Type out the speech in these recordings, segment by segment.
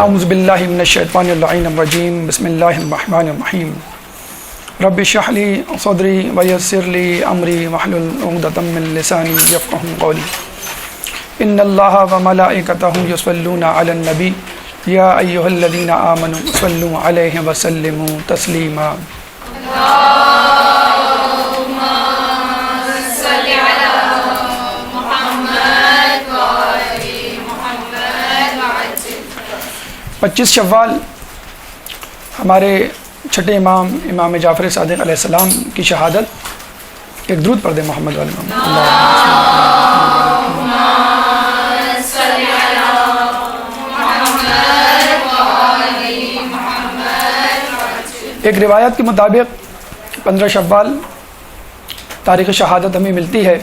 اعوذ باللہ من الشیطان اللعین الرجیم بسم اللہ الرحمن الرحیم رب اشرح لی صدری ویسر لی امری واحلل عقدۃ من لسانی یفقهوا قولی ان اللہ وملائکتہ یصلون علی النبی یا ایھا الذین آمنوا صلوا علیہ وسلموا تسلیما پچیس شوال ہمارے چھٹے امام امام جعفر صادق علیہ السلام کی شہادت. ایک درود پڑھ دیں محمد والے محمد. ایک روایت کے مطابق 15 شوال تاریخ شہادت ہمیں ملتی ہے.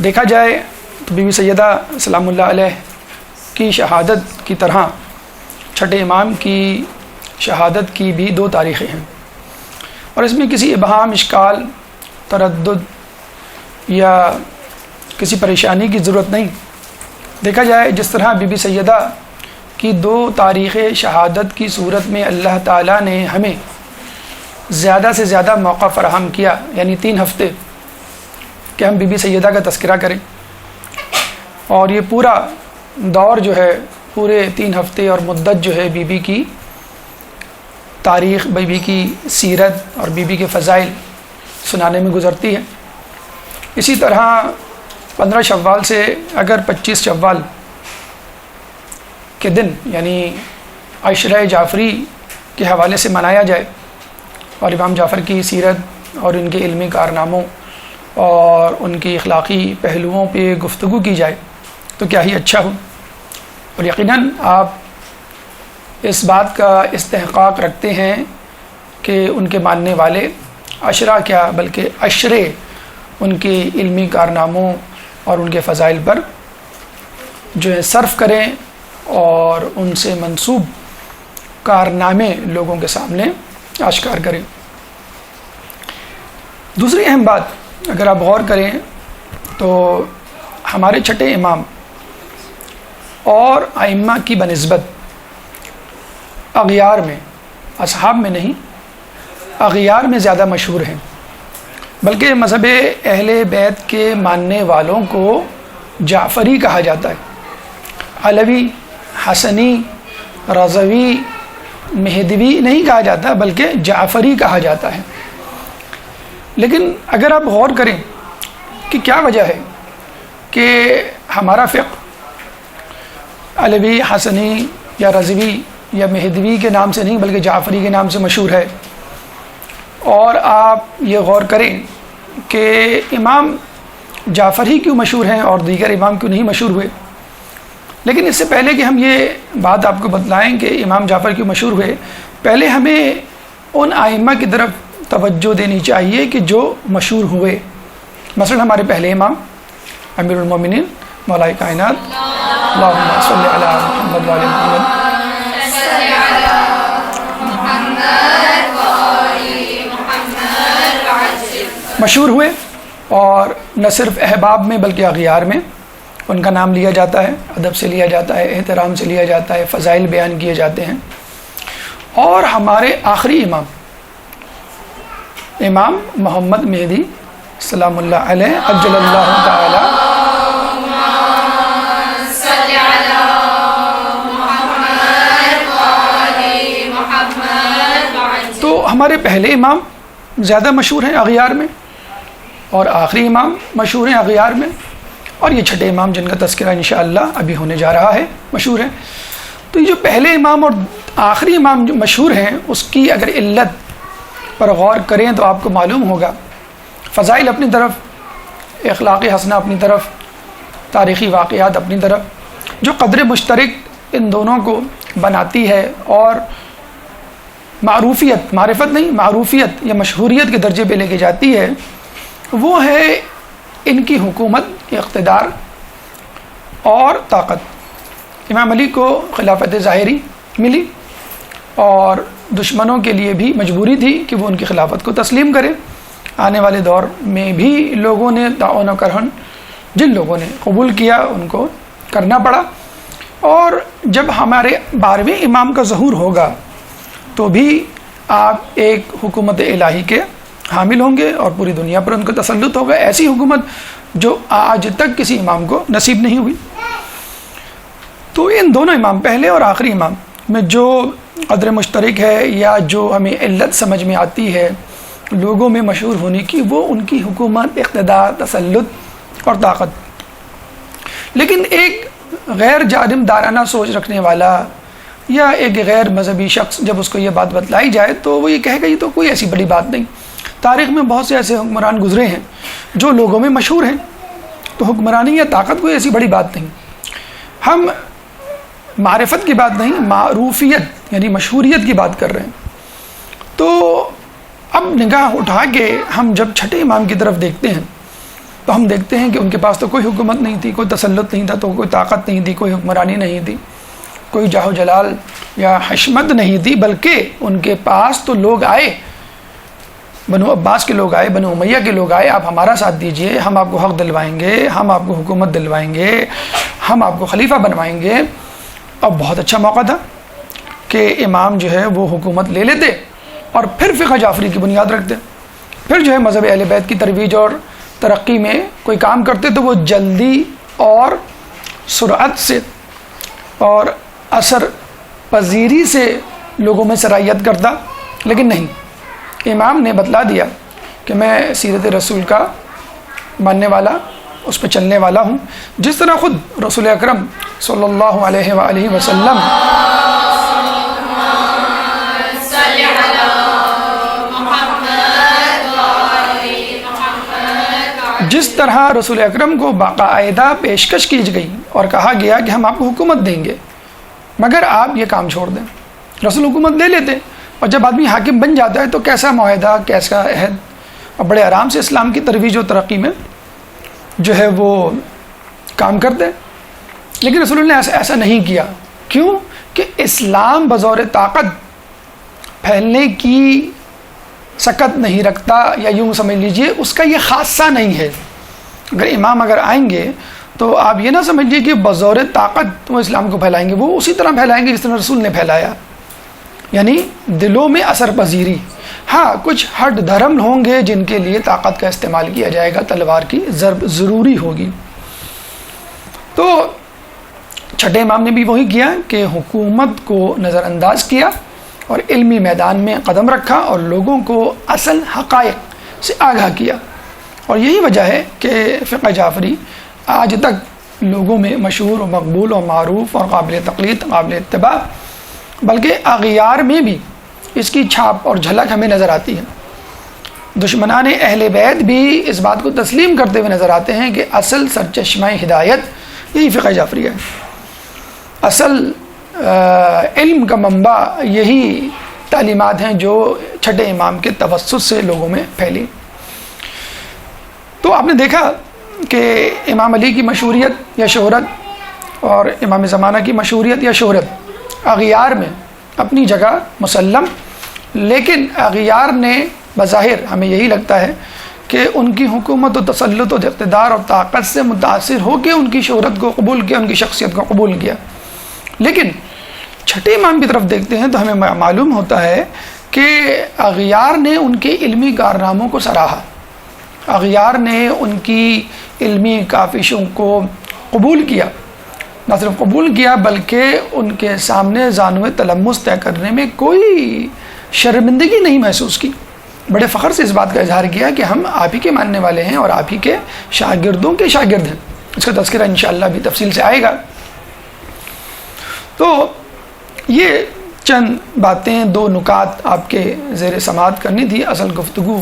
دیکھا جائے تو بی بی سیدہ سلام اللہ علیہ کی شہادت کی طرح چھٹے امام کی شہادت کی بھی 2 تاریخیں ہیں، اور اس میں کسی ابہام، اشکال، تردد یا کسی پریشانی کی ضرورت نہیں. دیکھا جائے جس طرح بی بی سیدہ کی 2 تاریخ شہادت کی صورت میں اللہ تعالیٰ نے ہمیں زیادہ سے زیادہ موقع فراہم کیا، یعنی 3 ہفتے کہ ہم بی بی سیدہ کا تذکرہ کریں، اور یہ پورا دور جو ہے پورے 3 ہفتے اور مدت جو ہے بی بی کی تاریخ، بی بی کی سیرت اور بی بی کے فضائل سنانے میں گزرتی ہے. اسی طرح 15 شوال سے اگر 25 شوال کے دن یعنی عشرہ جعفری کے حوالے سے منایا جائے اور امام جعفر کی سیرت اور ان کے علمی کارناموں اور ان کی اخلاقی پہلوؤں پہ گفتگو کی جائے تو کیا ہی اچھا ہو. اور یقیناً آپ اس بات کا استحقاق رکھتے ہیں کہ ان کے ماننے والے عشرہ کیا بلکہ عشرے ان کے علمی کارناموں اور ان کے فضائل پر جو ہے صرف کریں اور ان سے منسوب کارنامے لوگوں کے سامنے آشکار کریں. دوسری اہم بات اگر آپ غور کریں تو ہمارے چھٹے امام اور ائمہ کی بنسبت اغیار میں، اصحاب میں نہیں، اغیار میں زیادہ مشہور ہیں، بلکہ مذہب اہل بیت کے ماننے والوں کو جعفری کہا جاتا ہے. علوی، حسنی، رضوی، مہدوی نہیں کہا جاتا بلکہ جعفری کہا جاتا ہے. لیکن اگر آپ غور کریں کہ کیا وجہ ہے کہ ہمارا فقہ علوی، حسنی یا رضوی یا مہدوی کے نام سے نہیں بلکہ جعفری کے نام سے مشہور ہے، اور آپ یہ غور کریں کہ امام جعفر ہی کیوں مشہور ہیں اور دیگر امام کیوں نہیں مشہور ہوئے. لیکن اس سے پہلے کہ ہم یہ بات آپ کو بتلائیں کہ امام جعفر کیوں مشہور ہوئے، پہلے ہمیں ان ائمہ کی طرف توجہ دینی چاہیے کہ جو مشہور ہوئے. مثلا ہمارے پہلے امام امیر المومنین مولا کائنات اللہم صلی علی محمد وعلی محمد مشہور ہوئے، اور نہ صرف احباب میں بلکہ اغیار میں ان کا نام لیا جاتا ہے، ادب سے لیا جاتا ہے، احترام سے لیا جاتا ہے، فضائل بیان کیے جاتے ہیں. اور ہمارے آخری امام امام محمد مہدی سلام اللہ علیہ عجل اللہ تعالی تو ہمارے پہلے امام زیادہ مشہور ہیں اغیار میں، اور آخری امام مشہور ہیں اغیار میں، اور یہ چھٹے امام جن کا تذکرہ انشاءاللہ ابھی ہونے جا رہا ہے مشہور ہیں. تو یہ جو پہلے امام اور آخری امام جو مشہور ہیں اس کی اگر علت پر غور کریں تو آپ کو معلوم ہوگا فضائل اپنی طرف، اخلاق حسنہ اپنی طرف، تاریخی واقعات اپنی طرف، جو قدر مشترک ان دونوں کو بناتی ہے اور معروفیت، معرفت نہیں، معروفیت یا مشہوریت کے درجے پہ لے کے جاتی ہے، وہ ہے ان کی حکومت، اقتدار اور طاقت. امام علی کو خلافت ظاہری ملی اور دشمنوں کے لیے بھی مجبوری تھی کہ وہ ان کی خلافت کو تسلیم کریں. آنے والے دور میں بھی لوگوں نے تعاون و کرہن جن لوگوں نے قبول کیا ان کو کرنا پڑا. اور جب ہمارے 12ویں امام کا ظہور ہوگا تو بھی آپ ایک حکومت الہی کے حامل ہوں گے اور پوری دنیا پر ان کا تسلط ہوگا، ایسی حکومت جو آج تک کسی امام کو نصیب نہیں ہوئی۔ تو ان دونوں امام، پہلے اور آخری امام میں جو قدر مشترک ہے یا جو ہمیں علت سمجھ میں آتی ہے لوگوں میں مشہور ہونے کی، وہ ان کی حکومت، اقتدار، تسلط اور طاقت۔ لیکن ایک غیر جانبدارانہ سوچ رکھنے والا یا ایک غیر مذہبی شخص جب اس کو یہ بات بتلائی جائے تو وہ یہ کہے گا یہ تو کوئی ایسی بڑی بات نہیں۔ تاریخ میں بہت سے ایسے حکمران گزرے ہیں جو لوگوں میں مشہور ہیں، تو حکمرانی یا طاقت کوئی ایسی بڑی بات نہیں۔ ہم معرفت کی بات نہیں، معروفیت یعنی مشہوریت کی بات کر رہے ہیں۔ تو اب نگاہ اٹھا کے ہم جب چھٹے امام کی طرف دیکھتے ہیں تو ہم دیکھتے ہیں کہ ان کے پاس تو کوئی حکومت نہیں تھی، کوئی تسلط نہیں تھا، تو کوئی طاقت نہیں تھی، کوئی حکمرانی نہیں تھی، کوئی جاہ و جلال یا حشمت نہیں تھی، بلکہ ان کے پاس تو لوگ آئے، بنو عباس کے لوگ آئے، بنو امیہ کے لوگ آئے، آپ ہمارا ساتھ دیجئے، ہم آپ کو حق دلوائیں گے، ہم آپ کو حکومت دلوائیں گے، ہم آپ کو خلیفہ بنوائیں گے۔ اور بہت اچھا موقع تھا کہ امام جو ہے وہ حکومت لے لیتے اور پھر فقہ جعفری کی بنیاد رکھتے، پھر جو ہے مذہب اہل بیت کی ترویج اور ترقی میں کوئی کام کرتے تو وہ جلدی اور سرعت سے اور اثر پذیری سے لوگوں میں سرایت کرتا۔ لیکن نہیں، امام نے بتلا دیا کہ میں سیرت رسول کا ماننے والا، اس پہ چلنے والا ہوں، جس طرح خود رسول اکرم صلی اللہ علیہ وآلہ وسلم جس طرح رسول اکرم کو باقاعدہ پیشکش کی گئی اور کہا گیا کہ ہم آپ کو حکومت دیں گے مگر آپ یہ کام چھوڑ دیں، رسول حکومت لے لیتے، اور جب آدمی حاکم بن جاتا ہے تو کیسا معاہدہ، کیسا عہد، اور بڑے آرام سے اسلام کی ترویج و ترقی میں جو ہے وہ کام کرتے۔ لیکن رسول اللہ نے ایسا نہیں کیا۔ کیوں؟ کہ اسلام بظور طاقت پھیلنے کی سکت نہیں رکھتا، یا یوں سمجھ لیجئے اس کا یہ خاصہ نہیں ہے۔ اگر آئیں گے تو آپ یہ نہ سمجھیے کہ بظور طاقت وہ اسلام کو پھیلائیں گے، وہ اسی طرح پھیلائیں گے جس طرح رسول نے پھیلایا، یعنی دلوں میں اثر پذیری۔ ہاں، کچھ ہٹ دھرم ہوں گے جن کے لیے طاقت کا استعمال کیا جائے گا، تلوار کی ضرب ضروری ہوگی۔ تو چھٹے امام نے بھی وہی کیا کہ حکومت کو نظر انداز کیا اور علمی میدان میں قدم رکھا اور لوگوں کو اصل حقائق سے آگاہ کیا۔ اور یہی وجہ ہے کہ فقہ جعفری آج تک لوگوں میں مشہور و مقبول و معروف اور قابل تقلید، قابل اتباع، بلکہ اغیار میں بھی اس کی چھاپ اور جھلک ہمیں نظر آتی ہے۔ دشمنان اہل بیت بھی اس بات کو تسلیم کرتے ہوئے نظر آتے ہیں کہ اصل سرچشمہ ہدایت یہی فقہ جعفری ہے، اصل علم کا منبع یہی تعلیمات ہیں جو چھٹے امام کے توسط سے لوگوں میں پھیلی۔ تو آپ نے دیکھا کہ امام علی کی مشہوریت یا شہرت اور امام زمانہ کی مشہوریت یا شہرت اغیار میں اپنی جگہ مسلم، لیکن اغیار نے بظاہر ہمیں یہی لگتا ہے کہ ان کی حکومت و تسلط و اقتدار اور طاقت سے متاثر ہو کے ان کی شہرت کو قبول کیا، ان کی شخصیت کو قبول کیا۔ لیکن چھٹے امام کی طرف دیکھتے ہیں تو ہمیں معلوم ہوتا ہے کہ اغیار نے ان کے علمی کارناموں کو سراہا، اغیار نے ان کی علمی کاوشوں کو قبول کیا، نہ صرف قبول کیا بلکہ ان کے سامنے زانو تلمس طے کرنے میں کوئی شرمندگی نہیں محسوس کی، بڑے فخر سے اس بات کا اظہار کیا کہ ہم آپ ہی کے ماننے والے ہیں اور آپ ہی کے شاگردوں کے شاگرد ہیں۔ اس کا تذکرہ انشاءاللہ بھی تفصیل سے آئے گا۔ تو یہ چند باتیں، دو نکات آپ کے زیر سماعت کرنی تھی اصل گفتگو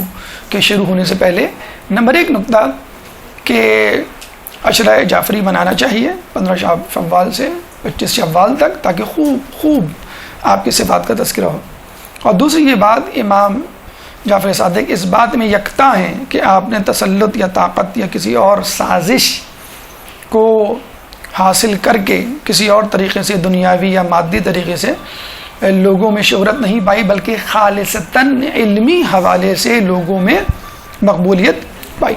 کے شروع ہونے سے پہلے۔ نمبر ایک نقطہ کہ عشرہ جعفری منانا چاہیے 15 شوال سے 25 شوال تک، تاکہ خوب آپ کی صفات کا تذکرہ ہو۔ اور دوسری یہ بات، امام جعفر صادق اس بات میں یکتا ہیں کہ آپ نے تسلط یا طاقت یا کسی اور سازش کو حاصل کر کے کسی اور طریقے سے، دنیاوی یا مادی طریقے سے لوگوں میں شہرت نہیں پائی، بلکہ خالصتاً علمی حوالے سے لوگوں میں مقبولیت پائی۔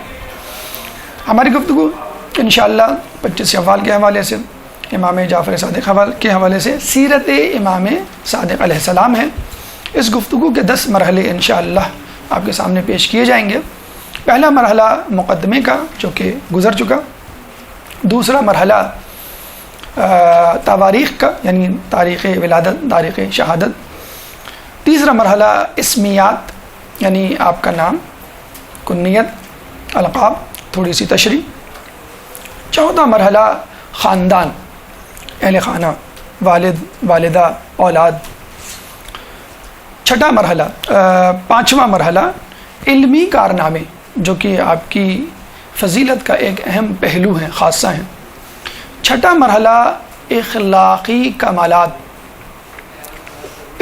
ہماری گفتگو انشاءاللہ 25 شوال کے حوالے سے امام جعفر صادق کے حوالے سے سیرت امام صادق علیہ السلام ہے۔ اس گفتگو کے 10 مرحلے انشاءاللہ آپ کے سامنے پیش کیے جائیں گے۔ پہلا مرحلہ مقدمے کا جو کہ گزر چکا، دوسرا مرحلہ تواریخ کا یعنی تاریخ ولادت، تاریخ شہادت، تیسرا مرحلہ اسمیات یعنی آپ کا نام، کنیت، القاب، تھوڑی سی تشریح، چوتھا مرحلہ خاندان، اہل خانہ، والد، والدہ، اولاد، چھٹا مرحلہ پانچواں مرحلہ علمی کارنامے جو کہ آپ کی فضیلت کا ایک اہم پہلو ہیں، خاصہ ہیں۔ چھٹا مرحلہ اخلاقی کمالات،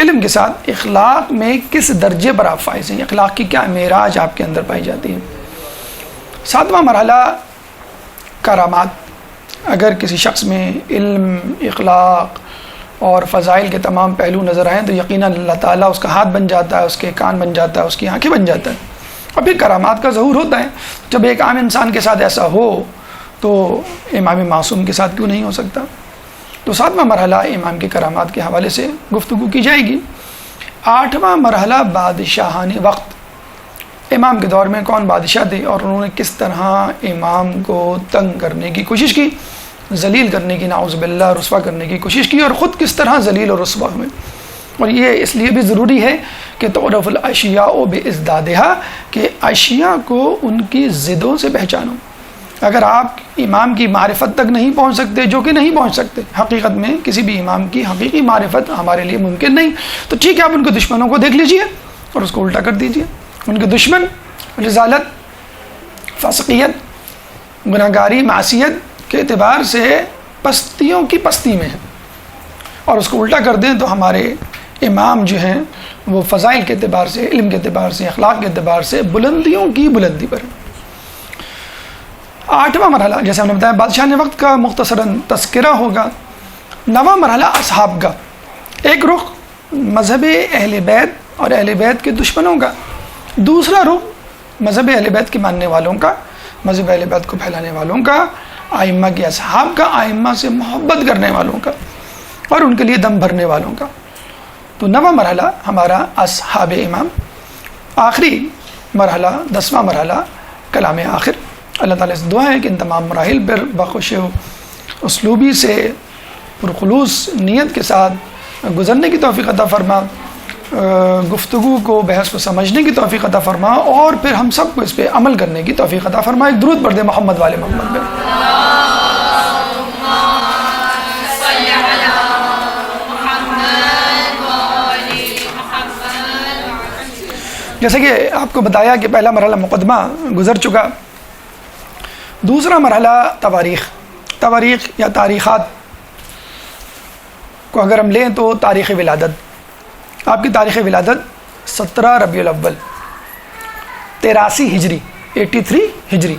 علم کے ساتھ اخلاق میں کس درجے پر آپ فائز ہیں، اخلاق کی کیا معراج آپ کے اندر پائی جاتی ہے۔ ساتواں مرحلہ کرامات، اگر کسی شخص میں علم، اخلاق اور فضائل کے تمام پہلو نظر آئیں تو یقیناً اللہ تعالیٰ اس کا ہاتھ بن جاتا ہے، اس کے کان بن جاتا ہے، اس کی آنکھیں بن جاتا ہے، اور پھر کرامات کا ظہور ہوتا ہے۔ جب ایک عام انسان کے ساتھ ایسا ہو تو امام معصوم کے ساتھ کیوں نہیں ہو سکتا۔ تو ساتواں مرحلہ امام کے کرامات کے حوالے سے گفتگو کی جائے گی۔ آٹھواں مرحلہ بادشاہانِ وقت، امام کے دور میں کون بادشاہ تھے اور انہوں نے کس طرح امام کو تنگ کرنے کی کوشش کی، ذلیل کرنے کی، نعوذ باللہ رسوا کرنے کی کوشش کی، اور خود کس طرح ذلیل اور رسوا ہوئے۔ اور یہ اس لیے بھی ضروری ہے کہ تعرف الاشیاء بازدادہا، کہ اشیاء کو ان کی ضدوں سے پہچانو۔ اگر آپ امام کی معرفت تک نہیں پہنچ سکتے، جو کہ نہیں پہنچ سکتے، حقیقت میں کسی بھی امام کی حقیقی معرفت ہمارے لیے ممکن نہیں، تو ٹھیک ہے آپ ان کے دشمنوں کو دیکھ لیجئے اور اس کو الٹا کر دیجئے۔ ان کے دشمن رذالت، فاسقیت، گناہگاری، معصیت کے اعتبار سے پستیوں کی پستی میں ہیں، اور اس کو الٹا کر دیں تو ہمارے امام جو ہیں وہ فضائل کے اعتبار سے، علم کے اعتبار سے، اخلاق کے اعتبار سے بلندیوں کی بلندی پر ہیں۔ آٹھواں مرحلہ جیسے ہم نے بتایا بادشاہ نے وقت کا مختصراً تذکرہ ہوگا۔ نواں مرحلہ اصحاب کا، ایک رخ مذہب اہل بیت اور اہل بیت کے دشمنوں کا، دوسرا رخ مذہب اہل بیت کے ماننے والوں کا، مذہب اہل بیت کو پھیلانے والوں کا، آئمہ کے اصحاب کا، آئمہ سے محبت کرنے والوں کا اور ان کے لیے دم بھرنے والوں کا۔ تو نواں مرحلہ ہمارا اصحاب امام۔ آخری مرحلہ 10واں مرحلہ کلام آخر۔ اللہ تعالیٰ سے دعا ہے کہ ان تمام مراحل پر بخوش اسلوبی سے پرخلوص نیت کے ساتھ گزرنے کی توفیق عطا فرما، گفتگو کو، بحث کو سمجھنے کی توفیق عطا فرما، اور پھر ہم سب کو اس پہ عمل کرنے کی توفیق عطا فرما۔ ایک درود پڑھ دے محمد والے محمد پہ۔ جیسے کہ آپ کو بتایا کہ پہلا مرحلہ مقدمہ گزر چکا، دوسرا مرحلہ تواریخ یا تاریخات کو اگر ہم لیں تو تاریخ ولادت، آپ کی تاریخ ولادت 17 ربیع الاول 83 ہجری 83 ہجری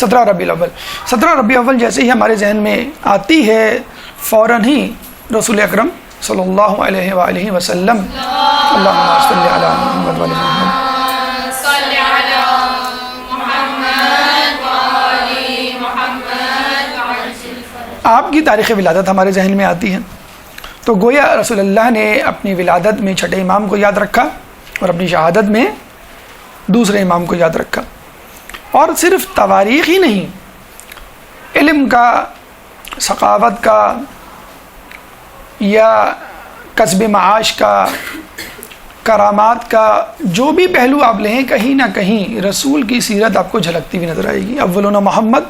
17 ربیع الاول 17 ربیع الاول جیسے ہی ہمارے ذہن میں آتی ہے فوراً ہی رسول اکرم صلی اللہ علیہ وآلہ وسلم، اللہم صلی علی محمد وعلی محمد، آپ کی تاریخ ولادت ہمارے ذہن میں آتی ہے۔ تو گویا رسول اللہ نے اپنی ولادت میں چھٹے امام کو یاد رکھا اور اپنی شہادت میں دوسرے امام کو یاد رکھا، اور صرف تواریخ ہی نہیں، علم کا، ثقافت کا یا کسب معاش کا، کرامات کا، جو بھی پہلو آپ لیں کہیں نہ کہیں رسول کی سیرت آپ کو جھلکتی ہوئی نظر آئے گی۔ اولنا محمد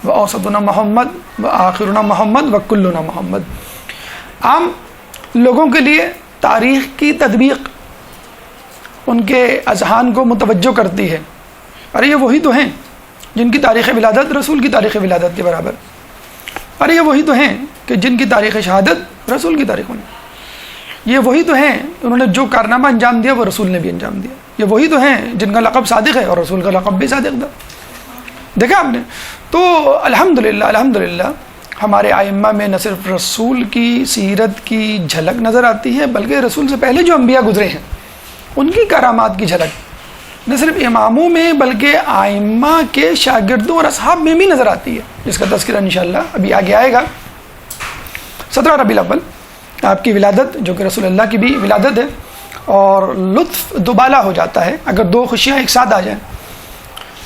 و اوسطنا محمد و آخرنا محمد و کلنا محمد۔ عام لوگوں کے لیے تاریخ کی تطبیق ان کے اذہان کو متوجہ کرتی ہے، ارے یہ وہی تو ہیں جن کی تاریخ ولادت رسول کی تاریخ ولادت کے برابر، ارے یہ وہی تو ہیں کہ جن کی تاریخ شہادت رسول کی تاریخ ہوئی، یہ وہی تو ہیں انہوں نے جو کارنامہ انجام دیا وہ رسول نے بھی انجام دیا، یہ وہی تو ہیں جن کا لقب صادق ہے اور رسول کا لقب بھی صادق تھا۔ دیکھا آپ نے؟ تو الحمدللہ ہمارے ائمہ میں نہ صرف رسول کی سیرت کی جھلک نظر آتی ہے بلکہ رسول سے پہلے جو انبیاء گزرے ہیں ان کی کرامات کی جھلک نہ صرف اماموں میں بلکہ ائمہ کے شاگردوں اور اصحاب میں بھی نظر آتی ہے، جس کا تذکرہ انشاءاللہ ابھی آگے آئے گا۔ 17 ربیع الاول آپ کی ولادت، جو کہ رسول اللہ کی بھی ولادت ہے، اور لطف دوبالا ہو جاتا ہے اگر دو خوشیاں ایک ساتھ آ جائیں،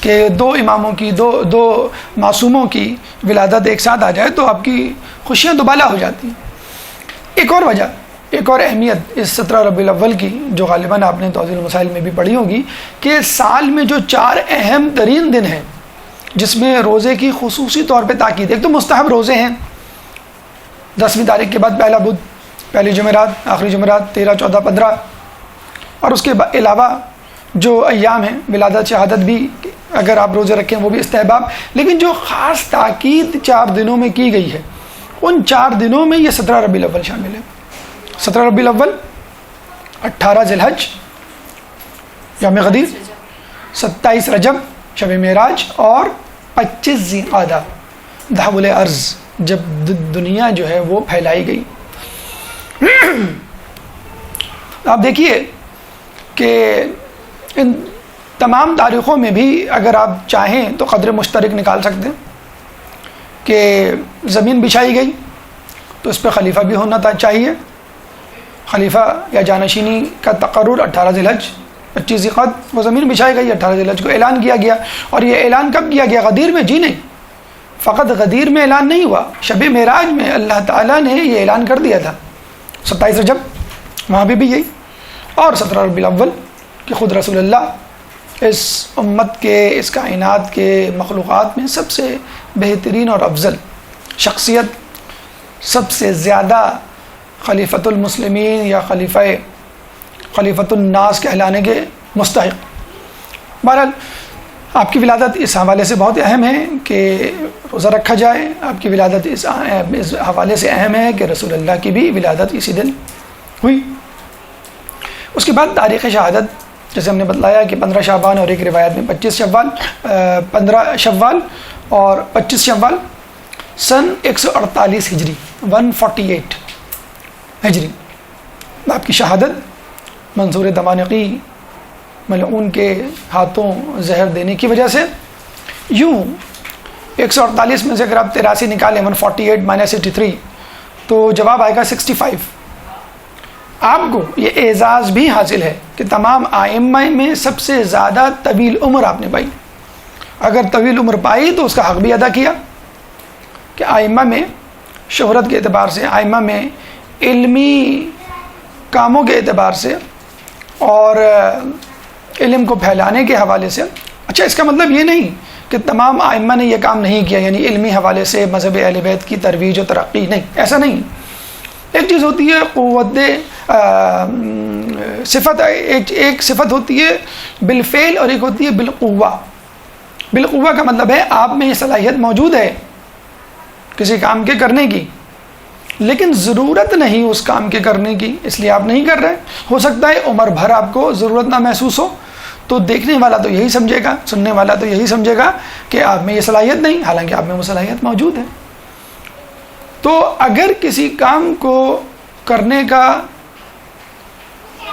کہ دو اماموں کی دو معصوموں کی ولادت ایک ساتھ آ جائے تو آپ کی خوشیاں دوبالا ہو جاتی ہیں۔ ایک اور وجہ، ایک اور اہمیت اس 17 ربیع الاول کی، جو غالباً آپ نے توضیح المسائل میں بھی پڑھی ہوگی، کہ سال میں جو 4 اہم ترین دن ہیں جس میں روزے کی خصوصی طور پہ تاکید، ایک تو مستحب روزے ہیں 10ویں تاریخ کے بعد پہلا بدھ، پہلی جمعرات، آخری جمعرات، 13، 14، 15، اور اس کے علاوہ جو ایام ہیں ولادت، شہادت بھی اگر آپ روزے رکھیں وہ بھی استحباب، لیکن جو خاص تاکید 4 دنوں میں کی گئی ہے ان 4 دنوں میں یہ 17 ربیع الاول شامل ہے۔ 17 ربیع الاول، 18 ذی الحج یوم غدیر، 27 رجب شب معراج، اور 25 ذی القعدہ دھاول ارض، جب دنیا جو ہے وہ پھیلائی گئی۔ آپ دیکھیے کہ ان تمام تاریخوں میں بھی اگر آپ چاہیں تو قدر مشترک نکال سکتے ہیں کہ زمین بچھائی گئی تو اس پہ خلیفہ بھی ہونا چاہیے، خلیفہ یا جانشینی کا تقرر 18 ذی الحج، 25 ذی القعدہ، وہ زمین بچھائی گئی، 18 ذی الحج کو اعلان کیا گیا۔ اور یہ اعلان کب کیا گیا؟ غدیر میں؟ جی نہیں، فقط غدیر میں اعلان نہیں ہوا، شب معراج میں اللہ تعالیٰ نے یہ اعلان کر دیا تھا۔ 27 رجب وہاں پہ بھی یہی، اور 17 ربیع الاول کہ خود رسول اللہ اس امت کے، اس کائنات کے مخلوقات میں سب سے بہترین اور افضل شخصیت، سب سے زیادہ خلیفۃ المسلمین یا خلیفۃ الناس کہلانے کے مستحق۔ بہرحال آپ کی ولادت اس حوالے سے بہت اہم ہے کہ روزہ رکھا جائے، آپ کی ولادت اس حوالے سے اہم ہے کہ رسول اللہ کی بھی ولادت اسی دن ہوئی۔ اس کے بعد تاریخ شہادت، جیسے ہم نے بتلایا کہ 15 شعبان، اور ایک روایت میں 15 شوال اور 25 شوال سن 148 ہجری، 148 ہجری آپ کی شہادت منصور دمانقی ملعون کے ہاتھوں زہر دینے کی وجہ سے۔ یوں 148 میں سے اگر آپ 83 نکالیں، 148 - 83 تو جواب آئے گا 65۔ آپ کو یہ اعزاز بھی حاصل ہے کہ تمام ائمہ میں سب سے زیادہ طویل عمر آپ نے پائی۔ اگر طویل عمر پائی تو اس کا حق بھی ادا کیا کہ ائمہ میں شہرت کے اعتبار سے، ائمہ میں علمی کاموں کے اعتبار سے اور علم کو پھیلانے کے حوالے سے۔ اچھا، اس کا مطلب یہ نہیں کہ تمام ائمہ نے یہ کام نہیں کیا، یعنی علمی حوالے سے مذہب اہل بیت کی ترویج و ترقی، نہیں، ایسا نہیں۔ ایک چیز ہوتی ہے قوت صفت، ایک صفت ہوتی ہے بالفعل اور ایک ہوتی ہے بالقوہ۔ بالقوہ کا مطلب ہے آپ میں یہ صلاحیت موجود ہے کسی کام کے کرنے کی، لیکن ضرورت نہیں اس کام کے کرنے کی، اس لیے آپ نہیں کر رہے۔ ہو سکتا ہے عمر بھر آپ کو ضرورت نہ محسوس ہو، تو دیکھنے والا تو یہی سمجھے گا، سننے والا تو یہی سمجھے گا کہ آپ میں یہ صلاحیت نہیں، حالانکہ آپ میں وہ صلاحیت موجود ہے۔ تو اگر کسی کام کو کرنے کا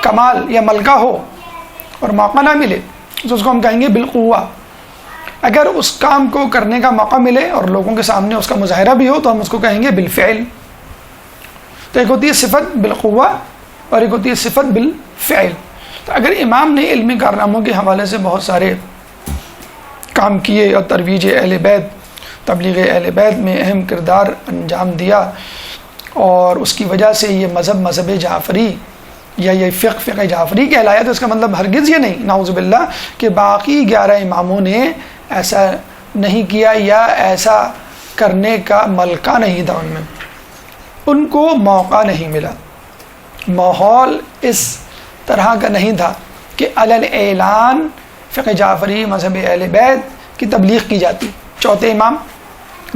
کمال یا ملکہ ہو اور موقع نہ ملے تو اس کو ہم کہیں گے بالقوہ۔ اگر اس کام کو کرنے کا موقع ملے اور لوگوں کے سامنے اس کا مظاہرہ بھی ہو تو ہم اس کو کہیں گے بالفعل۔ تو ایک ہوتی ہے صفت بالقوہ اور ایک ہوتی ہے صفت بالفعل۔ تو اگر امام نے علمی کارناموں کے حوالے سے بہت سارے کام کیے اور ترویج اہل بیت، تبلیغ اہل بیت میں اہم کردار انجام دیا، اور اس کی وجہ سے یہ مذہب جعفری یا یہ فقہ جعفری کہلایا، تو اس کا مطلب ہرگز یہ نہیں، نعوذ باللہ، کہ باقی 11 اماموں نے ایسا نہیں کیا یا ایسا کرنے کا ملکہ نہیں تھا، ان کو موقع نہیں ملا، ماحول اس طرح کا نہیں تھا کہ علل اعلان فقہ جعفری مذہب اہل بیت کی تبلیغ کی جاتی۔ چوتھے امام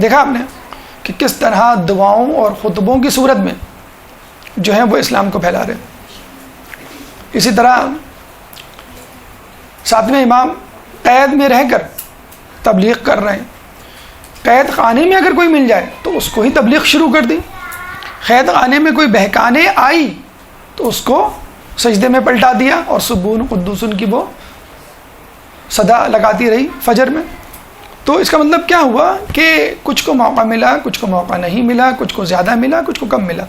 دیکھا آپ نے کہ کس طرح دعاؤں اور خطبوں کی صورت میں جو ہیں وہ اسلام کو پھیلا رہے ہیں۔ اسی طرح 7ویں امام قید میں رہ کر تبلیغ کر رہے ہیں، قید خانے میں اگر کوئی مل جائے تو اس کو ہی تبلیغ شروع کر دی، قید خانے میں کوئی بہکانے آئی تو اس کو سجدے میں پلٹا دیا اور سبون قدوسن کی وہ صدا لگاتی رہی فجر میں۔ تو اس کا مطلب کیا ہوا کہ کچھ کو موقع ملا، کچھ کو موقع نہیں ملا، کچھ کو زیادہ ملا، کچھ کو کم ملا۔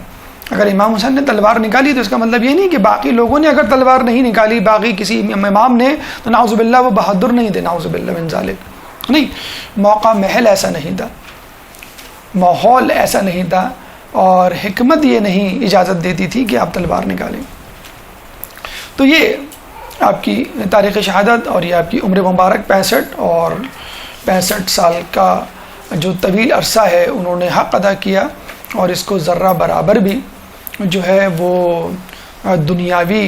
اگر امام حسین نے تلوار نکالی تو اس کا مطلب یہ نہیں کہ باقی لوگوں نے اگر تلوار نہیں نکالی، باقی کسی امام نے، تو نعوذ باللہ وہ بہادر نہیں تھے، نعوذ باللہ من ذالک۔ نہیں، موقع محل ایسا نہیں تھا، ماحول ایسا نہیں تھا، اور حکمت یہ نہیں اجازت دیتی تھی کہ آپ تلوار نکالیں۔ تو یہ آپ کی تاریخ شہادت اور یہ آپ کی عمر مبارک 65 اور 65 سال کا جو طویل عرصہ ہے انہوں نے حق ادا کیا، اور اس کو ذرہ برابر بھی جو ہے وہ دنیاوی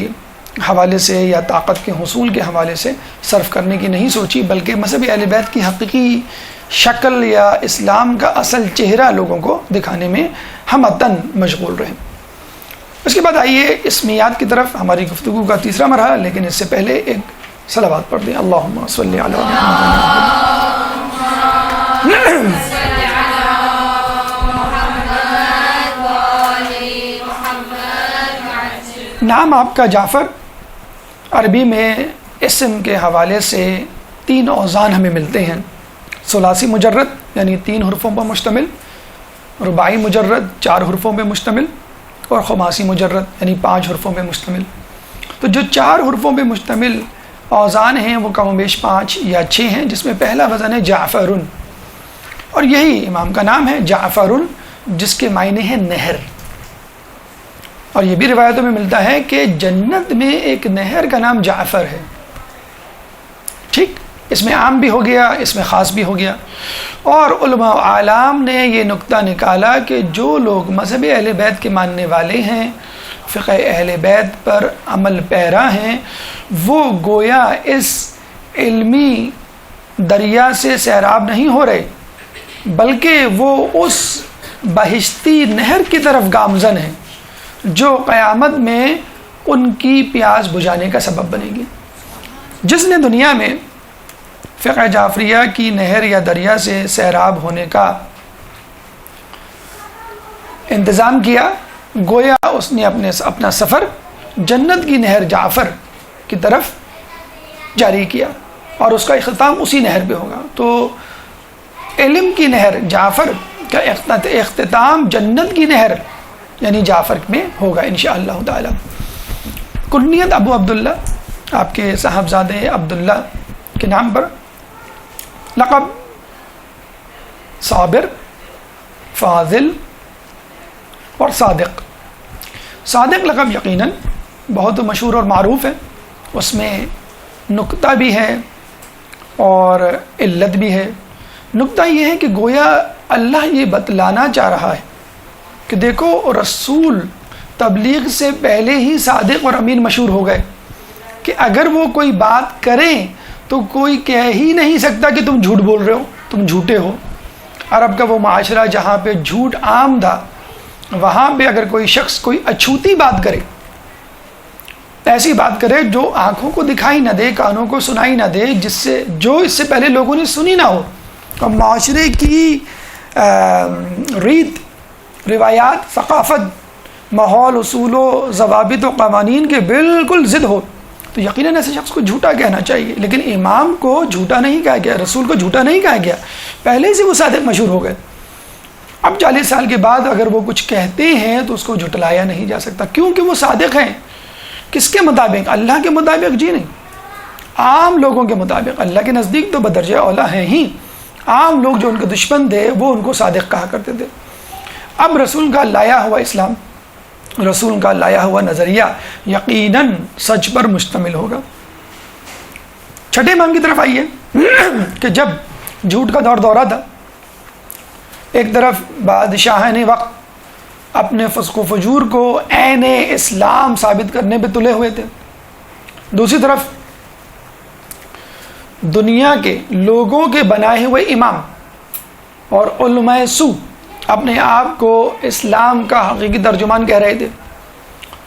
حوالے سے یا طاقت کے حصول کے حوالے سے صرف کرنے کی نہیں سوچی، بلکہ مذہب اہل بیت کی حقیقی شکل یا اسلام کا اصل چہرہ لوگوں کو دکھانے میں ہم عطن مشغول رہے۔ اس کے بعد آئیے اسمیات کی طرف، ہماری گفتگو کا تیسرا مرحلہ، لیکن اس سے پہلے ایک صلوات پڑھ دیں۔ اللہم صلی علی محمد۔ نام آپ کا جعفر، عربی میں اسم کے حوالے سے 3 اوزان ہمیں ملتے ہیں، ثلاثی مجرد یعنی 3 حرفوں پر مشتمل، رباعی مجرد 4 حرفوں پہ مشتمل، اور خماسی مجرد یعنی 5 حرفوں پہ مشتمل۔ تو جو 4 حرفوں پہ مشتمل اوزان ہیں وہ کم و بیش 5 یا 6 ہیں، جس میں پہلا وزن ہے جعفر، اور یہی امام کا نام ہے جعفر، جس کے معنی ہے نہر۔ اور یہ بھی روایتوں میں ملتا ہے کہ جنت میں ایک نہر کا نام جعفر ہے۔ ٹھیک، اس میں عام بھی ہو گیا، اس میں خاص بھی ہو گیا۔ اور علماء اعلام نے یہ نقطہ نکالا کہ جو لوگ مذہب اہل بیت کے ماننے والے ہیں، فقہ اہل بیت پر عمل پیرا ہیں، وہ گویا اس علمی دریا سے سیراب نہیں ہو رہے، بلکہ وہ اس بہشتی نہر کی طرف گامزن ہیں جو قیامت میں ان کی پیاس بجھانے کا سبب بنے گی۔ جس نے دنیا میں فقہ جعفریہ کی نہر یا دریا سے سیراب ہونے کا انتظام کیا، گویا اس نے اپنا سفر جنت کی نہر جعفر کی طرف جاری کیا، اور اس کا اختتام اسی نہر پہ ہوگا۔ تو علم کی نہر جعفر کا اختتام جنت کی نہر یعنی جعفر میں ہوگا انشاءاللہ تعالی۔ کنیت ابو عبداللہ، آپ کے صاحبزادے عبداللہ کے نام پر، لقب صابر، فاضل اور صادق۔ صادق لقب یقیناً بہت مشہور اور معروف ہے، اس میں نکتہ بھی ہے اور علت بھی ہے۔ نکتہ یہ ہے کہ گویا اللہ یہ بتلانا چاہ رہا ہے کہ دیکھو رسول تبلیغ سے پہلے ہی صادق اور امین مشہور ہو گئے، کہ اگر وہ کوئی بات کریں تو کوئی کہہ ہی نہیں سکتا کہ تم جھوٹ بول رہے ہو، تم جھوٹے ہو۔ عرب کا وہ معاشرہ جہاں پہ جھوٹ عام تھا، وہاں پہ اگر کوئی شخص کوئی اچھوتی بات کرے، ایسی بات کرے جو آنکھوں کو دکھائی نہ دے، کانوں کو سنائی نہ دے، جو اس سے پہلے لوگوں نے سنی نہ ہو، اور معاشرے کی ریت، روایات، ثقافت، ماحول، اصول و ضوابط و قوانین کے بالکل ضد ہو، تو یقیناً ایسے شخص کو جھوٹا کہنا چاہیے۔ لیکن امام کو جھوٹا نہیں کہا گیا، رسول کو جھوٹا نہیں کہا گیا، پہلے سے وہ صادق مشہور ہو گئے۔ اب 40 سال کے بعد اگر وہ کچھ کہتے ہیں تو اس کو جھٹلایا نہیں جا سکتا، کیونکہ وہ صادق ہیں۔ کس کے مطابق؟ اللہ کے مطابق؟ جی نہیں، عام لوگوں کے مطابق۔ اللہ کے نزدیک تو بدرجہ اولیٰ ہیں ہی، عام لوگ جو ان کے دشمن تھے وہ ان کو صادق کہا کرتے تھے۔ اب رسول کا لایا ہوا اسلام، رسول کا لایا ہوا نظریہ یقیناً سچ پر مشتمل ہوگا۔ چھٹے امام کی طرف آئیے کہ جب جھوٹ کا دورہ تھا، ایک طرف بادشاہان وقت اپنے فسق و فجور کو عین اسلام ثابت کرنے پہ تلے ہوئے تھے، دوسری طرف دنیا کے لوگوں کے بنائے ہوئے امام اور علماء سو اپنے آپ کو اسلام کا حقیقی ترجمان کہہ رہے تھے۔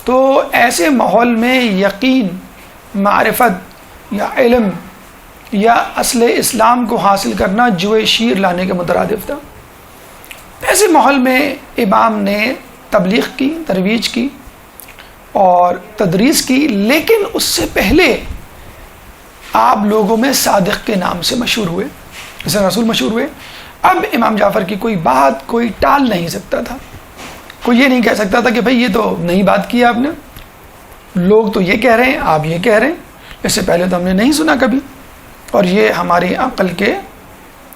تو ایسے ماحول میں یقین، معرفت یا علم یا اصل اسلام کو حاصل کرنا جوئے شیر لانے کے مترادف تھا۔ ایسے ماحول میں امام نے تبلیغ کی، ترویج کی اور تدریس کی، لیکن اس سے پہلے آپ لوگوں میں صادق کے نام سے مشہور ہوئے۔ جسے رسول مشہور ہوئے. اب امام جعفر کی کوئی بات کوئی ٹال نہیں سکتا تھا. کوئی یہ نہیں کہہ سکتا تھا کہ بھئی یہ تو نئی بات کی آپ نے, لوگ تو یہ کہہ رہے ہیں, آپ یہ کہہ رہے ہیں, اس سے پہلے تو ہم نے نہیں سنا کبھی, اور یہ ہماری عقل کے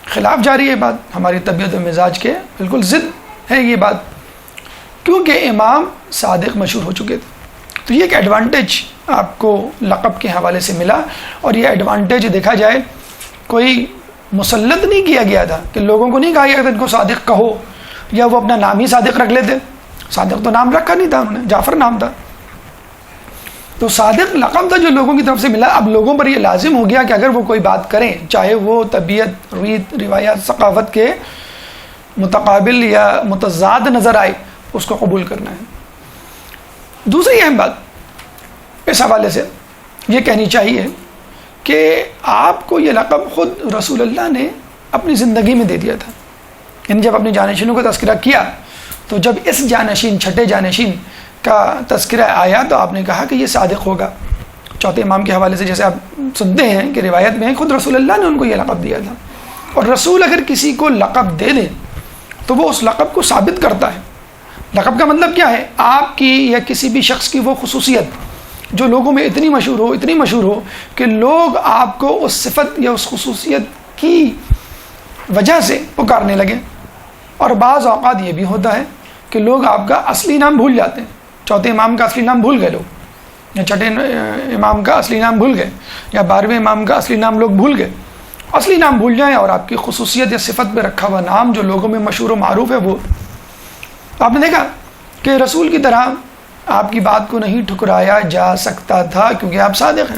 خلاف جا رہی ہے بات, ہماری طبیعت و مزاج کے بالکل ضد ہے یہ بات, کیونکہ امام صادق مشہور ہو چکے تھے. تو یہ ایک ایڈوانٹیج آپ کو لقب کے حوالے سے ملا, اور یہ ایڈوانٹیج دیکھا جائے کوئی مسلط نہیں کیا گیا تھا کہ لوگوں کو نہیں کہا گیا تھا ان کو صادق کہو, یا وہ اپنا نام ہی صادق رکھ لیتے. صادق تو نام رکھا نہیں تھا انہوں نے, جعفر نام تھا. تو صادق لقب تھا جو لوگوں کی طرف سے ملا. اب لوگوں پر یہ لازم ہو گیا کہ اگر وہ کوئی بات کریں, چاہے وہ طبیعت, ریت, روایات, ثقافت کے متقابل یا متضاد نظر آئے, اس کو قبول کرنا ہے. دوسری اہم بات اس حوالے سے یہ کہنی چاہیے کہ آپ کو یہ لقب خود رسول اللہ نے اپنی زندگی میں دے دیا تھا. یعنی جب اپنے جانشینوں کا تذکرہ کیا, تو جب اس جانشین, چھٹے جانشین کا تذکرہ آیا, تو آپ نے کہا کہ یہ صادق ہوگا. چوتھے امام کے حوالے سے جیسے آپ سنتے ہیں کہ روایت میں خود رسول اللہ نے ان کو یہ لقب دیا تھا. اور رسول اگر کسی کو لقب دے دیں تو وہ اس لقب کو ثابت کرتا ہے. لقب کا مطلب کیا ہے؟ آپ کی یا کسی بھی شخص کی وہ خصوصیت جو لوگوں میں اتنی مشہور ہو کہ لوگ آپ کو اس صفت یا اس خصوصیت کی وجہ سے پکارنے لگے. اور بعض اوقات یہ بھی ہوتا ہے کہ لوگ آپ کا اصلی نام بھول جاتے ہیں. چوتھے امام کا اصلی نام بھول گئے لوگ, یا چھٹے امام کا اصلی نام بھول گئے, یا 12ویں امام کا اصلی نام لوگ بھول گئے. اصلی نام بھول جائیں اور آپ کی خصوصیت یا صفت پہ رکھا ہوا نام جو لوگوں میں مشہور و معروف ہے وہ. آپ نے دیکھا کہ رسول کی طرح آپ کی بات کو نہیں ٹھکرایا جا سکتا تھا, کیونکہ آپ صادق ہیں.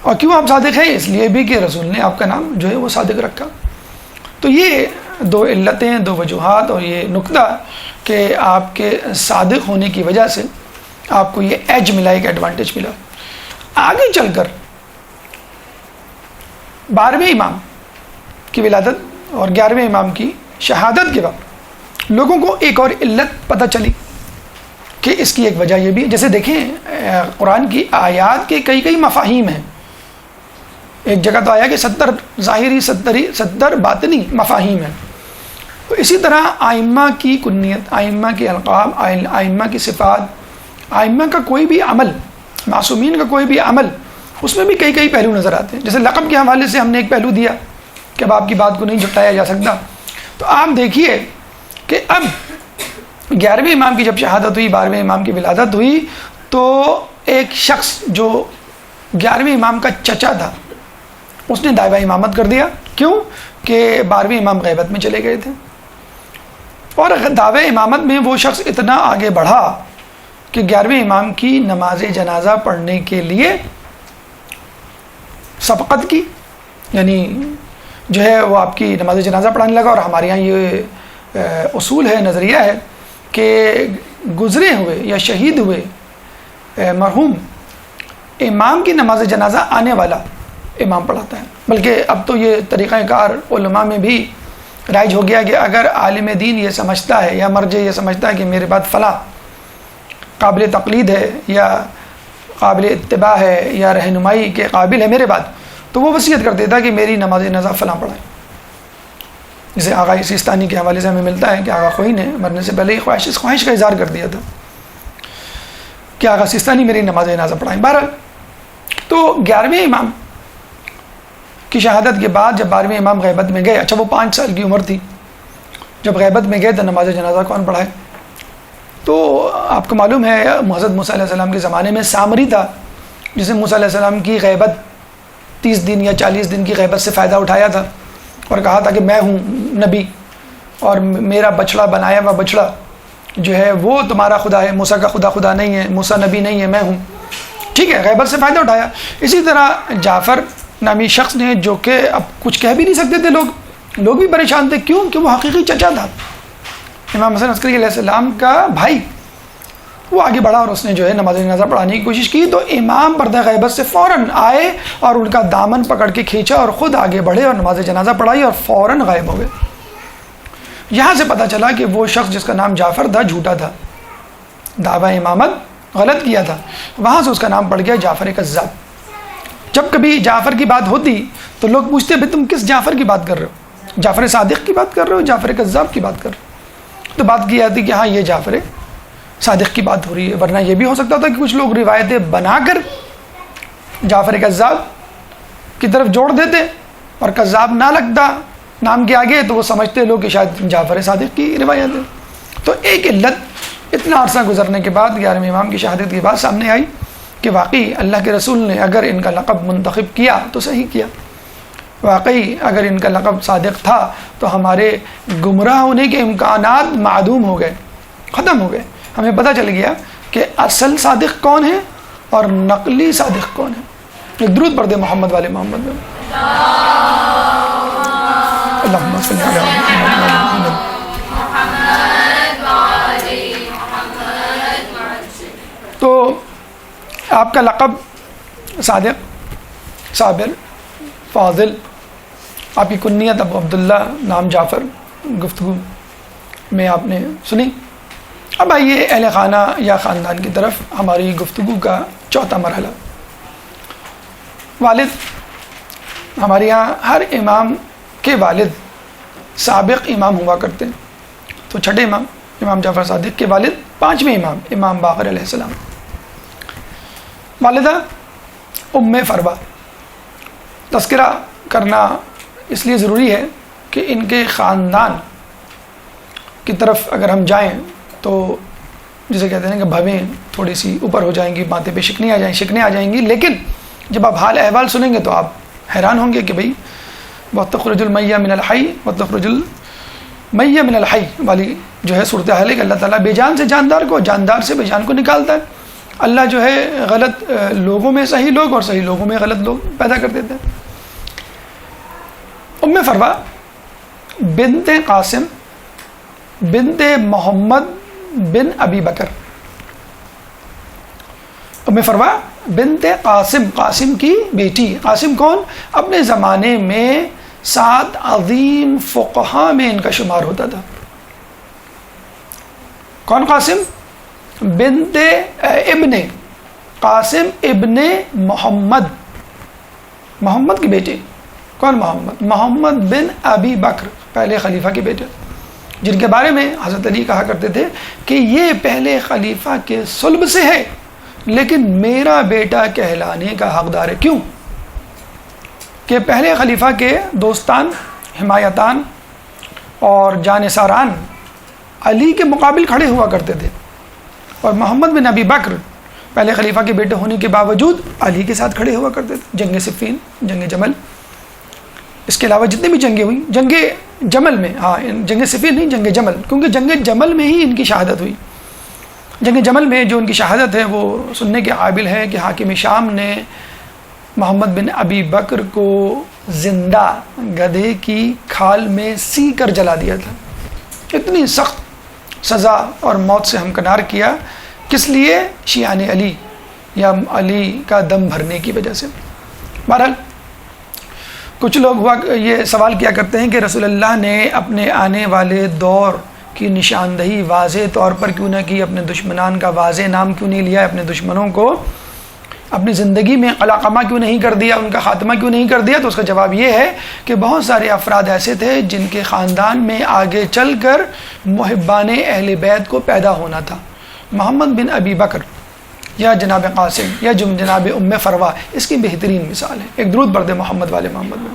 اور کیوں آپ صادق ہیں؟ اس لیے بھی کہ رسول نے آپ کا نام جو ہے وہ صادق رکھا. تو یہ دو علتیں, دو وجوہات, اور یہ نقطہ کہ آپ کے صادق ہونے کی وجہ سے آپ کو یہ ایج ملا, ایک ایڈوانٹیج ملا. آگے چل کر 12ویں امام کی ولادت اور 11ویں امام کی شہادت کے وقت لوگوں کو ایک اور علت پتہ چلی کہ اس کی ایک وجہ یہ بھی, جیسے دیکھیں قرآن کی آیات کے کئی مفاہیم ہیں. ایک جگہ تو آیا کہ 70 ظاہری 70 باطنی مفاہیم ہیں. تو اسی طرح آئمہ کی کنیت, آئمہ کے القاب, آئمہ کی صفات, آئمہ کا کوئی بھی عمل, معصومین کا کوئی بھی عمل, اس میں بھی کئی پہلو نظر آتے ہیں. جیسے لقب کے حوالے سے ہم نے ایک پہلو دیا کہ اب آپ کی بات کو نہیں جھٹلایا جا سکتا. تو آپ دیکھیے کہ اب 11ویں امام کی جب شہادت ہوئی, 12ویں امام کی ولادت ہوئی, تو ایک شخص جو 11ویں امام کا چچا تھا اس نے دعویٰ امامت کر دیا. کیوں؟ کہ 12ویں امام غیبت میں چلے گئے تھے. اور دعویٰ امامت میں وہ شخص اتنا آگے بڑھا کہ 11ویں امام کی نماز جنازہ پڑھنے کے لیے سبقت کی, یعنی جو ہے وہ آپ کی نماز جنازہ پڑھانے لگا. اور ہمارے یہاں یہ اصول ہے, نظریہ ہے کہ گزرے ہوئے یا شہید ہوئے مرحوم امام کی نماز جنازہ آنے والا امام پڑھاتا ہے. بلکہ اب تو یہ طریقہ کار علماء میں بھی رائج ہو گیا کہ اگر عالم دین یہ سمجھتا ہے یا مرجع یہ سمجھتا ہے کہ میرے بعد فلاں قابل تقلید ہے یا قابل اتباع ہے یا رہنمائی کے قابل ہے میرے بعد, تو وہ وصیت کر دیتا ہے کہ میری نماز جنازہ فلاں پڑھائیں. جسے آغا سیستانی کے حوالے سے ہمیں ملتا ہے کہ آغا خوئی نے مرنے سے پہلے خواہش کا اظہار کر دیا تھا کہ آغا سیستانی میری نماز جنازہ پڑھائیں. بہرحال تو 11ویں امام کی شہادت کے بعد جب 12ویں امام غیبت میں گئے, اچھا وہ 5 سال کی عمر تھی جب غیبت میں گئے, تو نماز جنازہ کون پڑھائے؟ تو آپ کو معلوم ہے حضرت موسیٰ علیہ السلام کے زمانے میں سامری تھا جسے موسیٰ علیہ السلام کی غیبت 30 دن یا 40 دن کی غیبت سے فائدہ اٹھایا تھا اور کہا تھا کہ میں ہوں نبی اور میرا بچڑا بنایا ہوا بچڑا جو ہے وہ تمہارا خدا ہے, موسیٰ کا خدا نہیں ہے, موسیٰ نبی نہیں ہے, میں ہوں. ٹھیک ہے, غیبت سے فائدہ اٹھایا. اسی طرح جعفر نامی شخص نے, جو کہ اب کچھ کہہ بھی نہیں سکتے تھے, لوگ بھی پریشان تھے. کیوں؟ کہ وہ حقیقی چچا تھا, امام حسن عسکری علیہ السلام کا بھائی. وہ آگے بڑھا اور اس نے جو ہے نماز جنازہ پڑھانے کی کوشش کی. تو امام پردہ غیبت سے فوراً آئے اور ان کا دامن پکڑ کے کھینچا اور خود آگے بڑھے اور نماز جنازہ پڑھائی اور فوراً غائب ہو گئے. یہاں سے پتہ چلا کہ وہ شخص جس کا نام جعفر تھا جھوٹا تھا, دعویٰ امامت غلط کیا تھا. وہاں سے اس کا نام پڑ گیا جعفر کذاب. جب کبھی جعفر کی بات ہوتی تو لوگ پوچھتے بھائی تم کس جعفر کی بات کر رہے ہو؟ جعفر صادق کی بات کر رہے ہو، جعفر کذاب کی بات کر رہے ہو؟ تو بات کی جاتی کہ ہاں یہ جعفر صادق کی بات ہو رہی ہے، ورنہ یہ بھی ہو سکتا تھا کہ کچھ لوگ روایتیں بنا کر جعفر کذاب کی طرف جوڑ دیتے اور کذاب نہ لگتا نام کے آگے تو وہ سمجھتے لوگ کہ شاید جعفر صادق کی روایت ہے۔ تو ایک علت اتنا عرصہ گزرنے کے بعد 11ویں امام کی شہادت کے بعد سامنے آئی کہ واقعی اللہ کے رسول نے اگر ان کا لقب منتخب کیا تو صحیح کیا، واقعی اگر ان کا لقب صادق تھا تو ہمارے گمراہ ہونے کے امکانات معدوم ہو گئے، ختم ہو گئے۔ ہمیں پتہ چل گیا کہ اصل صادق کون ہے اور نقلی صادق کون ہے۔ ایک درود پڑھ دے محمد والے محمد میں۔ اللہم صلی علی محمد۔ تو آپ کا لقب صادق، صابر، فاضل، آپ کی کنیت ابو عبداللہ، نام جعفر گفتگو میں آپ نے سنی۔ اب آئیے اہل خانہ یا خاندان کی طرف، ہماری گفتگو کا چوتھا مرحلہ۔ والد، ہمارے یہاں ہر امام کے والد سابق امام ہوا کرتے ہیں، تو چھٹے امام امام جعفر صادق کے والد پانچویں امام امام باقر علیہ السلام۔ والدہ ام فروہ، تذکرہ کرنا اس لیے ضروری ہے کہ ان کے خاندان کی طرف اگر ہم جائیں تو جسے کہتے ہیں کہ بھویں تھوڑی سی اوپر ہو جائیں گی، باتیں پہ شکنیں آ جائیں گی، لیکن جب آپ حال احوال سنیں گے تو آپ حیران ہوں گے کہ بھئی وَتَخْرُجُ الْمَيَّ مِنَ الْحَيِّ وَتَخْرُجُ الْمَيَّ مِنَ الْحَيِّ والی جو ہے صورتحال ہے کہ اللہ تعالیٰ بے جان سے جاندار کو، جاندار سے بے جان کو نکالتا ہے۔ اللہ جو ہے غلط لوگوں میں صحیح لوگ اور صحیح لوگوں میں غلط لوگ پیدا کر دیتے ہیں۔ ام فروہ بنت قاسم بنت محمد بن ابی بکر، ام فروہ بنت قاسم، قاسم کی بیٹی۔ قاسم کون؟ اپنے زمانے میں 7 عظیم فقہا میں ان کا شمار ہوتا تھا۔ کون قاسم؟ بنت ابن قاسم ابن محمد، محمد کی بیٹی۔ کون محمد؟ محمد بن ابی بکر، پہلے خلیفہ کے بیٹے، جن کے بارے میں حضرت علی کہا کرتے تھے کہ یہ پہلے خلیفہ کے صلب سے ہے لیکن میرا بیٹا کہلانے کا حقدار ہے۔ کیوں؟ کہ پہلے خلیفہ کے دوستان، حمایتان اور جانثاران علی کے مقابل کھڑے ہوا کرتے تھے، اور محمد بن ابی بکر پہلے خلیفہ کے بیٹے ہونے کے باوجود علی کے ساتھ کھڑے ہوا کرتے تھے۔ جنگ صفین، جنگ جمل، اس کے علاوہ جتنی بھی جنگیں ہوئی، جنگ جمل میں، ہاں جنگ صفین نہیں، جنگ جمل، کیونکہ جنگ جمل میں ہی ان کی شہادت ہوئی۔ جنگ جمل میں جو ان کی شہادت ہے وہ سننے کے قابل ہے کہ حاکم شام نے محمد بن ابی بکر کو زندہ گدھے کی کھال میں سی کر جلا دیا تھا۔ اتنی سخت سزا اور موت سے ہمکنار کیا، کس لیے؟ شیعان علی یا علی کا دم بھرنے کی وجہ سے۔ بہرحال کچھ لوگ یہ سوال کیا کرتے ہیں کہ رسول اللہ نے اپنے آنے والے دور کی نشاندہی واضح طور پر کیوں نہ کی، اپنے دشمنان کا واضح نام کیوں نہیں لیا، اپنے دشمنوں کو اپنی زندگی میں قلاقمہ کیوں نہیں کر دیا، ان کا خاتمہ کیوں نہیں کر دیا؟ تو اس کا جواب یہ ہے کہ بہت سارے افراد ایسے تھے جن کے خاندان میں آگے چل کر محبان اہل بیت کو پیدا ہونا تھا۔ محمد بن ابی بکر یا جناب قاسم یا جناب ام فروہ اس کی بہترین مثال ہے۔ ایک درود پڑھ دے محمد والے محمد میں۔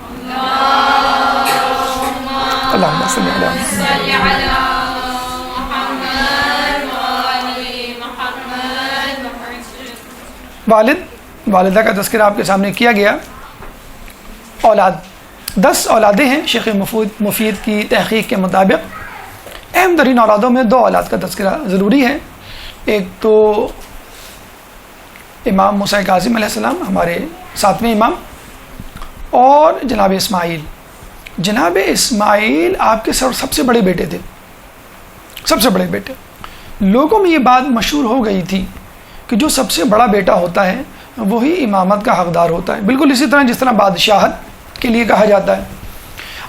اللہم صلی علی محمد۔ والدہ کا تذکرہ آپ کے سامنے کیا گیا۔ اولاد 10 اولادیں ہیں شیخ مفید کی تحقیق کے مطابق۔ اہم ترین اولادوں میں 2 اولاد کا تذکرہ ضروری ہے۔ ایک تو امام موسیٰ کاظم علیہ السلام، ہمارے 7ویں امام، اور جناب اسماعیل۔ جناب اسماعیل آپ کے سب سے بڑے بیٹے تھے، سب سے بڑے بیٹے۔ لوگوں میں یہ بات مشہور ہو گئی تھی کہ جو سب سے بڑا بیٹا ہوتا ہے وہی امامت کا حقدار ہوتا ہے، بالکل اسی طرح جس طرح بادشاہت کے لیے کہا جاتا ہے۔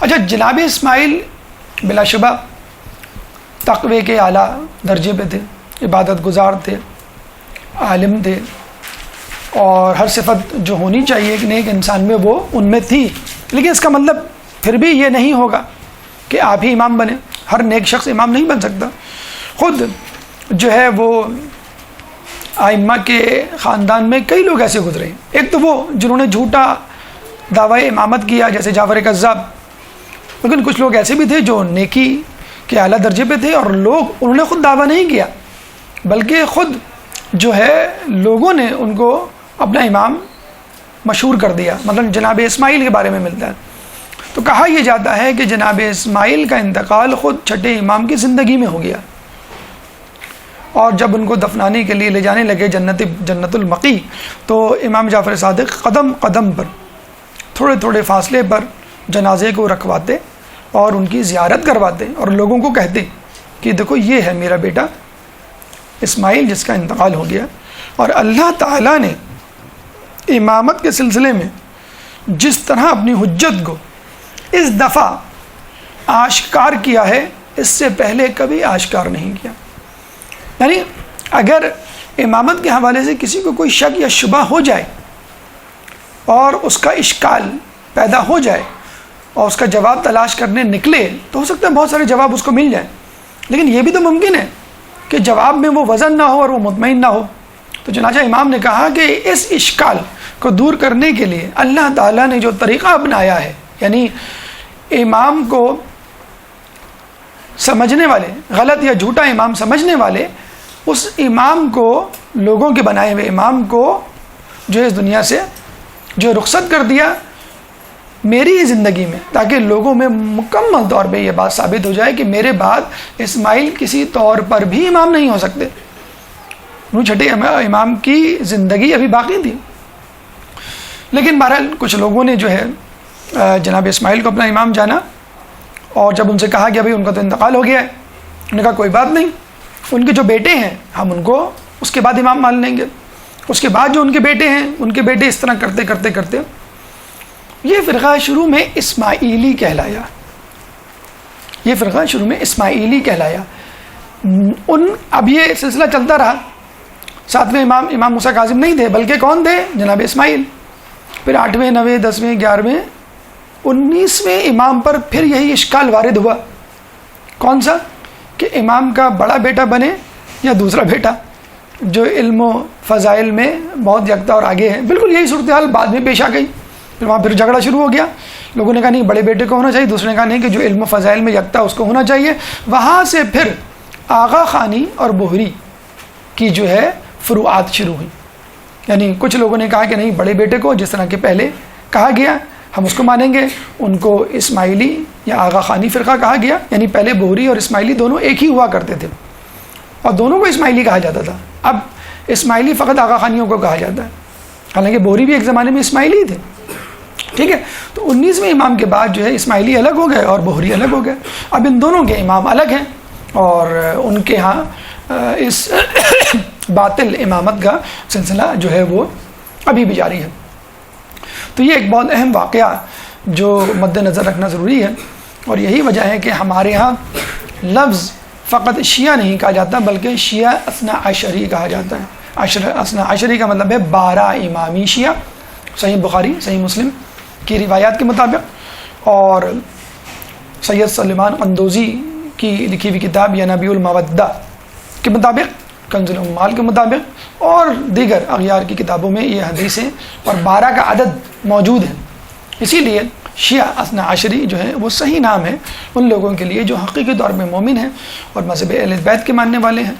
اچھا، جناب اسماعیل بلا شبہ تقوی کے اعلیٰ درجے پہ تھے، عبادت گزار تھے، عالم تھے، اور ہر صفت جو ہونی چاہیے ایک نیک انسان میں وہ ان میں تھی، لیکن اس کا مطلب پھر بھی یہ نہیں ہوگا کہ آپ ہی امام بنے. ہر نیک شخص امام نہیں بن سکتا. خود جو ہے وہ ائمہ کے خاندان میں کئی لوگ ایسے گزرے ہیں. ایک تو وہ جنہوں نے جھوٹا دعوی امامت کیا جیسے جعفر کذاب، لیکن کچھ لوگ ایسے بھی تھے جو نیکی کے اعلیٰ درجے پہ تھے اور انہوں نے خود دعویٰ نہیں کیا بلکہ خود جو ہے لوگوں نے ان کو اپنا امام مشہور کر دیا. مثلا جناب اسماعیل کے بارے میں ملتا ہے تو کہا یہ جاتا ہے کہ جناب اسماعیل کا انتقال خود چھٹے امام کی زندگی میں ہو گیا، اور جب ان کو دفنانے کے لیے لے جانے لگے جنت المقی تو امام جعفر صادق قدم قدم پر تھوڑے تھوڑے فاصلے پر جنازے کو رکھواتے اور ان کی زیارت کرواتے اور لوگوں کو کہتے کہ دیکھو یہ ہے میرا بیٹا اسماعیل جس کا انتقال ہو گیا. اور اللہ تعالیٰ نے امامت کے سلسلے میں جس طرح اپنی حجت کو اس دفعہ آشکار کیا ہے اس سے پہلے کبھی آشکار نہیں کیا. یعنی اگر امامت کے حوالے سے کسی کو کوئی شک یا شبہ ہو جائے اور اس کا اشکال پیدا ہو جائے اور اس کا جواب تلاش کرنے نکلے تو ہو سکتا ہے بہت سارے جواب اس کو مل جائیں، لیکن یہ بھی تو ممکن ہے کہ جواب میں وہ وزن نہ ہو اور وہ مطمئن نہ ہو. تو چنانچہ امام نے کہا کہ اس اشکال کو دور کرنے کے لیے اللہ تعالیٰ نے جو طریقہ اپنایا ہے، یعنی امام کو سمجھنے والے، غلط یا جھوٹا امام سمجھنے والے، اس امام کو، لوگوں کے بنائے ہوئے امام کو جو ہے اس دنیا سے جو رخصت کر دیا میری ہی زندگی میں، تاکہ لوگوں میں مکمل طور پہ یہ بات ثابت ہو جائے کہ میرے بعد اسماعیل کسی طور پر بھی امام نہیں ہو سکتے. وہ چھٹے امام کی زندگی ابھی باقی تھی. لیکن بہرحال کچھ لوگوں نے جو ہے جناب اسماعیل کو اپنا امام جانا، اور جب ان سے کہا کہ ابھی ان کا تو انتقال ہو گیا ہے، انہوں نے کہا کوئی بات نہیں، ان کے جو بیٹے ہیں ہم ان کو اس کے بعد امام مان لیں گے. اس کے بعد جو ان کے بیٹے ہیں، ان کے بیٹے اس طرح کرتے کرتے کرتے یہ فرقہ شروع میں اسماعیلی کہلایا. یہ فرقہ شروع میں اسماعیلی کہلایا. اب یہ سلسلہ چلتا رہا. ساتویں امام موسیٰ کاظم نہیں تھے بلکہ کون تھے؟ جناب اسماعیل. پھر 8ویں 9ویں 10ویں 11ویں 19ویں امام پر پھر یہی اشکال وارد ہوا. کون سا؟ کہ امام کا بڑا بیٹا بنے یا دوسرا بیٹا جو علم و فضائل میں بہت یکتا اور آگے ہے. بالکل یہی صورتحال بعد میں پیش آ گئی. پھر وہاں پھر جھگڑا شروع ہو گیا. لوگوں نے کہا نہیں بڑے بیٹے کو ہونا چاہیے، دوسرے نے کہا نہیں کہ جو علم و فضائل میں یکتا اس کو ہونا چاہیے. وہاں سے پھر آغا خانی اور بہری کی جو ہے فروعات شروع ہوئی. یعنی کچھ لوگوں نے کہا کہ نہیں بڑے بیٹے کو جس طرح کہ پہلے کہا گیا ہم اس کو مانیں گے، ان کو اسماعیلی یا آغا خانی فرقہ کہا گیا. یعنی پہلے بہری اور اسماعیلی دونوں ایک ہی ہوا کرتے تھے اور دونوں کو اسماعیلی کہا جاتا تھا. اب اسماعیلی فقط آغا خانیوں کو کہا جاتا ہے، حالانکہ بہری بھی ایک زمانے میں اسماعیلی تھے. ٹھیک ہے. تو 19ویں امام کے بعد جو ہے اسماعیلی الگ ہو گئے اور بہری الگ ہو گئے. اب ان دونوں کے امام الگ ہیں اور ان کے ہاں اس باطل امامت کا سلسلہ جو ہے وہ ابھی بھی جاری ہے. تو یہ ایک بہت اہم واقعہ جو مد نظر رکھنا ضروری ہے، اور یہی وجہ ہے کہ ہمارے ہاں لفظ فقط شیعہ نہیں کہا جاتا بلکہ شیعہ اثنا عشری کہا جاتا ہے. اثنا عشری کا مطلب ہے 12 امامی شیعہ. صحیح بخاری صحیح مسلم کی روایات کے مطابق اور سید سلیمان قندوزی کی لکھی ہوئی کتاب یا نبی المودہ کے مطابق، کنز العمال کے مطابق اور دیگر اغیار کی کتابوں میں یہ حدیثیں اور 12 کا عدد موجود ہے. اسی لیے شیعہ اثنا عشری جو ہے وہ صحیح نام ہے ان لوگوں کے لیے جو حقیقی طور میں مومن ہیں اور مذہب اہل بیت کے ماننے والے ہیں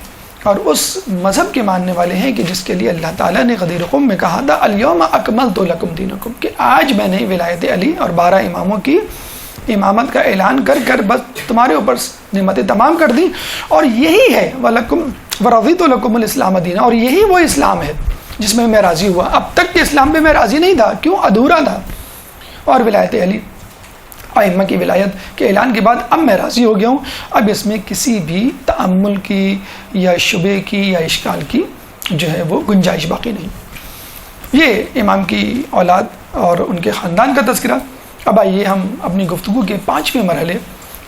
اور اس مذہب کے ماننے والے ہیں کہ جس کے لیے اللہ تعالیٰ نے غدیر قم میں کہا تھا الیوم اکملت لکم دینکم، کہ آج میں نے ولایت علی اور 12 اماموں کی امامت کا اعلان کر کر بس تمہارے اوپر نعمتیں تمام کر دی. اور یہی ہے وَلَكُمْ وَرَضِيتُ لَكُمُ الْإِسْلَامَ دِينًا، اور یہی وہ اسلام ہے جس میں راضی ہوا. اب تک کے اسلام پہ میں راضی نہیں تھا، کیوں؟ ادھورا تھا. اور ولایت علی ائمہ کی ولایت کے اعلان کے بعد اب میں راضی ہو گیا ہوں. اب اس میں کسی بھی تأمل کی یا شبے کی یا اشکال کی جو ہے وہ گنجائش باقی نہیں. یہ امام کی اولاد اور ان کے خاندان کا تذکرہ. اب آئیے ہم اپنی گفتگو کے 5ویں مرحلے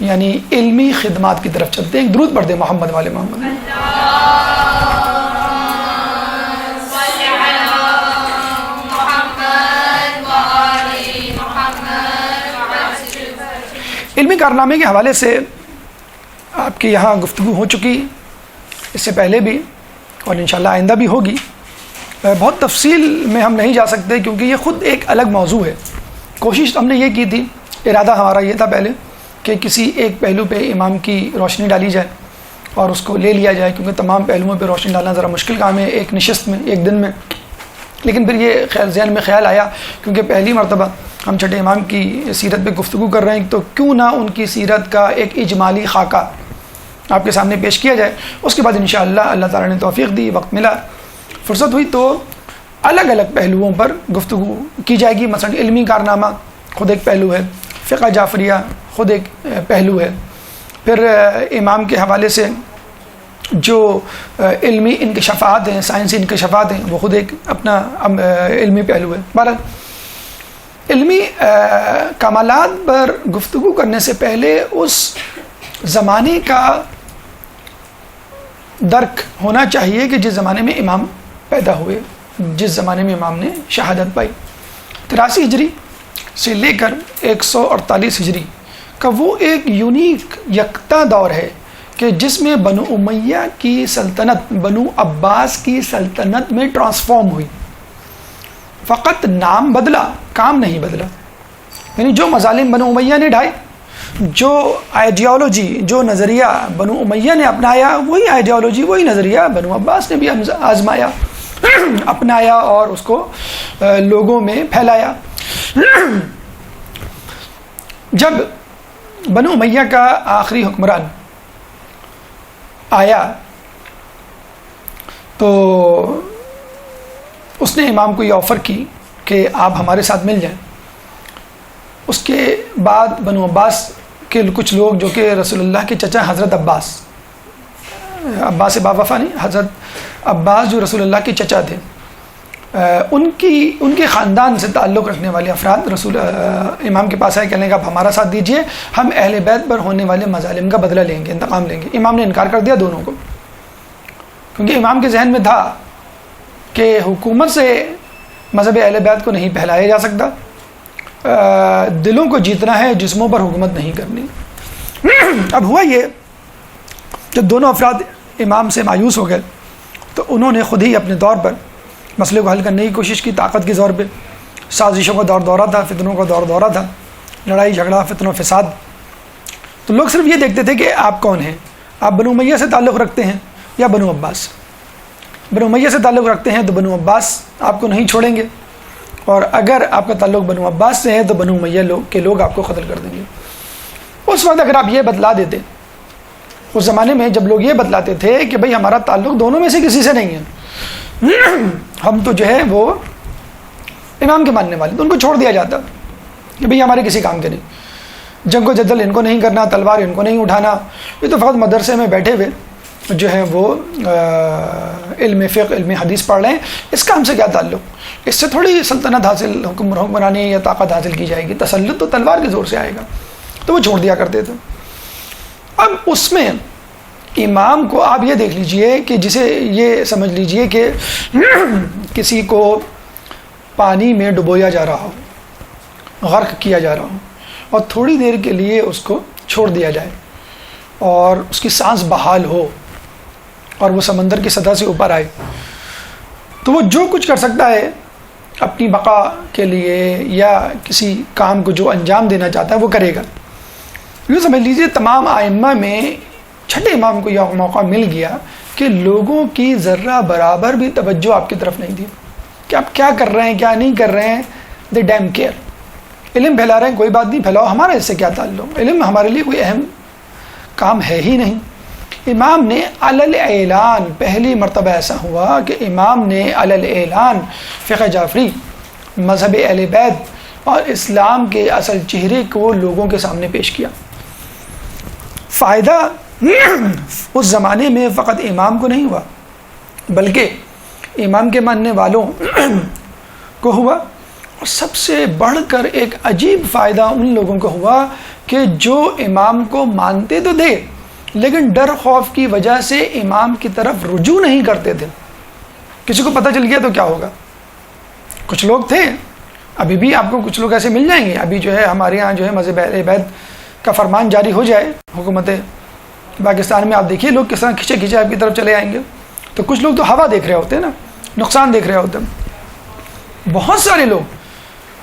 یعنی علمی خدمات کی طرف چلتے ہیں. درود پڑھتے ہیں محمد والے محمد. علمی کارنامے کے حوالے سے آپ کے یہاں گفتگو ہو چکی، اس سے پہلے بھی اور انشاءاللہ آئندہ بھی ہوگی۔ بہت تفصیل میں ہم نہیں جا سکتے کیونکہ یہ خود ایک الگ موضوع ہے۔ کوشش ہم نے یہ کی تھی، ارادہ ہمارا یہ تھا پہلے کہ کسی ایک پہلو پہ امام کی روشنی ڈالی جائے اور اس کو لے لیا جائے، کیونکہ تمام پہلوؤں پہ روشنی ڈالنا ذرا مشکل کام ہے ایک نشست میں، ایک دن میں۔ لیکن پھر یہ ذہن میں خیال آیا کیونکہ پہلی مرتبہ ہم چھٹے امام کی سیرت پہ گفتگو کر رہے ہیں تو کیوں نہ ان کی سیرت کا ایک اجمالی خاکہ آپ کے سامنے پیش کیا جائے۔ اس کے بعد انشاءاللہ اللہ تعالیٰ نے توفیق دی، وقت ملا، فرصت ہوئی تو الگ الگ پہلوؤں پر گفتگو کی جائے گی۔ مثلا علمی کارنامہ خود ایک پہلو ہے، فقہ جعفریہ خود ایک پہلو ہے، پھر امام کے حوالے سے جو علمی انکشافات ہیں، سائنسی انکشافات ہیں، وہ خود ایک اپنا علمی پہلو ہے۔ بہرحال علمی کمالات پر گفتگو کرنے سے پہلے اس زمانے کا درک ہونا چاہیے کہ جس زمانے میں امام پیدا ہوئے، جس زمانے میں امام نے شہادت پائی۔ 83 ہجری سے لے کر 148 ہجری کا وہ ایک یونیک یکتا دور ہے کہ جس میں بنو امیہ کی سلطنت بنو عباس کی سلطنت میں ٹرانسفارم ہوئی۔ فقط نام بدلا، کام نہیں بدلا۔ یعنی جو مظالم بنو امیہ نے ڈھائے، جو آئیڈیالوجی، جو نظریہ بنو امیہ نے اپنایا، وہی آئیڈیالوجی، وہی نظریہ بنو عباس نے بھی آزمایا، اپنایا اور اس کو لوگوں میں پھیلایا۔ جب بنو امیہ کا آخری حکمران آیا تو اس نے امام کو یہ آفر کی کہ آپ ہمارے ساتھ مل جائیں۔ اس کے بعد بنو عباس کے کچھ لوگ جو کہ رسول اللہ کے چچا حضرت عباس باب وفا نہیں، حضرت عباس جو رسول اللہ کے چچا تھے، ان کے خاندان سے تعلق رکھنے والے افراد رسول امام کے پاس آئے، کہنے کہ آپ ہمارا ساتھ دیجئے، ہم اہل بیت پر ہونے والے مظالم کا بدلہ لیں گے، انتقام لیں گے۔ امام نے انکار کر دیا دونوں کو، کیونکہ امام کے ذہن میں تھا کہ حکومت سے مذہب اہل بیت کو نہیں پھیلایا جا سکتا، دلوں کو جیتنا ہے، جسموں پر حکومت نہیں کرنی۔ اب ہوا یہ، جب دونوں افراد امام سے مایوس ہو گئے تو انہوں نے خود ہی اپنے طور پر مسئلے کو حل کرنے کی کوشش کی، طاقت کے زور پہ۔ سازشوں کا دور دورہ تھا، فتنوں کا دور دورہ تھا، لڑائی جھگڑا، فتن و فساد۔ تو لوگ صرف یہ دیکھتے تھے کہ آپ کون ہیں، آپ بنو امیہ سے تعلق رکھتے ہیں یا بنو عباس۔ بنو امیہ سے تعلق رکھتے ہیں تو بنو عباس آپ کو نہیں چھوڑیں گے، اور اگر آپ کا تعلق بنو عباس سے ہے تو بنو امیہ کے لوگ آپ کو قتل کر دیں گے۔ اس وقت اگر آپ یہ بتلا دیتے، اس زمانے میں جب لوگ یہ بتلاتے تھے کہ بھئی ہمارا تعلق دونوں میں سے کسی سے نہیں ہے، ہم تو جو ہے وہ امام کے ماننے والے، تو ان کو چھوڑ دیا جاتا کہ بھئی ہمارے کسی کام کے نہیں، جنگ و جدل ان کو نہیں کرنا، تلوار ان کو نہیں اٹھانا، یہ تو فقط مدرسے میں بیٹھے ہوئے جو ہے وہ علم فقہ، علم حدیث پڑھ رہے ہیں، اس کا ہم سے کیا تعلق، اس سے تھوڑی سلطنت حاصل، حکمرانی یا طاقت حاصل کی جائے گی، تسلط تو تلوار کے زور سے آئے گا، تو وہ چھوڑ دیا کرتے تھے۔ اب اس میں امام کو آپ یہ دیکھ لیجئے کہ جسے یہ سمجھ لیجئے کہ کسی کو پانی میں ڈبویا جا رہا ہو، غرق کیا جا رہا ہو، اور تھوڑی دیر کے لیے اس کو چھوڑ دیا جائے اور اس کی سانس بحال ہو اور وہ سمندر کی سطح سے اوپر آئے، تو وہ جو کچھ کر سکتا ہے اپنی بقا کے لیے یا کسی کام کو جو انجام دینا چاہتا ہے وہ کرے گا۔ یہ سمجھ لیجیے تمام ائمہ میں چھٹے امام کو یہ موقع مل گیا کہ لوگوں کی ذرہ برابر بھی توجہ آپ کی طرف نہیں دی کہ آپ کیا کر رہے ہیں، کیا نہیں کر رہے ہیں، دے ڈیم کیئر۔ علم پھیلا رہے ہیں، کوئی بات نہیں، پھیلاؤ، ہمارا اس سے کیا تعلق، علم ہمارے لیے کوئی اہم کام ہے ہی نہیں۔ امام نے علل اعلان، پہلی مرتبہ ایسا ہوا کہ امام نے علل اعلان فقہ جعفری، مذہب اہل بیت اور اسلام کے اصل چہرے کو لوگوں کے سامنے پیش کیا۔ فائدہ اس زمانے میں فقط امام کو نہیں ہوا بلکہ امام کے ماننے والوں کو ہوا، اور سب سے بڑھ کر ایک عجیب فائدہ ان لوگوں کو ہوا کہ جو امام کو مانتے تو تھے لیکن ڈر خوف کی وجہ سے امام کی طرف رجوع نہیں کرتے تھے۔ کسی کو پتہ چل گیا تو کیا ہوگا؟ کچھ لوگ تھے، ابھی بھی آپ کو کچھ لوگ ایسے مل جائیں گے، ابھی جو ہے ہمارے ہاں جو ہے مذہب اہل بیت کا فرمان جاری ہو جائے حکومت پاکستان میں، آپ دیکھیے لوگ کس طرح کھچے کھچے آپ کی طرف چلے آئیں گے. تو کچھ لوگ تو ہوا دیکھ رہے ہوتے ہیں نا، نقصان دیکھ رہے ہوتے ہیں. بہت سارے لوگ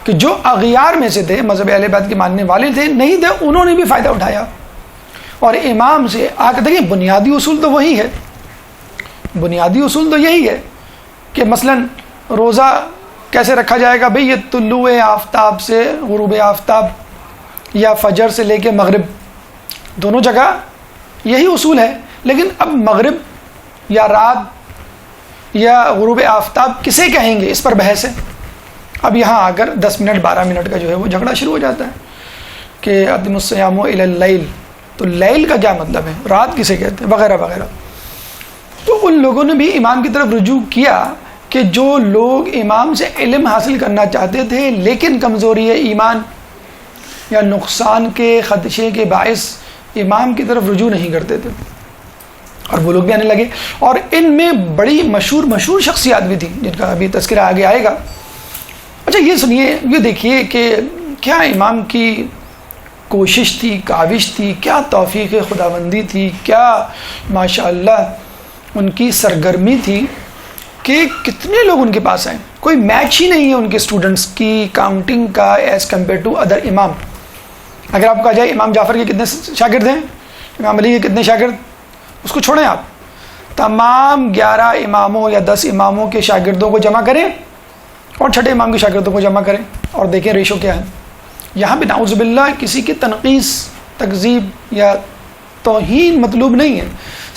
کہ جو اغیار میں سے تھے، مذہب اہل بیت کے ماننے والے تھے، نہیں تھے، انہوں نے بھی فائدہ اٹھایا. اور امام سے آ کے دیکھیں، بنیادی اصول تو وہی ہے، بنیادی اصول تو یہی ہے کہ مثلا روزہ کیسے رکھا جائے گا؟ بھئی یہ طلوع آفتاب سے غروب آفتاب یا فجر سے لے کے مغرب دونوں جگہ یہی اصول ہے. لیکن اب مغرب یا رات یا غروب آفتاب کسے کہیں گے، اس پر بحث ہے. اب یہاں آ کر 10 منٹ 12 منٹ کا جو ہے وہ جھگڑا شروع ہو جاتا ہے کہ اتم الصیام الی اللیل، تو لیل کا کیا مطلب ہے، رات کسے کہتے ہیں، وغیرہ وغیرہ. تو ان لوگوں نے بھی امام کی طرف رجوع کیا کہ جو لوگ امام سے علم حاصل کرنا چاہتے تھے لیکن کمزوری ایمان یا نقصان کے خدشے کے باعث امام کی طرف رجوع نہیں کرتے تھے، اور وہ لوگ بھی آنے لگے. اور ان میں بڑی مشہور شخصیات بھی تھیں جن کا ابھی تذکرہ آگے آئے گا. اچھا یہ سنیے، یہ دیکھیے کہ کیا امام کی کوشش تھی، کاوش تھی، کیا توفیق خداوندی تھی، کیا ماشاءاللہ ان کی سرگرمی تھی کہ کتنے لوگ ان کے پاس آئے. کوئی میچ ہی نہیں ہے ان کے اسٹوڈنٹس کی کاؤنٹنگ کا ایز کمپیئر ٹو ادر امام. اگر آپ کہا جائے امام جعفر کے کتنے شاگرد ہیں، امام علی کے کتنے شاگرد، اس کو چھوڑیں، آپ تمام 11 اماموں یا 10 اماموں کے شاگردوں کو جمع کریں اور چھٹے امام کے شاگردوں کو جمع کریں اور دیکھیں ریشو کیا ہے. یہاں پہ نعوذ باللہ کسی کی تنقیص، تکذیب یا توہین مطلوب نہیں ہے،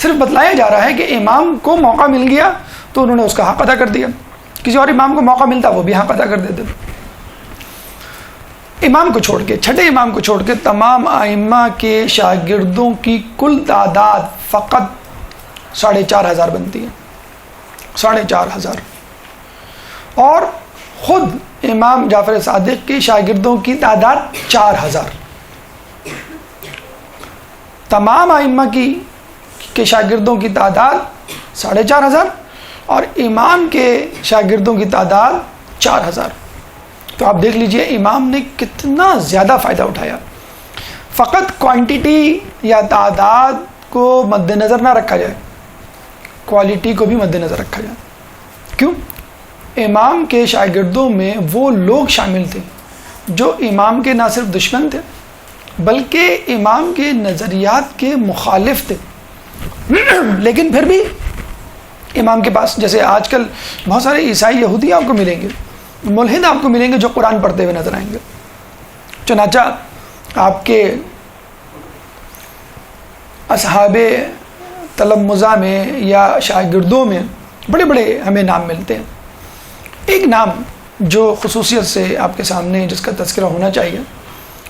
صرف بتلایا جا رہا ہے کہ امام کو موقع مل گیا تو انہوں نے اس کا حق ادا کر دیا. کسی اور امام کو موقع ملتا وہ بھی حق ادا کر دیتے. امام کو چھوڑ کے، چھٹے امام کو چھوڑ کے تمام ائمہ کے شاگردوں کی کل تعداد فقط 4,500 بنتی ہے، 4,500. اور خود امام جعفر صادق کے شاگردوں کی تعداد 4,000. تمام ائمہ کے شاگردوں کی تعداد 4,500 اور امام کے شاگردوں کی تعداد 4,000. تو آپ دیکھ لیجئے امام نے کتنا زیادہ فائدہ اٹھایا. فقط کوانٹٹی یا تعداد کو مد نظر نہ رکھا جائے، کوالٹی کو بھی مد نظر رکھا جائے. کیوں؟ امام کے شاگردوں میں وہ لوگ شامل تھے جو امام کے نہ صرف دشمن تھے بلکہ امام کے نظریات کے مخالف تھے، لیکن پھر بھی امام کے پاس، جیسے آج کل بہت سارے عیسائی یہودی آپ کو ملیں گے، ملحد آپ کو ملیں گے جو قرآن پڑھتے ہوئے نظر آئیں گے. چنانچہ آپ کے اصحاب تلمذہ میں یا شاگردوں میں بڑے بڑے ہمیں نام ملتے ہیں. ایک نام جو خصوصیت سے آپ کے سامنے جس کا تذکرہ ہونا چاہیے،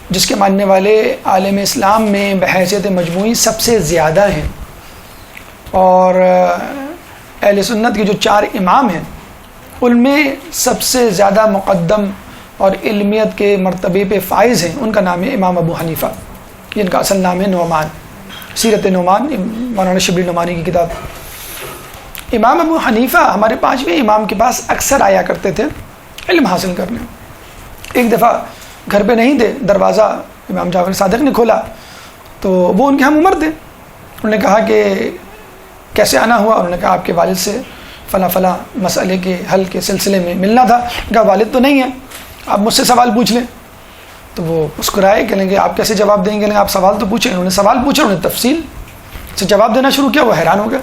جس کے ماننے والے عالم اسلام میں بحیثیت مجموعی سب سے زیادہ ہیں، اور اہل سنت کے جو 4 امام ہیں ان میں سب سے زیادہ مقدم اور علمیت کے مرتبے پہ فائز ہیں، ان کا نام ہے امام ابو حنیفہ، جن کا اصل نام ہے نعمان. سیرت نعمان مولانا شبلی نعمانی کی کتاب. امام ابو حنیفہ ہمارے 5ویں امام کے پاس اکثر آیا کرتے تھے علم حاصل کرنے. ایک دفعہ گھر پہ نہیں تھے، دروازہ امام جعفر صادق نے کھولا تو وہ ان کے ہم عمر تھے. انہوں نے کہا کہ کیسے آنا ہوا؟ انہوں نے کہا آپ کے والد سے فلاں فلاں مسئلے کے حل کے سلسلے میں ملنا تھا. کہا والد تو نہیں ہے، آپ مجھ سے سوال پوچھ لیں. تو وہ مسکرائے، کہیں گے آپ کیسے جواب دیں گے؟ آپ سوال تو پوچھیں. انہوں نے سوال پوچھا، انہوں نے تفصیل سے جواب دینا شروع کیا. وہ حیران ہو گیا.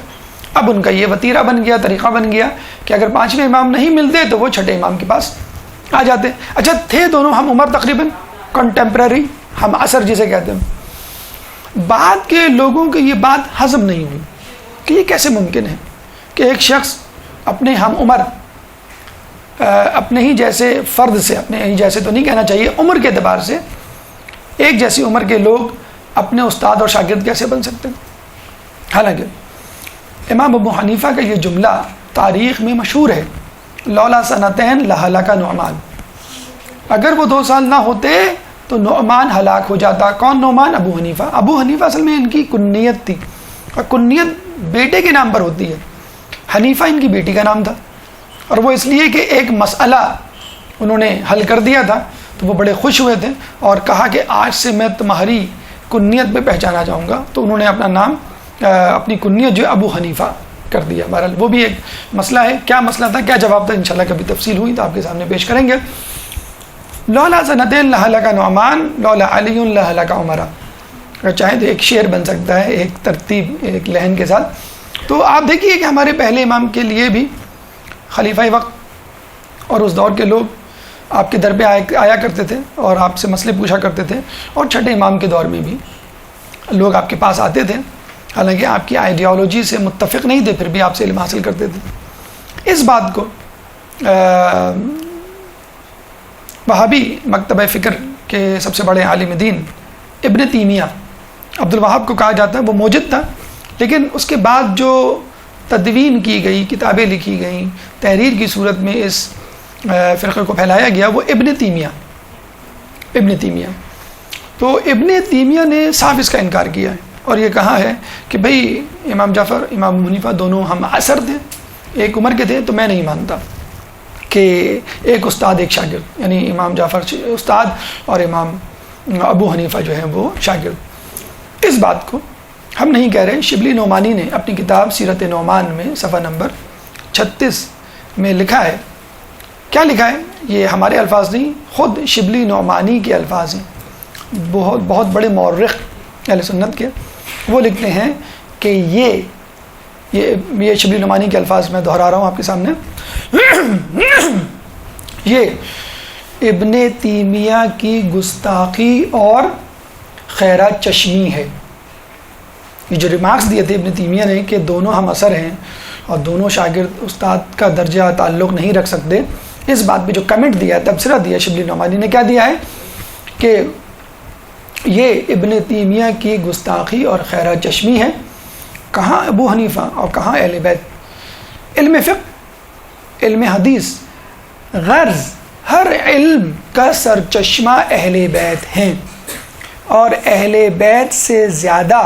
اب ان کا یہ وتیرہ بن گیا، طریقہ بن گیا کہ اگر 5ویں امام نہیں ملتے تو وہ چھٹے امام کے پاس آ جاتے. اچھا تھے دونوں ہم عمر، تقریباً کنٹمپریری، ہم عصر جسے کہتے ہیں. بعد کے لوگوں کو یہ بات ہضم نہیں ہوئی کہ یہ کیسے ممکن ہے کہ ایک شخص اپنے ہم عمر، اپنے ہی جیسے فرد سے، اپنے ہی جیسے تو نہیں کہنا چاہیے، عمر کے اعتبار سے ایک جیسی عمر کے لوگ اپنے استاد اور شاگرد کیسے بن سکتے ہیں. حالانکہ امام ابو حنیفہ کا یہ جملہ تاریخ میں مشہور ہے، لولا سنتین لہلک نعمان. اگر وہ 2 سال نہ ہوتے تو نعمان ہلاک ہو جاتا. کون نعمان؟ ابو حنیفہ. ابو حنیفہ اصل میں ان کی کنیت تھی، اور کنیت بیٹے کے نام پر ہوتی ہے. حنیفہ ان کی بیٹی کا نام تھا، اور وہ اس لیے کہ ایک مسئلہ انہوں نے حل کر دیا تھا تو وہ بڑے خوش ہوئے تھے اور کہا کہ آج سے میں تمہاری کنیت پہ پہچانا چاہوں گا، تو انہوں نے اپنا نام اپنی کنیت جو ابو حنیفہ کر دیا. بہرحال وہ بھی ایک مسئلہ ہے. کیا مسئلہ تھا، کیا جواب تھا، انشاءاللہ کبھی تفصیل ہوئی تو آپ کے سامنے پیش کریں گے. لولا سنتین لہلک نعمان لولا علی لہلک عمر. اگر چاہیں تو ایک شعر بن سکتا ہے ایک ترتیب ایک لحن کے ساتھ. تو آپ دیکھیے کہ ہمارے پہلے امام کے لیے بھی خلیفہ وقت اور اس دور کے لوگ آپ کے در پہ آیا کرتے تھے اور آپ سے مسئلے پوچھا کرتے تھے، اور چھٹے امام کے دور میں بھی لوگ آپ کے پاس آتے تھے، حالانکہ آپ کی آئیڈیالوجی سے متفق نہیں تھے، پھر بھی آپ سے علم حاصل کرتے تھے. اس بات کو وہابی مکتبہ فکر کے سب سے بڑے عالم دین ابن تیمیہ عبد الوہاب کو کہا جاتا ہے. وہ موجد تھا، لیکن اس کے بعد جو تدوین کی گئی، کتابیں لکھی گئیں، تحریر کی صورت میں اس فرقے کو پھیلایا گیا، وہ ابن تیمیہ. تو ابن تیمیہ نے صاف اس کا انکار کیا ہے اور یہ کہا ہے کہ بھئی امام جعفر امام ابو حنیفہ دونوں ہم عصر تھے، ایک عمر کے تھے، تو میں نہیں مانتا کہ ایک استاد ایک شاگرد، یعنی امام جعفر استاد اور امام ابو حنیفہ جو ہیں وہ شاگرد. اس بات کو ہم نہیں کہہ رہے. شبلی نعمانی نے اپنی کتاب سیرت نعمان میں صفحہ نمبر 36 میں لکھا ہے. کیا لکھا ہے؟ یہ ہمارے الفاظ نہیں، خود شبلی نعمانی کے الفاظ ہیں، بہت بڑے مورخ اہل سنت کے. وہ لکھتے ہیں کہ یہ شبلی نعمانی کے الفاظ میں دہرا رہا ہوں آپ کے سامنے. یہ ابن تیمیہ کی گستاخی اور خیرہ چشمی ہے. یہ جو ریمارکس دیے تھے ابن تیمیہ نے کہ دونوں ہم عصر ہیں اور دونوں شاگرد استاد کا درجہ تعلق نہیں رکھ سکتے، اس بات پہ جو کمنٹ دیا ہے، تبصرہ دیا شبلی نعمانی نے، کیا دیا ہے کہ یہ ابن تیمیہ کی گستاخی اور خیرہ چشمی ہے. کہاں ابو حنیفہ اور کہاں اہل بیت؟ علم فقہ، علم حدیث، غرض ہر علم کا سرچشمہ اہل بیت ہیں، اور اہل بیت سے زیادہ،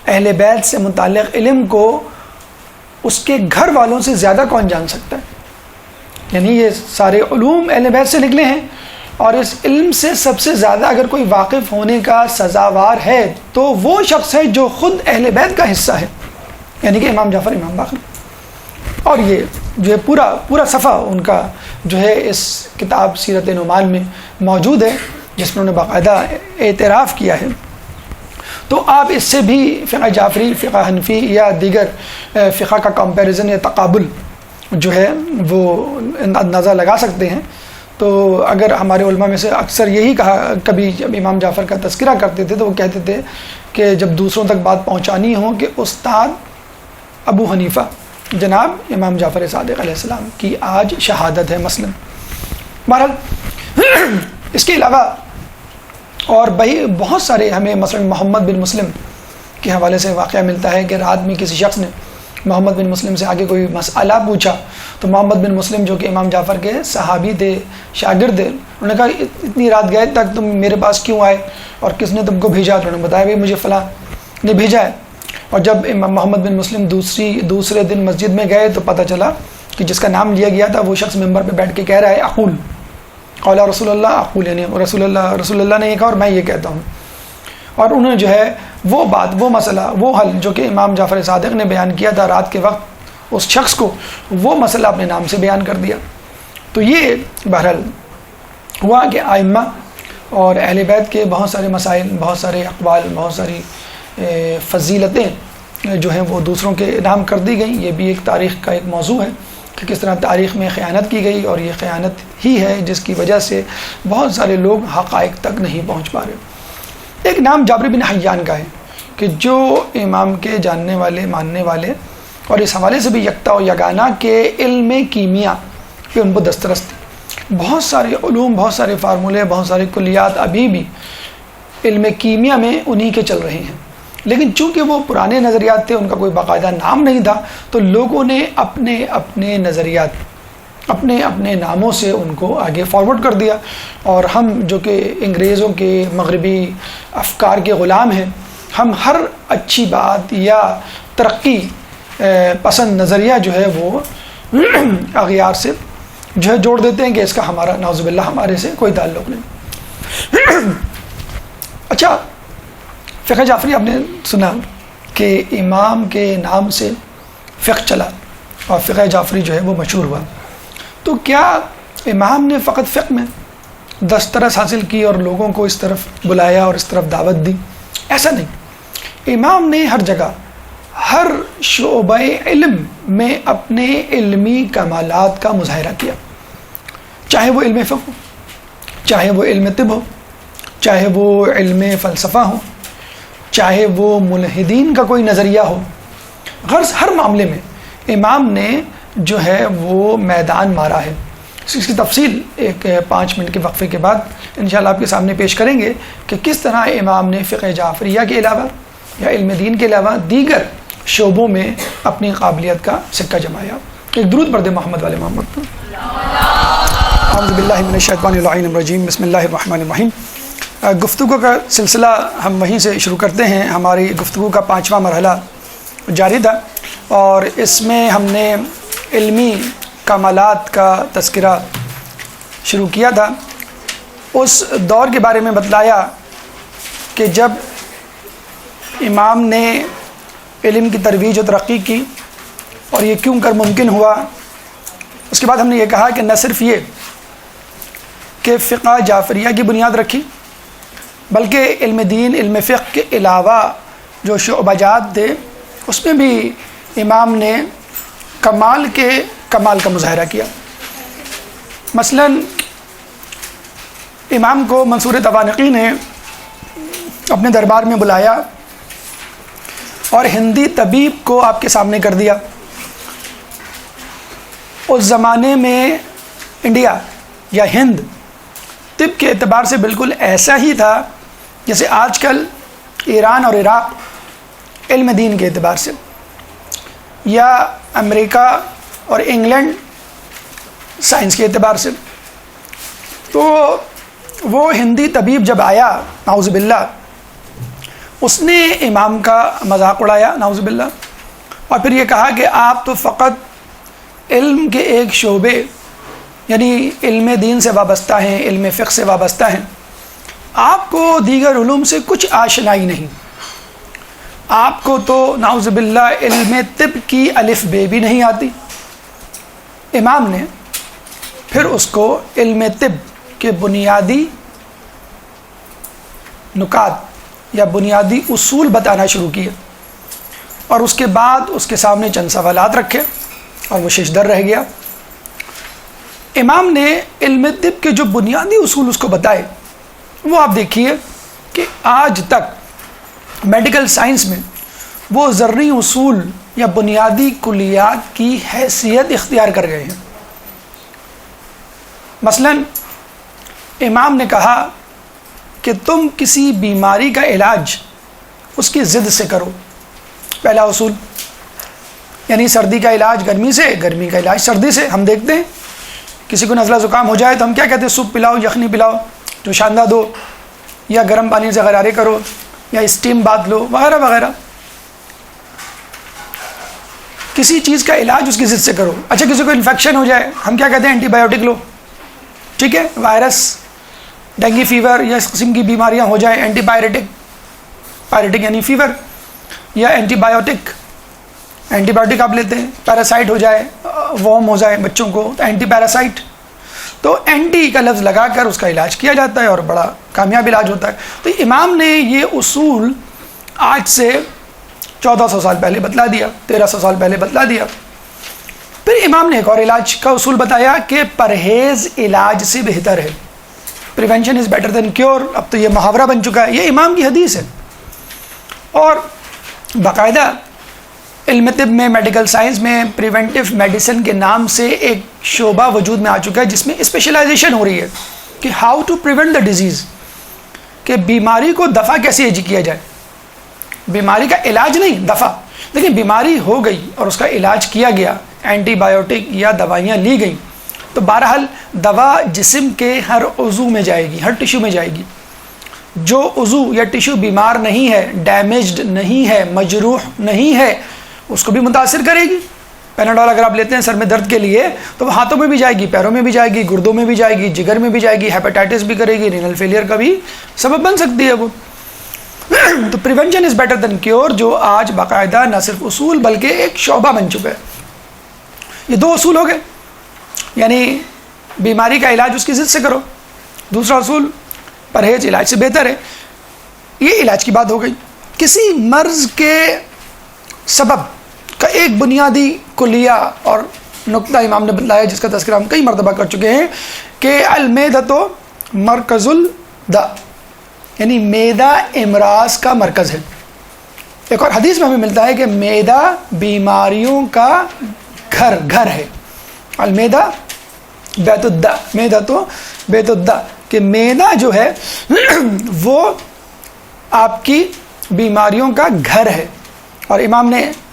اہل بیت سے متعلق علم کو اس کے گھر والوں سے زیادہ کون جان سکتا ہے؟ یعنی یہ سارے علوم اہل بیت سے نکلے ہیں، اور اس علم سے سب سے زیادہ اگر کوئی واقف ہونے کا سزاوار ہے تو وہ شخص ہے جو خود اہل بیت کا حصہ ہے، یعنی کہ امام جعفر امام باقر. اور یہ جو ہے پورا صفحہ ان کا جو ہے اس کتاب سیرت نعمان میں موجود ہے، جس میں انہوں نے باقاعدہ اعتراف کیا ہے. تو آپ اس سے بھی فقہ جعفری، فقہ حنفی یا دیگر فقہ کا کمپیریزن یا تقابل جو ہے وہ اندازہ لگا سکتے ہیں. تو اگر ہمارے علماء میں سے اکثر یہی کہا، کبھی جب امام جعفر کا تذکرہ کرتے تھے تو وہ کہتے تھے کہ جب دوسروں تک بات پہنچانی ہو کہ استاد ابو حنیفہ جناب امام جعفر صادق علیہ السلام کی آج شہادت ہے مثلا. بہرحال اس کے علاوہ اور بہت سارے ہمیں مثلا محمد بن مسلم کے حوالے سے واقعہ ملتا ہے کہ رات میں کسی شخص نے محمد بن مسلم سے آگے کوئی مسئلہ پوچھا تو محمد بن مسلم جو کہ امام جعفر کے صحابی تھے، شاگرد تھے، انہوں نے کہا اتنی رات گئے تک تم میرے پاس کیوں آئے اور کس نے تم کو بھیجا؟ تو انہوں نے بتایا بھائی مجھے فلاں نے بھیجا ہے. اور جب امام محمد بن مسلم دوسرے دن مسجد میں گئے تو پتہ چلا کہ جس کا نام لیا گیا تھا وہ شخص ممبر پہ بیٹھ کے کہہ رہا ہے اقول قال رسول اللہ اقول، یعنی رسول اللہ نے یہ کہا اور میں یہ کہتا ہوں. اور انہوں نے جو ہے وہ بات، وہ مسئلہ، وہ حل جو کہ امام جعفر صادق نے بیان کیا تھا رات کے وقت اس شخص کو، وہ مسئلہ اپنے نام سے بیان کر دیا. تو یہ بہرحال ہوا کہ ائمہ اور اہل بیت کے بہت سارے مسائل، بہت سارے اقوال، بہت ساری فضیلتیں جو ہیں وہ دوسروں کے نام کر دی گئیں. یہ بھی ایک تاریخ کا ایک موضوع ہے کہ کس طرح تاریخ میں خیانت کی گئی، اور یہ خیانت ہی ہے جس کی وجہ سے بہت سارے لوگ حقائق تک نہیں پہنچ پا رہے. ایک نام جابر بن حیان کا ہے کہ جو امام کے جاننے والے، ماننے والے، اور اس حوالے سے بھی یکتا و یگانہ کے علم کیمیا پہ ان کو دسترس تھی. بہت سارے علوم، بہت سارے فارمولے، بہت سارے کلیات ابھی بھی علم کیمیا میں انہی کے چل رہے ہیں. لیکن چونکہ وہ پرانے نظریات تھے، ان کا کوئی باقاعدہ نام نہیں تھا، تو لوگوں نے اپنے اپنے نظریات، اپنے اپنے ناموں سے ان کو آگے فارورڈ کر دیا. اور ہم جو کہ انگریزوں کے مغربی افکار کے غلام ہیں، ہم ہر اچھی بات یا ترقی پسند نظریہ جو ہے وہ اغیار سے جو ہے جوڑ دیتے ہیں کہ اس کا ہمارا نعوذ باللہ ہمارے سے کوئی تعلق نہیں. اچھا، فقہ جعفری آپ نے سنا کہ امام کے نام سے فقہ چلا اور فقہ جعفری جو ہے وہ مشہور ہوا. تو کیا امام نے فقط فقہ میں دسترس حاصل کی اور لوگوں کو اس طرف بلایا اور اس طرف دعوت دی؟ ایسا نہیں. امام نے ہر جگہ ہر شعبہ علم میں اپنے علمی کمالات کا مظاہرہ کیا، چاہے وہ علم فقہ ہو، چاہے وہ علم طب ہو، چاہے وہ علم فلسفہ ہو، چاہے وہ ملحدین کا کوئی نظریہ ہو. غرض ہر معاملے میں امام نے جو ہے وہ میدان مارا ہے. اس کی تفصیل ایک 5 منٹ کے وقفے کے بعد انشاءاللہ آپ کے سامنے پیش کریں گے کہ کس طرح امام نے فقہ جعفریہ کے علاوہ یا علم دین کے علاوہ دیگر شعبوں میں اپنی قابلیت کا سکہ جمایا. ایک درود پڑھ دیں محمد والے محمد پر. اعوذ باللہ من الشیطان اللعین الرجیم، بسم اللہ الرحمن الرحیم. گفتگو کا سلسلہ ہم وہیں سے شروع کرتے ہیں. ہماری گفتگو کا 5واں مرحلہ جاری تھا اور اس میں ہم نے علمی کمالات کا تذکرہ شروع کیا تھا. اس دور کے بارے میں بتلایا کہ جب امام نے علم کی ترویج و ترقی کی اور یہ کیوں کر ممکن ہوا. اس کے بعد ہم نے یہ کہا کہ نہ صرف یہ کہ فقہ جعفریہ کی بنیاد رکھی بلکہ علم دین، علم فقہ کے علاوہ جو شعبہ جات تھے اس میں بھی امام نے کمال کا مظاہرہ کیا. مثلا امام کو منصور توانقی نے اپنے دربار میں بلایا اور ہندی طبیب کو آپ کے سامنے کر دیا. اس زمانے میں انڈیا یا ہند طب کے اعتبار سے بالکل ایسا ہی تھا جیسے آج کل ایران اور عراق علم دین کے اعتبار سے، یا امریکہ اور انگلینڈ سائنس کے اعتبار سے. تو وہ ہندی طبیب جب آیا نعوذ باللہ، اس نے امام کا مذاق اڑایا نعوذ باللہ، اور پھر یہ کہا کہ آپ تو فقط علم کے ایک شعبے یعنی علم دین سے وابستہ ہیں، علم فقہ سے وابستہ ہیں، آپ کو دیگر علوم سے کچھ آشنائی نہیں، آپ کو تو نعوذ باللہ علم طب کی الف بے بھی نہیں آتی. امام نے پھر اس کو علم طب کے بنیادی نکات یا بنیادی اصول بتانا شروع کیے اور اس کے بعد اس کے سامنے چند سوالات رکھے اور وہ ششدر رہ گیا. امام نے علم طب کے جو بنیادی اصول اس کو بتائے وہ آپ دیکھیے کہ آج تک میڈیکل سائنس میں وہ ذرعی اصول یا بنیادی کلیات کی حیثیت اختیار کر گئے ہیں. مثلا امام نے کہا کہ تم کسی بیماری کا علاج اس کی ضد سے کرو. پہلا اصول، یعنی سردی کا علاج گرمی سے، گرمی کا علاج سردی سے. ہم دیکھتے ہیں کسی کو نزلہ زکام ہو جائے تو ہم کیا کہتے ہیں؟ سوپ پلاؤ، یخنی پلاؤ جو شاندہ دو، یا گرم پانی سے غرارے کرو، یا اسٹیم بات لو، وغیرہ وغیرہ. کسی چیز کا علاج اس کی ضد سے کرو. اچھا کسی کو انفیکشن ہو جائے ہم کیا کہتے ہیں؟ اینٹی بایوٹک لو. ٹھیک ہے، وائرس، ڈینگی فیور یا اس قسم کی بیماریاں ہو جائیں، اینٹی پائریٹک یعنی فیور، یا اینٹی بایوٹک آپ لیتے ہیں. پیراسائٹ ہو جائے، وارم ہو جائے بچوں کو تو اینٹی پیراسائٹ. تو اینٹی کا لفظ لگا کر اس کا علاج کیا جاتا ہے اور بڑا کامیاب علاج ہوتا ہے. تو امام نے یہ اصول آج سے 1400 سال پہلے بتلا دیا، 1300 سال پہلے بتلا دیا. پھر امام نے ایک اور علاج کا اصول بتایا کہ پرہیز علاج سے بہتر ہے. Prevention is better than cure. اب تو یہ محاورہ بن چکا ہے، یہ امام کی حدیث ہے. اور باقاعدہ علم طب میں، میڈیکل سائنس میں پریونٹیو میڈیسن کے نام سے ایک شعبہ وجود میں آ چکا ہے جس میں اسپیشلائزیشن ہو رہی ہے کہ how to prevent the disease, کہ بیماری کو دفع کیسے کیا جائے. بیماری کا علاج نہیں، دفع. لیکن بیماری ہو گئی اور اس کا علاج کیا گیا، اینٹی بایوٹک یا دوائیاں لی گئیں، تو بہرحال دوا جسم کے ہر عضو میں جائے گی، ہر ٹیشو میں جائے گی. جو عضو یا ٹیشو بیمار نہیں ہے، ڈیمیجڈ نہیں ہے، مجروح نہیں ہے، اس کو بھی متاثر کرے گی. پیناڈول اگر آپ لیتے ہیں سر میں درد کے لیے تو وہ ہاتھوں میں بھی جائے گی، پیروں میں بھی جائے گی، گردوں میں بھی جائے گی، جگر میں بھی جائے گی، ہیپاٹائٹس بھی کرے گی، رینل فیلئر کا بھی سبب بن سکتی ہے وہ. تو prevention is better than cure جو آج باقاعدہ نہ صرف اصول بلکہ ایک شعبہ بن چکا ہے. یہ دو اصول ہو گئے، یعنی بیماری کا علاج اس کی ضد سے کرو. دوسرا اصول پرہیز علاج سے بہتر ہے. یہ علاج کی بات ہو گئی. کسی مرض کے سبب کا ایک بنیادی کلیہ اور نقطہ امام نے بتلایا جس کا تذکرہ ہم کئی مرتبہ کر چکے ہیں کہ المیدۃ مرکز الداء، یعنی میدہ امراض کا مرکز ہے. ایک اور حدیث میں ہمیں ملتا ہے کہ میدہ بیماریوں کا گھر ہے. المیدہ بیت الداء، میدہ تو بیت الداء، کہ میدہ جو ہے وہ آپ کی بیماریوں کا گھر ہے. اور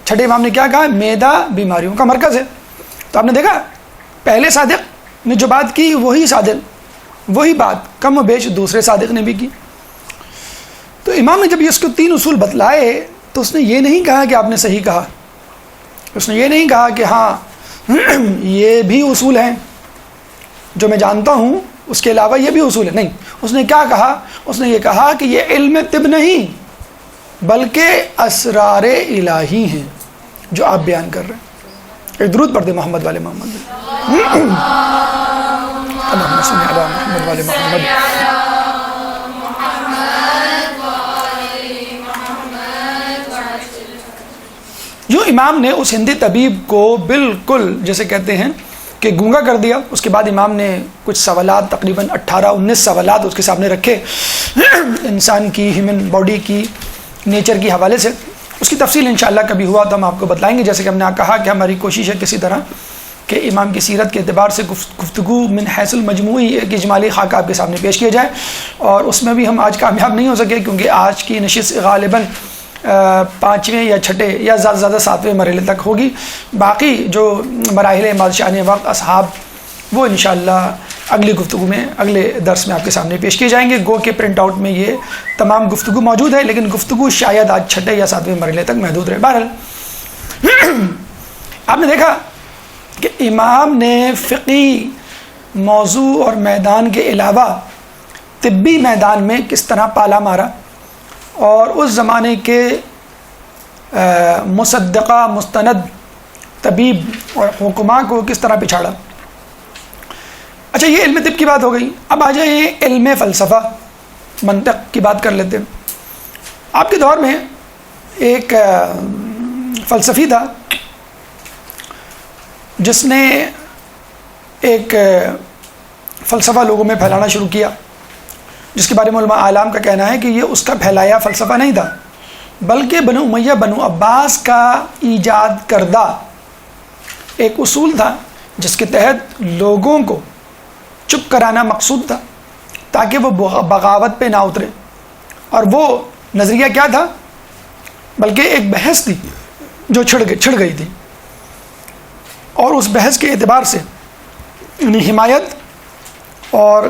چھٹے امام نے کیا کہا؟ میدہ بیماریوں کا مرکز ہے. تو آپ نے دیکھا پہلے صادق نے جو بات کی وہی بات کم و بیش دوسرے صادق نے بھی کی. تو امام نے جب اس کو 3 اصول بتلائے تو اس نے یہ نہیں کہا کہ آپ نے صحیح کہا، اس نے یہ نہیں کہا کہ ہاں یہ بھی اصول ہیں جو میں جانتا ہوں، اس کے علاوہ یہ بھی اصول ہے. نہیں، اس نے کیا کہا؟ اس نے یہ کہا کہ یہ علم طب نہیں بلکہ اسرار الہی ہیں جو آپ بیان کر رہے ہیں. ایک درود پڑھ دے محمد والے محمد. اللہم صلی علی محمد والے محمد. جو امام نے اس ہندی طبیب کو بالکل جیسے کہتے ہیں کہ گونگا کر دیا، اس کے بعد امام نے کچھ سوالات تقریباً 18-19 سوالات اس کے سامنے رکھے انسان کی ہیومن باڈی کی نیچر کی حوالے سے. اس کی تفصیل انشاءاللہ کبھی ہوا تو ہم آپ کو بتلائیں گے. جیسے کہ ہم نے کہا کہ ہماری کوشش ہے کسی طرح کہ امام کی سیرت کے اعتبار سے گفتگو من حیث المجموعی ایک اجمالی خاکہ آپ کے سامنے پیش کیا جائے، اور اس میں بھی ہم آج کامیاب نہیں ہو سکے کیونکہ آج کی نشست غالباً 5ویں یا 6ٹھے یا زیادہ سے زیادہ 7ویں مرحلے تک ہوگی. باقی جو مراحل مادشان وقت اصحاب وہ انشاءاللہ اگلی گفتگو میں اگلے درس میں آپ کے سامنے پیش کیے جائیں گے. گو کے پرنٹ آؤٹ میں یہ تمام گفتگو موجود ہے لیکن گفتگو شاید آج 6ٹھے یا 7ویں مرحلے تک محدود رہے. بہرحال آپ نے دیکھا کہ امام نے فقہی موضوع اور میدان کے علاوہ طبی میدان میں کس طرح پالا مارا اور اس زمانے کے مصدقہ مستند طبیب اور حکماء کو کس طرح پچھاڑا. اچھا، یہ علم طب کی بات ہو گئی. اب آ جائیں علم فلسفہ منطق کی بات کر لیتے ہیں. آپ کے دور میں ایک فلسفی تھا جس نے ایک فلسفہ لوگوں میں پھیلانا شروع کیا، جس کے بارے میں علماء اعلام کا کہنا ہے کہ یہ اس کا پھیلایا فلسفہ نہیں تھا بلکہ بنو امیہ بنو عباس کا ایجاد کردہ ایک اصول تھا جس کے تحت لوگوں کو چپ کرانا مقصود تھا تاکہ وہ بغاوت پہ نہ اترے. اور وہ نظریہ کیا تھا؟ بلکہ ایک بحث تھی جو چھڑ گئی تھی، اور اس بحث کے اعتبار سے یعنی حمایت اور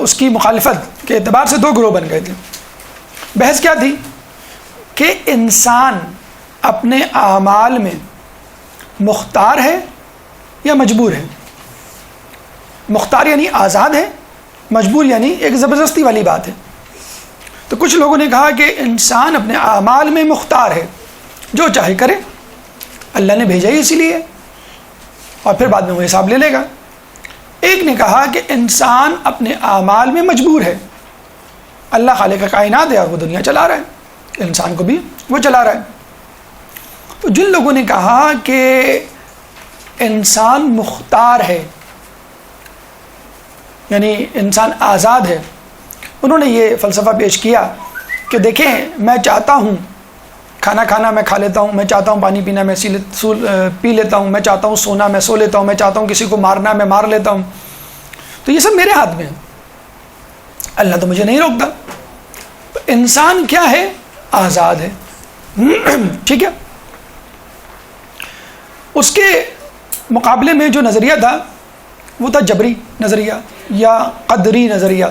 اس کی مخالفت کے اعتبار سے 2 گروہ بن گئے تھے. بحث کیا تھی کہ انسان اپنے اعمال میں مختار ہے یا مجبور ہے. مختار یعنی آزاد ہے، مجبور یعنی ایک زبردستی والی بات ہے. تو کچھ لوگوں نے کہا کہ انسان اپنے اعمال میں مختار ہے، جو چاہے کرے، اللہ نے بھیجا ہی اسی لیے، اور پھر بعد میں وہ حساب لے لے گا. ایک نے کہا کہ انسان اپنے اعمال میں مجبور ہے، اللہ خالق کائنات ہے اور وہ دنیا چلا رہا ہے، انسان کو بھی وہ چلا رہا ہے. تو جن لوگوں نے کہا کہ انسان مختار ہے یعنی انسان آزاد ہے، انہوں نے یہ فلسفہ پیش کیا کہ دیکھیں، میں چاہتا ہوں کھانا کھانا میں کھا لیتا ہوں، میں چاہتا ہوں پانی پینا میں پی لیتا ہوں، میں چاہتا ہوں سونا میں سو لیتا ہوں، میں چاہتا ہوں کسی کو مارنا میں مار لیتا ہوں. تو یہ سب میرے ہاتھ میں ہے، اللہ تو مجھے نہیں روکتا. تو انسان کیا ہے؟ آزاد ہے. ٹھیک ہے. اس کے مقابلے میں جو نظریہ تھا وہ تھا جبری نظریہ یا قدری نظریہ.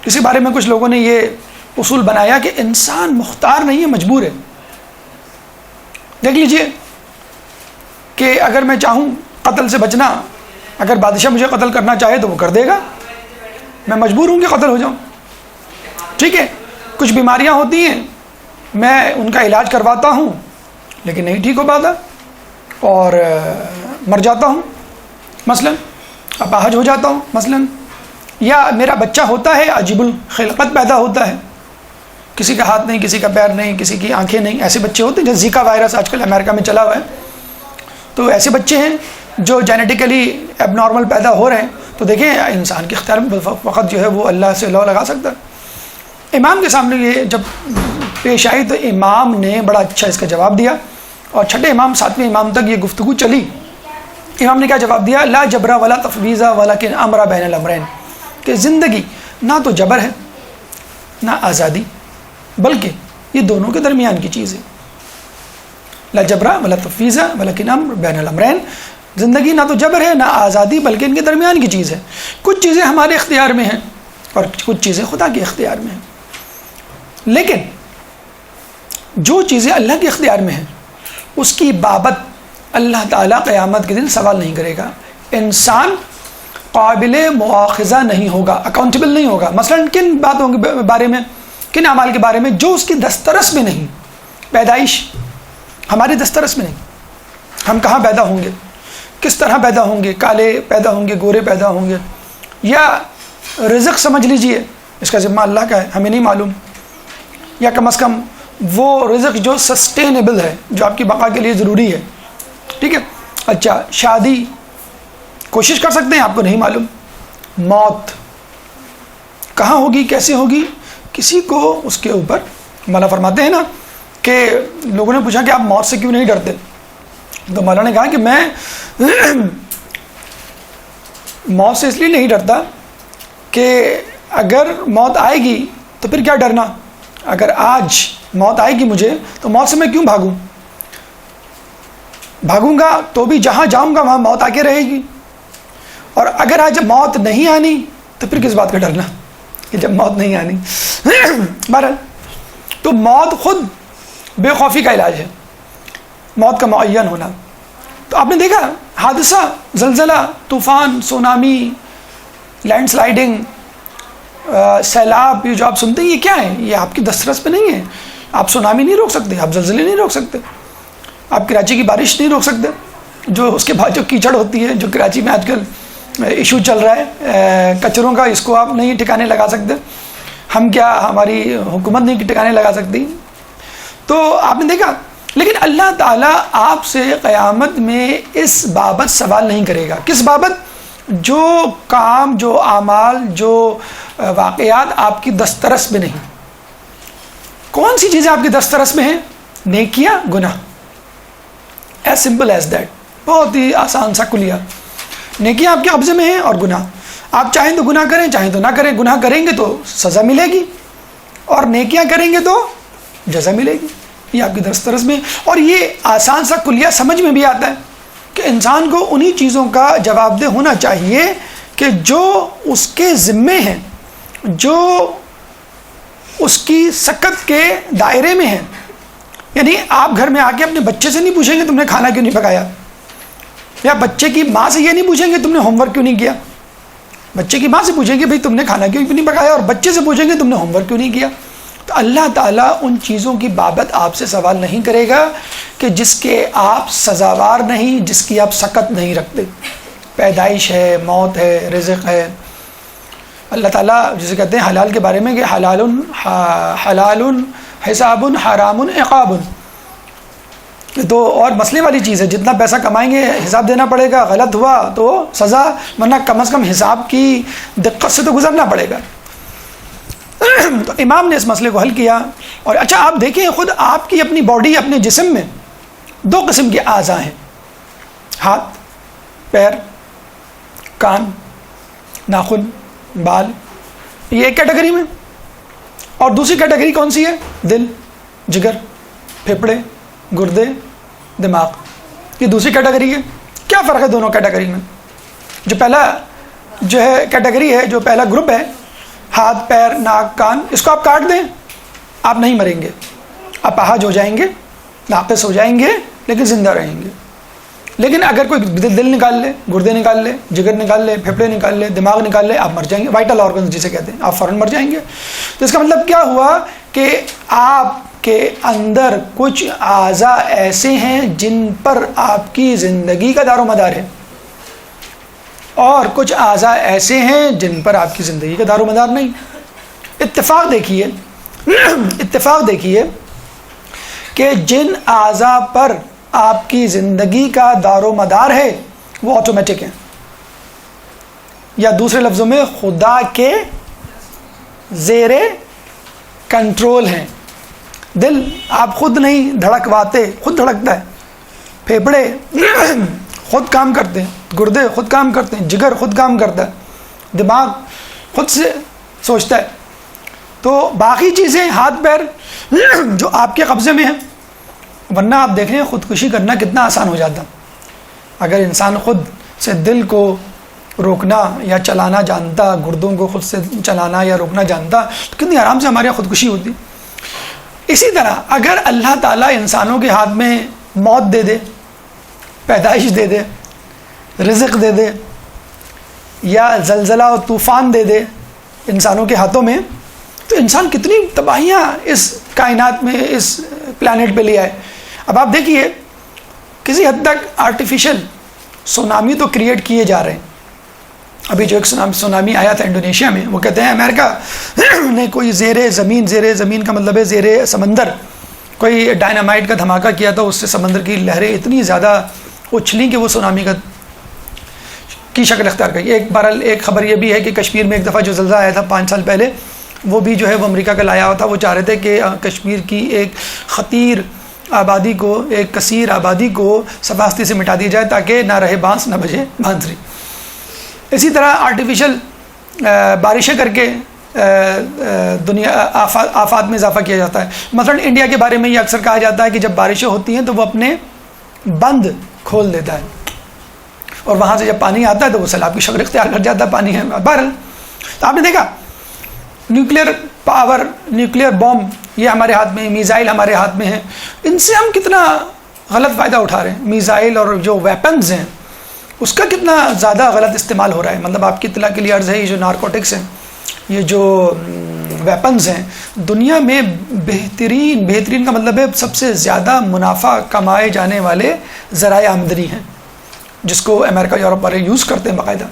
اس کے بارے میں کچھ لوگوں نے یہ اصول بنایا کہ انسان مختار نہیں ہے، مجبور ہے. دیکھ لیجئے کہ اگر میں چاہوں قتل سے بچنا، اگر بادشاہ مجھے قتل کرنا چاہے تو وہ کر دے گا، میں مجبور ہوں کہ قتل ہو جاؤں. ٹھیک ہے، کچھ بیماریاں ہوتی ہیں میں ان کا علاج کرواتا ہوں لیکن نہیں ٹھیک ہو پاتا اور مر جاتا ہوں مثلا، اپاہج ہو جاتا ہوں مثلا، یا میرا بچہ ہوتا ہے عجیب الخلقت پیدا ہوتا ہے، کسی کا ہاتھ نہیں، کسی کا پیر نہیں، کسی کی آنکھیں نہیں، ایسے بچے ہوتے ہیں جیسے زیکا وائرس آج کل امریکہ میں چلا ہوا ہے، تو ایسے بچے ہیں جو جینیٹیکلی ایب نارمل پیدا ہو رہے ہیں. تو دیکھیں انسان کے اختیار میں وقت جو ہے وہ اللہ سے لو لگا سکتا ہے. امام کے سامنے یہ جب پیش آئی تو امام نے بڑا اچھا اس کا جواب دیا، اور چھٹے امام 7ویں امام تک یہ گفتگو چلی. امام نے کیا جواب دیا؟ لا جبرا ولا تفویضا ولکن امر بین الامرین، کہ زندگی نہ تو جبر ہے نہ آزادی، بلکہ یہ دونوں کے درمیان کی چیز ہے. لا جبرا ولا تفویضا ولکن امر بین الامرین، زندگی نہ تو جبر ہے نہ آزادی بلکہ ان کے درمیان کی چیز ہے. کچھ چیزیں ہمارے اختیار میں ہیں اور کچھ چیزیں خدا کے اختیار میں ہیں، لیکن جو چیزیں اللہ کے اختیار میں ہیں اس کی بابت اللہ تعالیٰ قیامت کے دن سوال نہیں کرے گا. انسان قابل مواخذہ نہیں ہوگا، اکاؤنٹیبل نہیں ہوگا. مثلا کن باتوں کے بارے میں، کن اعمال کے بارے میں جو اس کی دسترس میں نہیں. پیدائش ہماری دسترس میں نہیں، ہم کہاں پیدا ہوں گے، کس طرح پیدا ہوں گے، کالے پیدا ہوں گے، گورے پیدا ہوں گے، یا رزق سمجھ لیجئے اس کا ذمہ اللہ کا ہے، ہمیں نہیں معلوم، یا کم از کم وہ رزق جو سسٹینیبل ہے، جو آپ کی بقا کے لیے ضروری ہے. ٹھیک ہے. اچھا، شادی کوشش کر سکتے ہیں، آپ کو نہیں معلوم. موت کہاں ہوگی، کیسے ہوگی، کسی کو اس کے اوپر. مولا فرماتے ہیں نا کہ لوگوں نے پوچھا کہ آپ موت سے کیوں نہیں ڈرتے، تو مولا نے کہا کہ میں موت سے اس لیے نہیں ڈرتا کہ اگر موت آئے گی تو پھر کیا ڈرنا. اگر آج موت آئے گی مجھے تو موت سے میں کیوں بھاگوں گا تو بھی جہاں جاؤں گا وہاں موت آ کے رہے گی. اور اگر آج موت نہیں آنی تو پھر کس بات کا ڈرنا کہ جب موت نہیں آنی. بہرحال تو موت خود بے خوفی کا علاج ہے، موت کا معین ہونا. تو آپ نے دیکھا حادثہ، زلزلہ، طوفان، سونامی، لینڈ سلائیڈنگ، سیلاب، یہ جو آپ سنتے ہیں یہ کیا ہے؟ یہ آپ کی دسترس پہ نہیں ہے. آپ سونامی نہیں روک سکتے، آپ زلزلے نہیں روک سکتے، آپ کراچی کی بارش نہیں روک سکتے، جو اس کے بعد جو کیچڑ ہوتی ہے، جو کراچی میں آج کل ایشو چل رہا ہے کچروں کا، اس کو آپ نہیں ٹھکانے لگا سکتے. ہم کیا، ہماری حکومت نہیں ٹھکانے لگا سکتی. تو آپ نے دیکھا، لیکن اللہ تعالیٰ آپ سے قیامت میں اس بابت سوال نہیں کرے گا. کس بابت؟ جو کام، جو اعمال، جو واقعات آپ کی دسترس میں نہیں. کون سی چیزیں آپ کی دسترس میں ہیں؟ نیکیاں، گناہ. As simple as that. بہت ہی آسان سا کلیہ. نیکیاں آپ کے قبضے میں ہیں اور گناہ. آپ چاہیں تو گناہ کریں، چاہیں تو نہ کریں. گناہ کریں گے تو سزا ملے گی اور نیکیاں کریں گے تو جزا ملے گی. یہ آپ کی دسترس میں. اور یہ آسان سا کلیہ سمجھ میں بھی آتا ہے کہ انسان کو انہی چیزوں کا جواب دہ ہونا چاہیے کہ جو اس کے ذمے ہیں، جو اس کی سکت کے دائرے میں ہیں. یعنی آپ گھر میں آ کے اپنے بچے سے نہیں پوچھیں گے تم نے کھانا کیوں نہیں پکایا، یا بچے کی ماں سے یہ نہیں پوچھیں گے تم نے ہوم ورک کیوں نہیں کیا. بچے کی ماں سے پوچھیں گے بھائی تم نے کھانا کیوں نہیں پکایا، اور بچے سے پوچھیں گے تم نے ہوم ورک کیوں نہیں کیا. تو اللہ تعالیٰ ان چیزوں کی بابت آپ سے سوال نہیں کرے گا کہ جس کے آپ سزاوار نہیں، جس کی آپ سکت نہیں رکھتے. پیدائش ہے، موت ہے، رزق ہے. اللہ تعالیٰ جسے کہتے ہیں حلال کے بارے میں کہ حلال حساب حرام عقاب. تو اور مسئلے والی چیز ہے، جتنا پیسہ کمائیں گے حساب دینا پڑے گا، غلط ہوا تو سزا، ورنہ کم از کم حساب کی دقت سے تو گزرنا پڑے گا. تو امام نے اس مسئلے کو حل کیا. اور اچھا آپ دیکھیں، خود آپ کی اپنی باڈی، اپنے جسم میں 2 قسم کے اعضاء ہیں، ہاتھ، پیر، کان، ناخن، بال. یہ ایک کیٹیگری میں. اور دوسری کیٹیگری کون سی ہے؟ دل، جگر، پھیپھڑے، گردے، دماغ. یہ دوسری کیٹیگری ہے. کیا فرق ہے دونوں کیٹیگری میں؟ جو پہلا جو ہے کیٹیگری ہے، جو پہلا گروپ ہے، ہاتھ، پیر، ناک، کان، اس کو آپ کاٹ دیں آپ نہیں مریں گے، آپ اپاہج ہو جائیں گے، ناقص ہو جائیں گے لیکن زندہ رہیں گے. لیکن اگر کوئی دل نکال لے، گردے نکال لے، جگر نکال لے، پھیپھڑے نکال لے، دماغ نکال لے، آپ مر جائیں گے. وائٹل آرگنز جسے کہتے ہیں، آپ فوراً مر جائیں گے. تو اس کا مطلب کیا ہوا کہ آپ کے اندر کچھ اعضاء ایسے ہیں جن پر آپ کی زندگی کا دار و مدار ہے، اور کچھ اعضاء ایسے ہیں جن پر آپ کی زندگی کا دار و مدار نہیں. اتفاق دیکھیے کہ جن اعضاء پر آپ کی زندگی کا دار و مدار ہے وہ آٹومیٹک ہیں، یا دوسرے لفظوں میں خدا کے زیر کنٹرول ہیں. دل آپ خود نہیں دھڑکواتے، خود دھڑکتا ہے. پھیپھڑے خود کام کرتے ہیں، گردے خود کام کرتے ہیں، جگر خود کام کرتا ہے، دماغ خود سے سوچتا ہے. تو باقی چیزیں ہاتھ پیر جو آپ کے قبضے میں ہیں. ورنہ آپ دیکھیں خودکشی کرنا کتنا آسان ہو جاتا. اگر انسان خود سے دل کو روکنا یا چلانا جانتا، گردوں کو خود سے چلانا یا روکنا جانتا، تو کتنی آرام سے ہمارے یہاں خودکشی ہوتی. اسی طرح اگر اللہ تعالیٰ انسانوں کے ہاتھ میں موت دے دے، پیدائش دے دے، رزق دے دے، یا زلزلہ و طوفان دے دے انسانوں کے ہاتھوں میں، تو انسان کتنی تباہیاں اس کائنات میں، اس پلانٹ پہ لے آئے. اب آپ دیکھیے کسی حد تک آرٹیفیشل سونامی تو کریٹ کیے جا رہے ہیں. ابھی جو ایک سونامی آیا تھا انڈونیشیا میں، وہ کہتے ہیں امریکہ نے کوئی زیر زمین کا مطلب ہے زیر سمندر کوئی ڈائنامائٹ کا دھماکہ کیا تھا، اس سے سمندر کی لہریں اتنی زیادہ اچھلیں کہ وہ سونامی کی شکل اختیار کی. ایک خبر یہ بھی ہے کہ کشمیر میں ایک دفعہ جو زلزلہ آیا تھا 5 سال پہلے، وہ بھی جو ہے وہ امریکہ کا لایا ہوا تھا. وہ چاہ رہے تھے کہ کشمیر کی ایک خطیر آبادی کو، ایک کثیر آبادی کو سفاستی سے مٹا دیا جائے تاکہ نہ رہے بانس نہ بجے بانسری. اسی طرح آرٹیفیشل بارشیں کر کے دنیا آفات میں اضافہ کیا جاتا ہے. مثلا انڈیا کے بارے میں یہ اکثر کہا جاتا ہے کہ جب بارشیں ہوتی ہیں تو وہ اپنے بند کھول دیتا ہے، اور وہاں سے جب پانی آتا ہے تو وہ سیلاب کی شکل اختیار کر جاتا ہے. پانی ہے بہرحال. تو آپ نے دیکھا نیوکلیئر پاور، نیوکلیئر بوم یہ ہمارے ہاتھ میں، میزائل ہمارے ہاتھ میں ہیں. ان سے ہم کتنا غلط فائدہ اٹھا رہے ہیں. میزائل اور جو ویپنز ہیں اس کا کتنا زیادہ غلط استعمال ہو رہا ہے. مطلب آپ کی اطلاع کے لیے عرض ہے، یہ جو نارکوٹکس ہیں، یہ جو ویپنز ہیں، دنیا میں بہترین کا مطلب ہے سب سے زیادہ منافع کمائے جانے والے ذرائع آمدنی ہیں، جس کو امریکہ یورپ والے یوز کرتے ہیں باقاعدہ.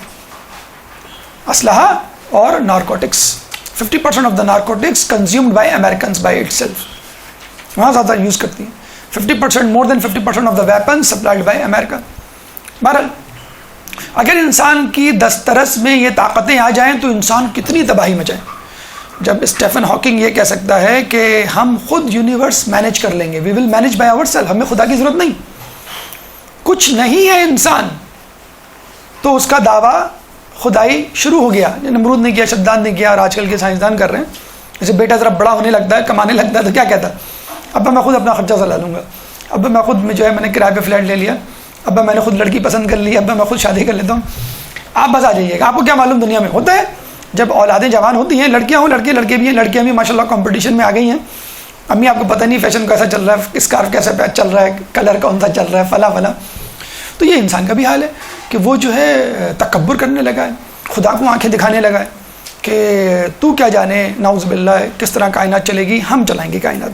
اسلحہ اور narcotics, 50% of the narcotics consumed by Americans by itself, وہاں زیادہ یوز کرتی ہیں. 50%، more than 50% of the weapon supplied by America. بہرحال اگر انسان کی دسترس میں یہ طاقتیں آ جائیں تو انسان کتنی تباہی مچائے. جب اسٹیفن ہاکنگ یہ کہہ سکتا ہے کہ ہم خود یونیورس مینیج کر لیں گے، وی ول مینیج بائی آور سیلف، ہمیں خدا کی ضرورت نہیں، کچھ نہیں ہے انسان، تو اس کا دعویٰ خدائی شروع ہو گیا. نمرود نے کیا، شداد نے کیا، اور آج کل کے سائنسدان کر رہے ہیں. جیسے بیٹا ذرا بڑا ہونے لگتا ہے، کمانے لگتا ہے، تو کیا کہتا ہے؟ ابا میں خود اپنا خرچہ چلا لوں گا، ابا میں خود جو ہے میں نے کرائے پہ فلیٹ لے لیا، ابا میں نے خود لڑکی پسند کر لی، ابا میں خود شادی کر لیتا ہوں. آپ بس آ جائیے گا. آپ کو کیا معلوم دنیا میں ہوتا ہے جب اولادیں جوان ہوتی ہیں، لڑکیاں ہوں، لڑکے بھی ہیں، لڑکیاں بھی ماشاء اللہ کمپٹیشن میں آ گئی ہیں. امی آپ کو پتہ نہیں فیشن کیسا چل رہا ہے، اسکارف کیسا چل رہا ہے، کلر کون سا چل رہا ہے، فلاں. تو یہ انسان کا بھی حال ہے کہ وہ جو ہے تکبر کرنے لگا ہے، خدا کو آنکھیں دکھانے لگا ہے کہ تو کیا جانے، نعوذ باللہ کس طرح کائنات چلے گی، ہم چلائیں گے کائنات.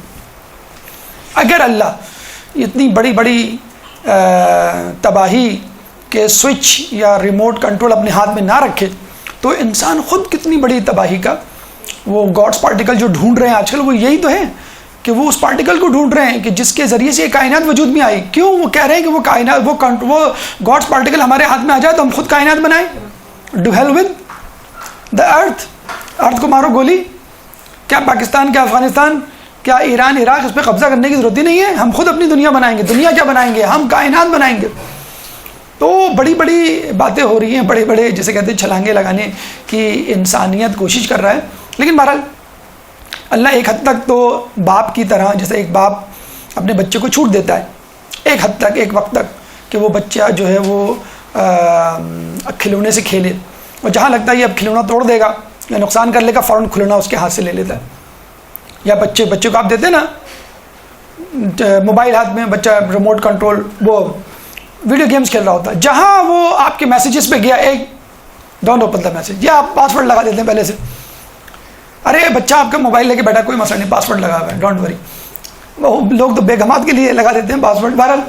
اگر اللہ اتنی بڑی تباہی کے سوئچ یا ریموٹ کنٹرول اپنے ہاتھ میں نہ رکھے تو انسان خود کتنی بڑی تباہی کا، وہ گاڈس پارٹیکل جو ڈھونڈ رہے ہیں آج کل، وہ یہی تو ہے کہ وہ اس پارٹیکل کو ڈھونڈ رہے ہیں کہ جس کے ذریعے سے یہ کائنات وجود میں آئی. کیوں؟ وہ کہہ رہے ہیں کہ وہ کائنات، وہ گاڈس پارٹیکل ہمارے ہاتھ میں آ جائے تو ہم خود کائنات بنائیں. ڈو ہیل ود دا ارتھ کو مارو گولی. کیا پاکستان، کیا افغانستان، کیا ایران، عراق، اس پہ قبضہ کرنے کی ضرورت ہی نہیں ہے. ہم خود اپنی دنیا بنائیں گے. دنیا کیا بنائیں گے؟ ہم کائنات بنائیں گے. تو بڑی باتیں ہو رہی ہیں، بڑے جیسے کہتے ہیں چھلانگے لگانے کی انسانیت کوشش کر رہا ہے. لیکن بہرحال اللہ ایک حد تک تو باپ کی طرح، جیسے ایک باپ اپنے بچے کو چھوٹ دیتا ہے ایک حد تک، ایک وقت تک، کہ وہ بچہ جو ہے وہ کھلونے سے کھیلے، اور جہاں لگتا ہے یہ اب کھلونا توڑ دے گا یا نقصان کر لے گا، فوراً کھلونا اس کے ہاتھ سے لے لیتا ہے. یا بچے کو آپ دیتے نا موبائل ہاتھ میں، بچہ ریموٹ کنٹرول وہ ویڈیو گیمز کھیل رہا ہوتا ہے، جہاں وہ آپ کے میسیجز پہ گیا ایک ڈونٹ اوپن دا میسج، یا آپ پاسورڈ لگا دیتے ہیں پہلے سے. ارے بچہ آپ کا موبائل لے کے بیٹھا، کوئی مسئلہ نہیں، پاسورڈ لگا ہوا ہے، ڈونٹ وری. وہ لوگ تو بے گمات کے لیے لگا دیتے ہیں پاسورڈ. بہرحال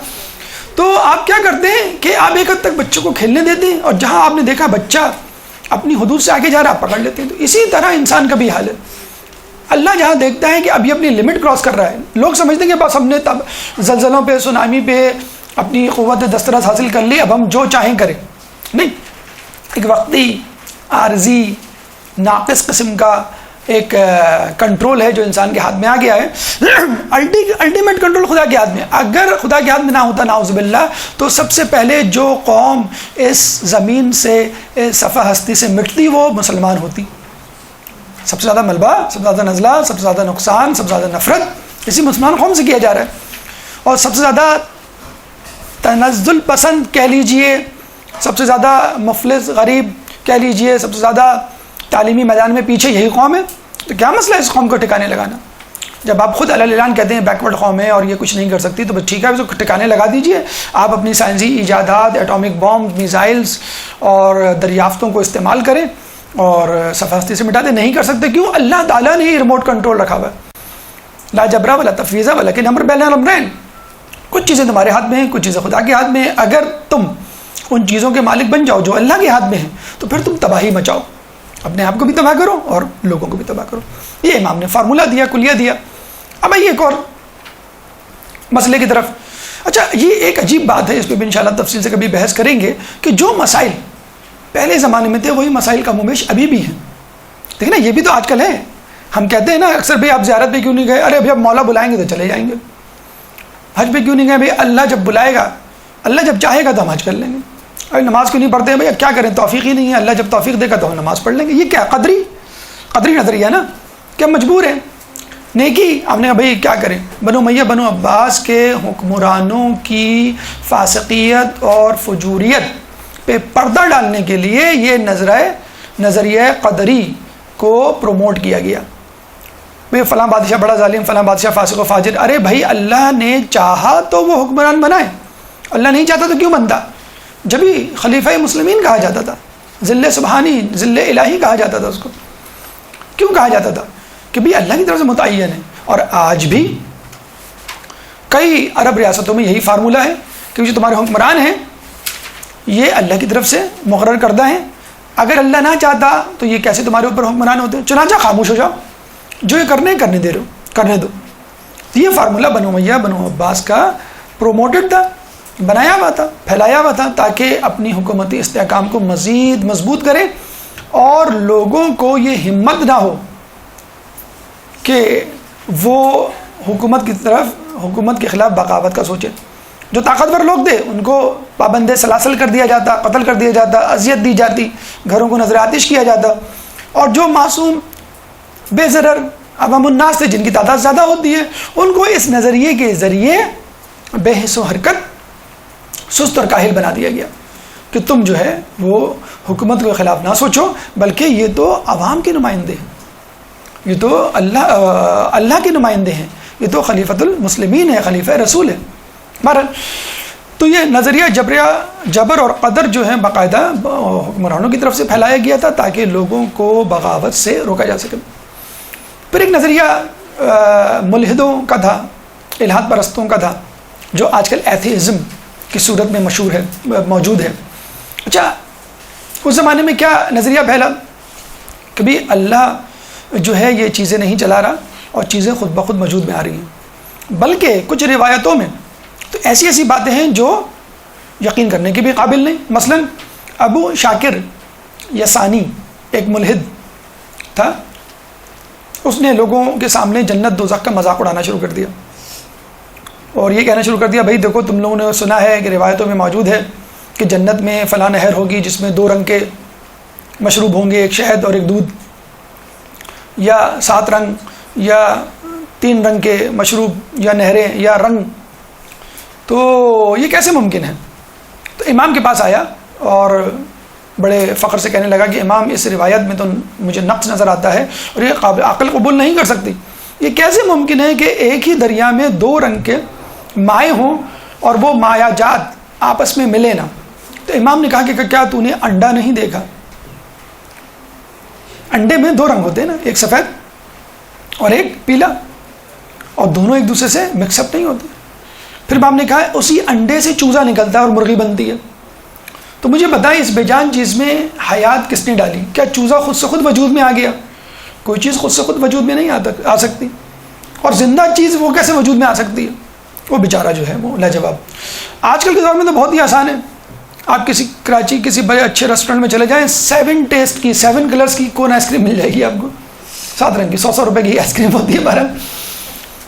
تو آپ کیا کرتے ہیں کہ آپ ایک حد تک بچوں کو کھیلنے دیتے ہیں، اور جہاں آپ نے دیکھا بچہ اپنی حدود سے آگے جا رہا ہے آپ پکڑ لیتے ہیں. تو اسی طرح انسان کا بھی حال ہے. اللہ جہاں دیکھتا ہے کہ اب یہ اپنی لمٹ کراس کر رہا ہے، لوگ سمجھتے ہیں کہ بس ہم نے تب زلزلوں پہ سونامی پہ اپنی قوت دسترس حاصل کر لی، اب ہم جو چاہیں کریں. نہیں، ایک وقتی عارضی ناقص قسم کا ایک کنٹرول ہے جو انسان کے ہاتھ میں آ گیا ہے. الٹیمیٹ کنٹرول خدا کے ہاتھ میں. اگر خدا کے ہاتھ میں نہ ہوتا نعوذ باللہ تو سب سے پہلے جو قوم اس زمین سے صفحہ ہستی سے مٹتی وہ مسلمان ہوتی. سب سے زیادہ ملبہ، سب سے زیادہ نزلہ، سب سے زیادہ نقصان، سب سے زیادہ نفرت اسی مسلمان قوم سے کیا جا رہا ہے. اور سب سے زیادہ تنزل پسند کہہ لیجئے، سب سے زیادہ مفلس غریب کہہ لیجئے، سب سے زیادہ تعلیمی میدان میں پیچھے یہی قوم ہے. تو کیا مسئلہ ہے اس قوم کو ٹھکانے لگانا؟ جب آپ خود اعلان کہتے ہیں بیکورڈ قوم ہے اور یہ کچھ نہیں کر سکتی، تو بس ٹھیک ہے، اس کو ٹھکانے لگا دیجئے. آپ اپنی سائنسی ایجادات، ایٹامک بامب، میزائلز اور دریافتوں کو استعمال کریں اور صفحہ ہستی سے مٹا دیں. نہیں کر سکتے، کیوں؟ اللہ تعالیٰ نے ہی ریموٹ کنٹرول رکھا ہوا ہے. لا جبرا ولا تفویض ولکن امر بین الامرین. کچھ چیزیں تمہارے ہاتھ میں ہیں، کچھ چیزیں خدا کے ہاتھ میں ہیں. اگر تم ان چیزوں کے مالک بن جاؤ جو اللہ کے ہاتھ میں ہیں تو پھر تم تباہی مچاؤ، اپنے آپ کو بھی تباہ کرو اور لوگوں کو بھی تباہ کرو. یہ امام نے فارمولہ دیا، کلیہ دیا. اب آئیے ایک اور مسئلے کی طرف. اچھا، یہ ایک عجیب بات ہے، اس پہ بھی انشاءاللہ تفصیل سے کبھی بحث کریں گے کہ جو مسائل پہلے زمانے میں تھے وہی مسائل کم و بیش ابھی بھی ہیں. دیکھیں نا، یہ بھی تو آج کل ہے. ہم کہتے ہیں نا اکثر، بھائی آپ زیارت پہ کیوں نہیں گئے؟ ارے ابھی اب مولا بلائیں گے تو چلے جائیں گے. حج پہ کیوں نہیں گئے؟ بھائی اللہ جب بلائے گا، اللہ جب چاہے گا تو ہم حج کر لیں گے. ارے نماز کیوں نہیں پڑھتے ہیں؟ بھائی کیا کریں، توفیق ہی نہیں ہے. اللہ جب توفیق دے گا تو ہم نماز پڑھ لیں گے. یہ کیا قدری نظریہ نا، کیا مجبور ہے؟ نیکی ہم نے بھائی کیا کریں؟ بنو امیہ بنو عباس کے حکمرانوں کی فاسقیت اور فجوریت پہ پردہ ڈالنے کے لیے یہ نظریہ قدری کو پروموٹ کیا گیا. بھئی فلاں بادشاہ بڑا ظالم، فلاں بادشاہ فاسق و فاجر. ارے بھائی اللہ نے چاہا تو وہ حکمران بنائے، اللہ نہیں چاہتا تو کیوں بنتا؟ جبھی خلیفہ مسلمین کہا جاتا تھا، ذل سبحانی، ذل الہی کہا جاتا تھا. اس کو کیوں کہا جاتا تھا؟ کہ بھئی اللہ کی طرف سے متعین ہے. اور آج بھی کئی عرب ریاستوں میں یہی فارمولہ ہے کہ جو تمہارے حکمران ہیں یہ اللہ کی طرف سے مقرر کردہ ہیں. اگر اللہ نہ چاہتا تو یہ کیسے تمہارے اوپر حکمران ہوتے؟ چنانچہ خاموش ہو جاؤ، جو یہ کرنے دے رہے ہو کرنے دو. یہ فارمولہ بنو امیہ بنو عباس کا پروموٹڈ تھا، بنایا ہوا تھا، پھیلایا ہوا تھا، تاکہ اپنی حکومتی استحکام کو مزید مضبوط کرے اور لوگوں کو یہ ہمت نہ ہو کہ وہ حکومت کے خلاف بغاوت کا سوچے. جو طاقتور لوگ تھے ان کو پابند سلاسل کر دیا جاتا، قتل کر دیا جاتا، اذیت دی جاتی، گھروں کو نظر آتش کیا جاتا. اور جو معصوم بے ضرر عوام الناس تھے جن کی تعداد زیادہ ہوتی ہے، ان کو اس نظریے کے ذریعے بے حس و حرکت، سست اور کاہل بنا دیا گیا کہ تم جو ہے وہ حکومت کے خلاف نہ سوچو، بلکہ یہ تو عوام کے نمائندے ہیں، یہ تو اللہ کے نمائندے ہیں، یہ تو خلیفۃ المسلمین ہے، خلیفہ رسول ہے. بہرحال تو یہ نظریہ جبر اور قدر جو ہے باقاعدہ حکمرانوں کی طرف سے پھیلایا گیا تھا تاکہ لوگوں کو بغاوت سے روکا جا سکے. پھر ایک نظریہ ملحدوں کا تھا، الہاد پرستوں کا تھا، جو آج کل ایتھیزم کی صورت میں موجود ہے. اچھا، اس زمانے میں کیا نظریہ پھیلا کہ بھی اللہ جو ہے یہ چیزیں نہیں چلا رہا اور چیزیں خود بخود موجود میں آ رہی ہیں، بلکہ کچھ روایتوں میں تو ایسی باتیں ہیں جو یقین کرنے کے بھی قابل نہیں. مثلا ابو شاکر یسانی ایک ملحد تھا، اس نے لوگوں کے سامنے جنت دوزخ کا مذاق اڑانا شروع کر دیا اور یہ کہنا شروع کر دیا، بھائی دیکھو تم لوگوں نے سنا ہے کہ روایتوں میں موجود ہے کہ جنت میں فلاں نہر ہوگی جس میں 2 رنگ کے مشروب ہوں گے، ایک شہد اور ایک دودھ، یا 7 رنگ یا 3 رنگ کے مشروب یا نہریں یا رنگ. تو یہ کیسے ممکن ہے؟ تو امام کے پاس آیا اور بڑے فخر سے کہنے لگا کہ امام اس روایت میں تو مجھے نقص نظر آتا ہے اور یہ قابل عقل قبول نہیں کر سکتی. یہ کیسے ممکن ہے کہ ایک ہی دریا میں 2 رنگ کے مائع ہوں اور وہ مایع جات آپس میں ملے نا. تو امام نے کہا کہ کیا تو نے انڈا نہیں دیکھا؟ انڈے میں 2 رنگ ہوتے ہیں نا، ایک سفید اور ایک پیلا، اور دونوں ایک دوسرے سے مکس اپ نہیں ہوتے. پھر امام نے کہا اسی انڈے سے چوزا نکلتا ہے اور مرغی بنتی ہے. تو مجھے بتائیں اس بے جان چیز میں حیات کس نے ڈالی؟ کیا چوزا خود سے خود وجود میں آ گیا؟ کوئی چیز خود سے خود وجود میں نہیں آ سکتی. اور زندہ چیز وہ کیسے وجود میں آ سکتی ہے؟ وہ بیچارہ جو ہے وہ لاجواب. آج کل کے دور میں تو بہت ہی آسان ہے. آپ کسی کراچی کسی بڑے اچھے ریسٹورینٹ میں چلے جائیں، 7 ٹیسٹ کی 7 کلرز کی کون آئس کریم مل جائے گی آپ کو، 7 رنگ کی. 100 روپے کی آئس کریم ہوتی ہے.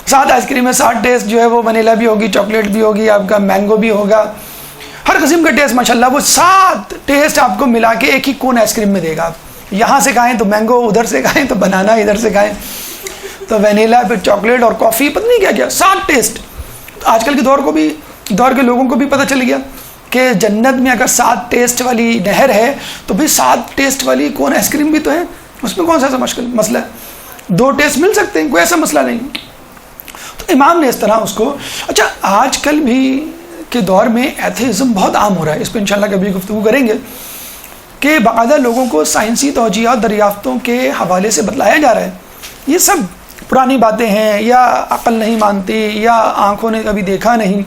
7 آئس کریم میں 7 ٹیسٹ جو ہے وہ ونیلا بھی ہوگی، چاکلیٹ بھی ہوگی، آپ کا مینگو بھی ہوگا، ہر قسم کا ٹیسٹ ماشاءاللہ. وہ 7 ٹیسٹ آپ کو ملا کے ایک ہی کون آئس کریم میں دے گا. آپ یہاں سے کھائیں تو مینگو، ادھر سے کھائیں تو بنانا، ادھر سے کھائیں تو وینیلا، پھر چاکلیٹ اور کافی، پتہ نہیں کیا کیا 7 ٹیسٹ. آج کل کے دور کے لوگوں کو بھی پتہ چل گیا کہ جنت میں اگر 7 ٹیسٹ والی نہر ہے تو بھی 7 ٹیسٹ والی کون آئس کریم بھی تو ہے. اس میں کون سا ایسا مسئلہ ہے؟ 2 ٹیسٹ مل سکتے ہیں، کوئی ایسا مسئلہ نہیں. تو امام نے اس طرح اس کو. اچھا آج کل بھی کے دور میں ایتھیزم بہت عام ہو رہا ہے، اس پہ انشاءاللہ کبھی گفتگو کریں گے کہ باقاعدہ لوگوں کو سائنسی توجیہات دریافتوں کے حوالے سے بتلایا جا رہا ہے یہ سب پرانی باتیں ہیں، یا عقل نہیں مانتی، یا آنکھوں نے کبھی دیکھا نہیں،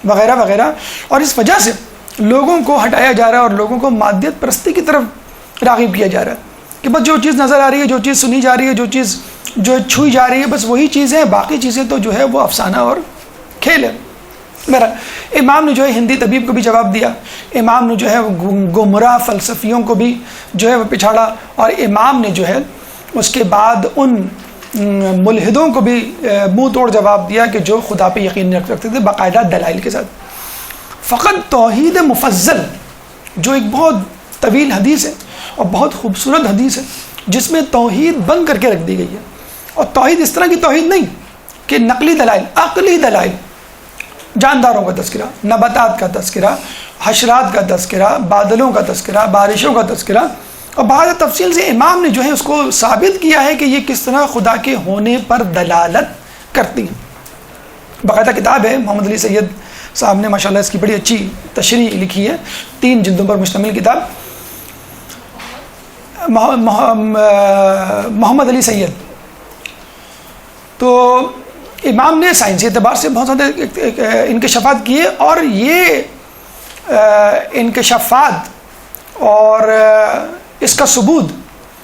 وغیرہ وغیرہ. اور اس وجہ سے لوگوں کو ہٹایا جا رہا ہے اور لوگوں کو مادیت پرستی کی طرف راغب کیا جا رہا ہے کہ بس جو چیز نظر آ رہی ہے، جو چیز سنی جا رہی ہے، جو چیز جو چھوئی جا رہی ہے، بس وہی چیزیں ہیں، باقی چیزیں تو جو ہے وہ افسانہ اور کھیل ہے. میرا امام نے جو ہے ہندی طبیب کو بھی جواب دیا، امام نے جو ہے گمراہ فلسفیوں کو بھی جو ہے وہ پچھاڑا، اور امام نے جو ہے اس کے بعد ان ملحدوں کو بھی منہ توڑ جواب دیا کہ جو خدا پہ یقین رکھتے تھے باقاعدہ دلائل کے ساتھ. فقط توحید مفضل جو ایک بہت طویل حدیث ہے اور بہت خوبصورت حدیث ہے جس میں توحید بند کر کے رکھ دی گئی ہے، اور توحید اس طرح کی توحید نہیں کہ نقلی دلائل، عقلی دلائل، جانداروں کا تذکرہ، نباتات کا تذکرہ، حشرات کا تذکرہ، بادلوں کا تذکرہ، بارشوں کا تذکرہ، اور بعض تفصیل سے امام نے جو ہے اس کو ثابت کیا ہے کہ یہ کس طرح خدا کے ہونے پر دلالت کرتی ہیں. باقاعدہ کتاب ہے، محمد علی سید صاحب نے ماشاءاللہ اس کی بڑی اچھی تشریح لکھی ہے، 3 جلدوں پر مشتمل کتاب. محمد علی سید تو امام نے سائنسی اعتبار سے بہت زیادہ انکشافات کیے، اور یہ انکشافات اور اس کا ثبوت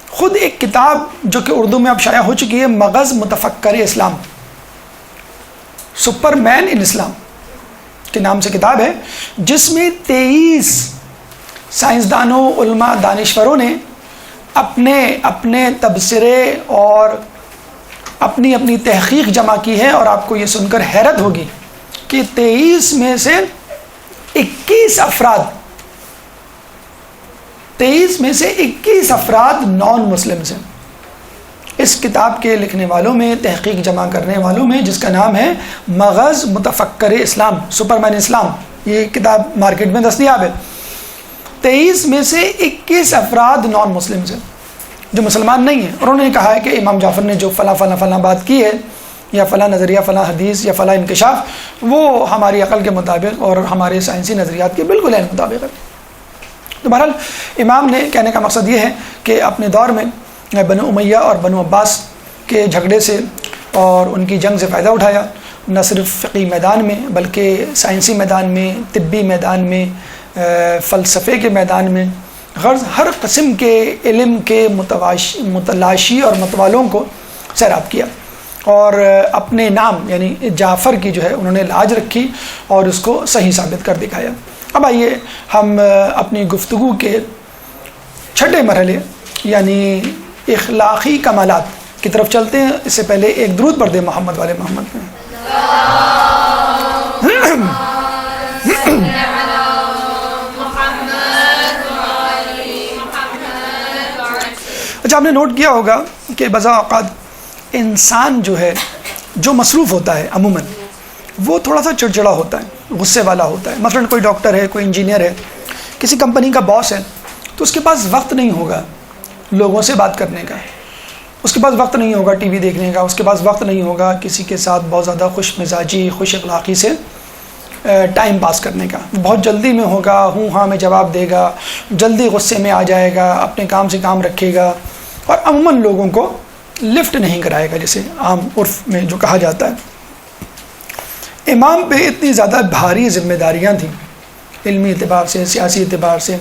خود ایک کتاب جو کہ اردو میں اب شائع ہو چکی ہے، مغز متفکر اسلام، سپر مین ان اسلام کے نام سے کتاب ہے، جس میں 23 سائنسدانوں، علماء، دانشوروں نے اپنے تبصرے اور اپنی تحقیق جمع کی ہے. اور آپ کو یہ سن کر حیرت ہوگی کہ 23 میں سے 21 افراد نان مسلم ہیں. اس کتاب کے لکھنے والوں میں، تحقیق جمع کرنے والوں میں، جس کا نام ہے مغز متفکر اسلام، سپرمین اسلام، یہ کتاب مارکیٹ میں دستیاب ہے. 23 میں سے 21 افراد نان مسلم ہیں جو مسلمان نہیں ہیں، اور انہوں نے کہا ہے کہ امام جعفر نے جو فلاں بات کی ہے، یا فلاں نظریہ، فلاں حدیث، یا فلاں انکشاف، وہ ہماری عقل کے مطابق اور ہمارے سائنسی نظریات کے بالکل عین مطابق ہے. تو بہرحال امام نے کہنے کا مقصد یہ ہے کہ اپنے دور میں بنو امیہ اور بنو عباس کے جھگڑے سے اور ان کی جنگ سے فائدہ اٹھایا، نہ صرف فقہی میدان میں بلکہ سائنسی میدان میں، طبی میدان میں، فلسفے کے میدان میں، غرض ہر قسم کے علم کے متلاشی اور متوالوں کو سیراب کیا، اور اپنے نام یعنی جعفر کی جو ہے انہوں نے لاج رکھی اور اس کو صحیح ثابت کر دکھایا. اب آئیے ہم اپنی گفتگو کے 6 مرحلے یعنی اخلاقی کمالات کی طرف چلتے ہیں. اس سے پہلے ایک درود پڑھ دیں محمد والے محمد میں. اچھا، آپ نے نوٹ کیا ہوگا کہ بعض اوقات انسان جو ہے جو مصروف ہوتا ہے عموماً وہ تھوڑا سا چڑچڑا ہوتا ہے، غصے والا ہوتا ہے. مثلاً کوئی ڈاکٹر ہے، کوئی انجینئر ہے، کسی کمپنی کا باس ہے، تو اس کے پاس وقت نہیں ہوگا لوگوں سے بات کرنے کا، اس کے پاس وقت نہیں ہوگا ٹی وی دیکھنے کا، اس کے پاس وقت نہیں ہوگا کسی کے ساتھ بہت زیادہ خوش مزاجی، خوش اخلاقی سے ٹائم پاس کرنے کا، بہت جلدی میں ہوگا، ہوں ہاں میں جواب دے گا، جلدی غصے میں آ جائے گا، اپنے کام سے کام رکھے گا، اور عموماً لوگوں کو لفٹ نہیں کرائے گا، جیسے عام عرف میں جو کہا جاتا ہے۔ امام پہ اتنی زیادہ بھاری ذمہ داریاں تھیں، علمی اعتبار سے، سیاسی اعتبار سے،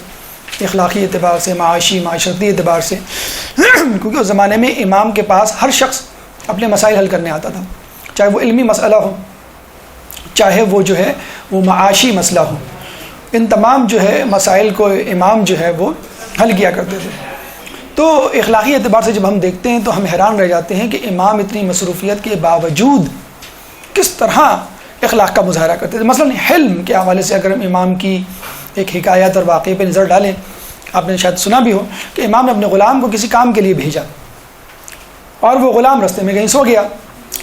اخلاقی اعتبار سے، معاشی معاشرتی اعتبار سے، کیونکہ اس زمانے میں امام کے پاس ہر شخص اپنے مسائل حل کرنے آتا تھا، چاہے وہ علمی مسئلہ ہو، چاہے وہ جو ہے وہ معاشی مسئلہ ہو، ان تمام جو ہے مسائل کو امام جو ہے وہ حل کیا کرتے تھے۔ تو اخلاقی اعتبار سے جب ہم دیکھتے ہیں تو ہم حیران رہ جاتے ہیں کہ امام اتنی مصروفیت کے باوجود کس طرح اخلاق کا مظاہرہ کرتے تھے۔ مثلا حلم کے حوالے سے اگر ہم امام کی ایک حکایت اور واقعے پہ نظر ڈالیں، آپ نے شاید سنا بھی ہو کہ امام نے اپنے غلام کو کسی کام کے لیے بھیجا اور وہ غلام رستے میں کہیں سو گیا۔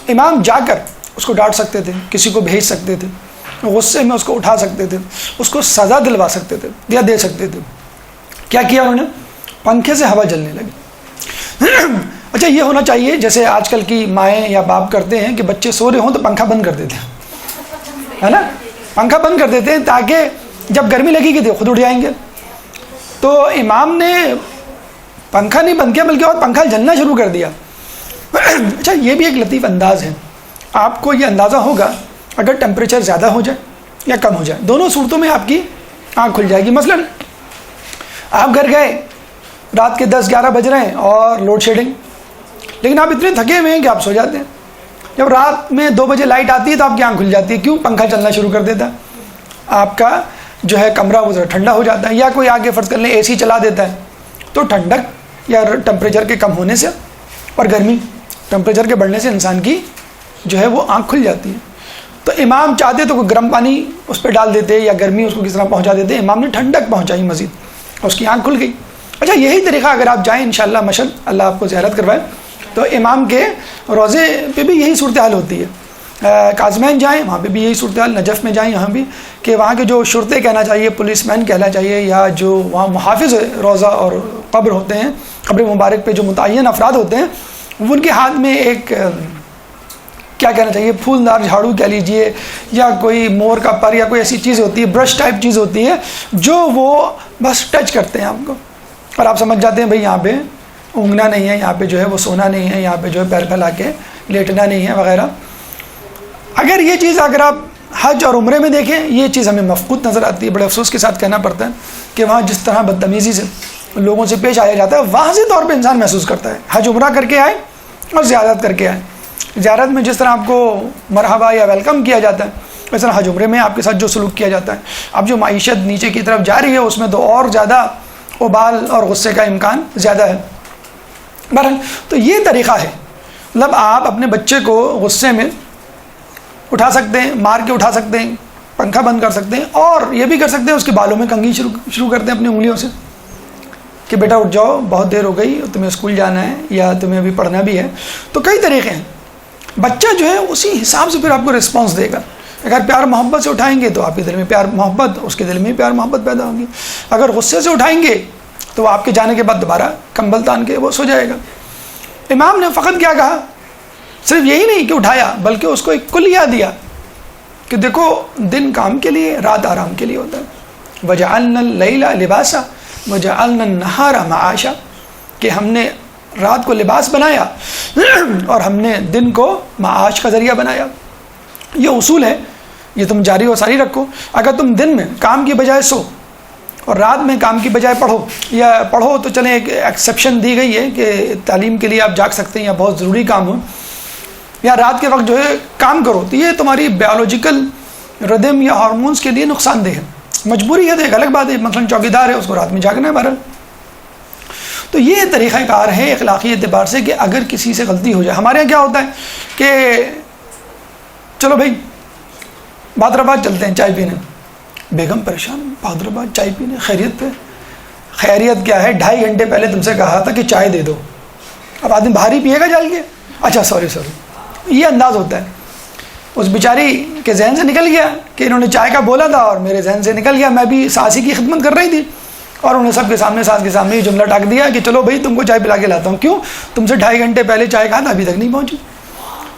امام جا کر اس کو ڈانٹ سکتے تھے، کسی کو بھیج سکتے تھے، غصے میں اس کو اٹھا سکتے تھے، اس کو سزا دلوا سکتے تھے یا دے سکتے تھے۔ کیا کیا انہوں نے؟ پنکھے سے ہوا جلنے لگی۔ اچھا، یہ ہونا چاہیے جیسے آج کل کی مائیں یا باپ کرتے ہیں کہ بچے سو رہے ہوں تو پنکھا بند کر دیتے ہیں، ہے نا، پنکھا بند کر دیتے ہیں تاکہ جب گرمی لگے گی تو خود اٹھ جائیں گے۔ تو امام نے پنکھا نہیں بند کیا بلکہ اور پنکھا جلنا شروع کر دیا۔ اچھا، یہ بھی ایک لطیف انداز ہے، آپ کو یہ اندازہ ہوگا اگر ٹیمپریچر زیادہ ہو جائے یا کم ہو جائے، دونوں صورتوں میں آپ کی آنکھ کھل جائے گی۔ مثلا آپ گھر گئے، رات کے 10-11 بج رہے ہیں اور لوڈ شیڈنگ، لیکن آپ اتنے تھکے ہوئے ہیں کہ آپ سو جاتے ہیں۔ جب رات میں 2 بجے لائٹ آتی ہے تو آپ کی آنکھ کھل جاتی ہے، کیوں؟ پنکھا چلنا شروع کر دیتا ہے، آپ کا جو ہے کمرہ وہ ذرا ٹھنڈا ہو جاتا ہے۔ یا کوئی آگے فرض کر لیں اے سی چلا دیتا ہے تو ٹھنڈک یا ٹیمپریچر کے کم ہونے سے اور گرمی ٹیمپریچر کے بڑھنے سے انسان کی جو ہے وہ آنکھ کھل جاتی ہے۔ تو امام چاہتے تو کوئی گرم پانی اس پہ ڈال دیتے یا گرمی اس کو کس طرح پہنچا دیتے، امام نے ٹھنڈک پہنچائی مزید، اس کی آنکھ کھل گئی۔ اچھا، یہی طریقہ اگر آپ جائیں انشاءاللہ مشل اللہ آپ کو زیارت کروائے تو امام کے روزے پہ بھی یہی صورتحال ہوتی ہے۔ کاظمین جائیں، وہاں پہ بھی یہی صورتحال، نجف میں جائیں یہاں بھی، کہ وہاں کے جو شرطے کہنا چاہیے، پولیس مین کہنا چاہیے، یا جو وہاں محافظ روزہ اور قبر ہوتے ہیں، قبر مبارک پہ جو متعین افراد ہوتے ہیں، ان کے ہاتھ میں ایک کیا کہنا چاہیے، پھولدار جھاڑو کہہ لیجئے، یا کوئی مور کا پر یا کوئی ایسی چیز ہوتی ہے، برش ٹائپ چیز ہوتی ہے، جو وہ بس ٹچ کرتے ہیں آپ کو اور آپ سمجھ جاتے ہیں بھئی یہاں پہ اونگنا نہیں ہے، یہاں پہ جو ہے وہ سونا نہیں ہے، یہاں پہ جو ہے پیر پھیلا کے لیٹنا نہیں ہے وغیرہ۔ اگر یہ چیز اگر آپ حج اور عمرے میں دیکھیں، یہ چیز ہمیں مفقود نظر آتی ہے، بڑے افسوس کے ساتھ کہنا پڑتا ہے کہ وہاں جس طرح بدتمیزی سے لوگوں سے پیش آیا جاتا ہے، واضح طور پہ انسان محسوس کرتا ہے۔ حج عمرہ کر کے آئے اور زیارت کر کے آئے، زیارت میں جس طرح آپ کو مرحبا یا ویلکم کیا جاتا ہے، اس طرح حج عمرے میں آپ کے ساتھ جو سلوک کیا جاتا ہے۔ اب جو معیشت نیچے کی طرف جا رہی ہے اس میں تو اور زیادہ ابال اور غصے کا امکان زیادہ ہے۔ بہرحال تو یہ طریقہ ہے، مطلب آپ اپنے بچے کو غصے میں اٹھا سکتے ہیں، مار کے اٹھا سکتے ہیں، پنکھا بند کر سکتے ہیں، اور یہ بھی کر سکتے ہیں اس کے بالوں میں کنگھی شروع کرتے ہیں اپنی انگلیوں سے کہ بیٹا اٹھ جاؤ، بہت دیر ہو گئی، تمہیں اسکول جانا ہے یا تمہیں ابھی پڑھنا بھی ہے۔ تو کئی طریقے ہیں، بچہ جو ہے اسی حساب سے پھر آپ کو رسپانس دے گا۔ اگر پیار محبت سے اٹھائیں گے تو آپ کے دل میں پیار محبت، اس کے دل میں پیار محبت پیدا ہوگی۔ اگر غصے سے اٹھائیں گے تو وہ آپ کے جانے کے بعد دوبارہ کمبل تان کے وہ سو جائے گا۔ امام نے فقط کیا کہا، صرف یہی نہیں کہ اٹھایا، بلکہ اس کو ایک کلیہ دیا کہ دیکھو دن کام کے لیے، رات آرام کے لیے ہوتا ہے۔ وَجَعَلْنَا اللَّيْلَ لِبَاسًا وَجَعَلْنَا النَّهَارَ مَعَاشًا، کہ ہم نے رات کو لباس بنایا اور ہم نے دن کو معاش کا ذریعہ بنایا۔ یہ اصول ہے، یہ تم جاری و ساری رکھو۔ اگر تم دن میں کام کی بجائے سو اور رات میں کام کی بجائے پڑھو، یا پڑھو تو چلیں ایک ایکسیپشن دی گئی ہے کہ تعلیم کے لیے آپ جاگ سکتے ہیں یا بہت ضروری کام ہو، یا رات کے وقت جو ہے کام کرو، تو یہ تمہاری بیولوجیکل ردم یا ہارمونز کے لیے نقصان دہ ہے۔ مجبوری ہے تو ایک الگ بات ہے، مثلا چوکیدار ہے، اس کو رات میں جاگنا ہے بہرحال۔ تو یہ طریقہ کار ہے اخلاقی اعتبار سے کہ اگر کسی سے غلطی ہو جائے، ہمارے یہاں کیا ہوتا ہے کہ چلو بھائی بہادرآباد چلتے ہیں چائے پینے، بیگم پریشان، بہادرآباد چائے پینے، خیریت پہ؟ خیریت کیا ہے، 2.5 گھنٹے پہلے تم سے کہا تھا کہ چائے دے دو، اب آدمی باہر ہی پیے گا جال کے، اچھا سوری، یہ انداز ہوتا ہے۔ اس بیچاری کے ذہن سے نکل گیا کہ انہوں نے چائے کا بولا تھا اور میرے ذہن سے نکل گیا، میں بھی ساسی کی خدمت کر رہی تھی اور انہیں سب کے سامنے، ساس کے سامنے یہ جملہ ٹاک دیا کہ چلو بھائی تم کو چائے پلا کے لاتا ہوں، کیوں؟ تم سے 2.5 گھنٹے پہلے چائے کہا تھا، ابھی تک نہیں پہنچی۔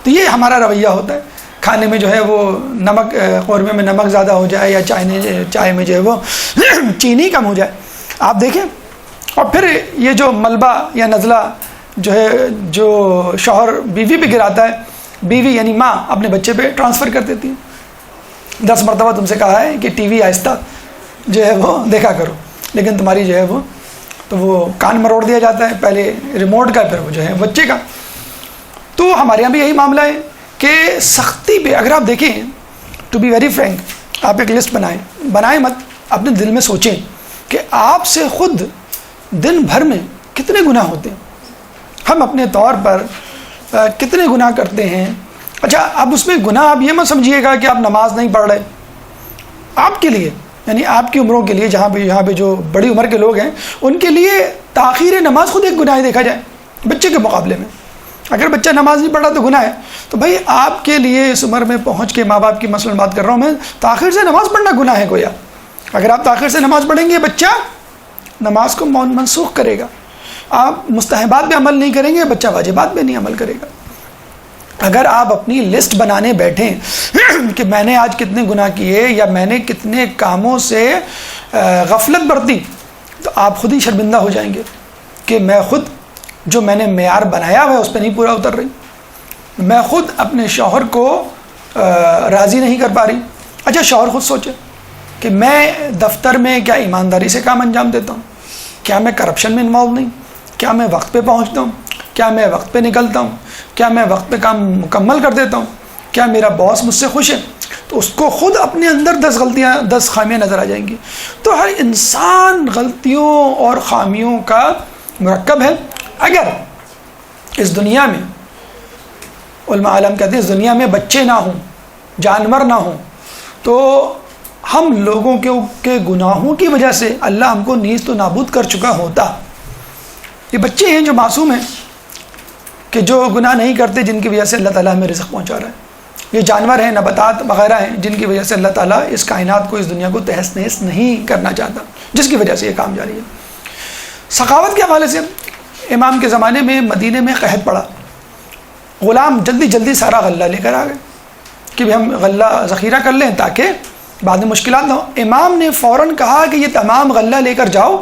تو یہ ہمارا رویہ ہوتا ہے، کھانے میں جو ہے وہ نمک، قورمے میں نمک زیادہ ہو جائے، یا چائے میں جو ہے وہ چینی کم ہو جائے، آپ دیکھیں. اور پھر یہ جو ملبہ یا نزلہ جو ہے جو شوہر بیوی پہ گراتا ہے، بیوی یعنی ماں اپنے بچے پہ ٹرانسفر کر دیتی ہے. 10 مرتبہ تم سے کہا ہے کہ ٹی وی آہستہ جو ہے وہ دیکھا کرو، لیکن تمہاری جو ہے وہ کان مروڑ دیا جاتا ہے، پہلے ریموٹ کا پھر وہ جو ہے بچے کا. تو ہمارے یہاں بھی یہی معاملہ ہے کہ سختی پہ اگر آپ دیکھیں، ٹو بی ویری فرینک، آپ ایک لسٹ بنائیں مت، اپنے دل میں سوچیں کہ آپ سے خود دن بھر میں کتنے گناہ ہوتے ہیں. ہم اپنے طور پر کتنے گناہ کرتے ہیں. اچھا، اب اس میں گناہ آپ یہ مت سمجھیے گا کہ آپ نماز نہیں پڑھ رہے. آپ کے لیے یعنی آپ کی عمروں کے لیے، یہاں پہ جو بڑی عمر کے لوگ ہیں ان کے لیے تاخیر نماز خود ایک گناہ دیکھا جائے بچے کے مقابلے میں. اگر بچہ نماز نہیں پڑھا تو گناہ ہے. تو بھائی آپ کے لیے اس عمر میں پہنچ کے، ماں باپ کی مثلاً بات کر رہا ہوں میں، تاخیر سے نماز پڑھنا گناہ ہے گویا. اگر آپ تاخیر سے نماز پڑھیں گے بچہ نماز کو منسوخ کرے گا. آپ مستحبات پہ عمل نہیں کریں گے، بچہ واجبات پہ نہیں عمل کرے گا. اگر آپ اپنی لسٹ بنانے بیٹھیں کہ میں نے آج کتنے گناہ کیے یا میں نے کتنے کاموں سے غفلت برتی، تو آپ خود ہی شرمندہ ہو جائیں گے کہ میں خود جو میں نے معیار بنایا ہوا ہے اس پہ نہیں پورا اتر رہی، میں خود اپنے شوہر کو راضی نہیں کر پا رہی. اچھا، شوہر خود سوچے کہ میں دفتر میں کیا ایمانداری سے کام انجام دیتا ہوں، کیا میں کرپشن میں انوالو نہیں، کیا میں وقت پہ پہنچتا ہوں، کیا میں وقت پہ نکلتا ہوں، کیا میں وقت پہ کام مکمل کر دیتا ہوں، کیا میرا باس مجھ سے خوش ہے. تو اس کو خود اپنے اندر 10 خامیاں نظر آ جائیں گی. تو ہر انسان غلطیوں اور خامیوں کا مرکب ہے. اگر اس دنیا میں، علماء عالم کہتے ہیں، اس دنیا میں بچے نہ ہوں، جانور نہ ہوں، تو ہم لوگوں کے گناہوں کی وجہ سے اللہ ہم کو نیست و نابود کر چکا ہوتا. یہ بچے ہیں جو معصوم ہیں، کہ جو گناہ نہیں کرتے، جن کی وجہ سے اللہ تعالیٰ ہمیں رزق پہنچا رہا ہے. یہ جانور ہیں، نباتات وغیرہ ہیں، جن کی وجہ سے اللہ تعالیٰ اس کائنات کو، اس دنیا کو تہس نہس نہیں کرنا چاہتا، جس کی وجہ سے یہ کام جاری ہے. سخاوت کے حوالے سے امام کے زمانے میں مدینے میں قحط پڑا. غلام جلدی جلدی سارا غلہ لے کر آ گئے کہ ہم غلہ ذخیرہ کر لیں تاکہ بعد میں مشکلات نہ ہو. امام نے فوراً کہا کہ یہ تمام غلہ لے کر جاؤ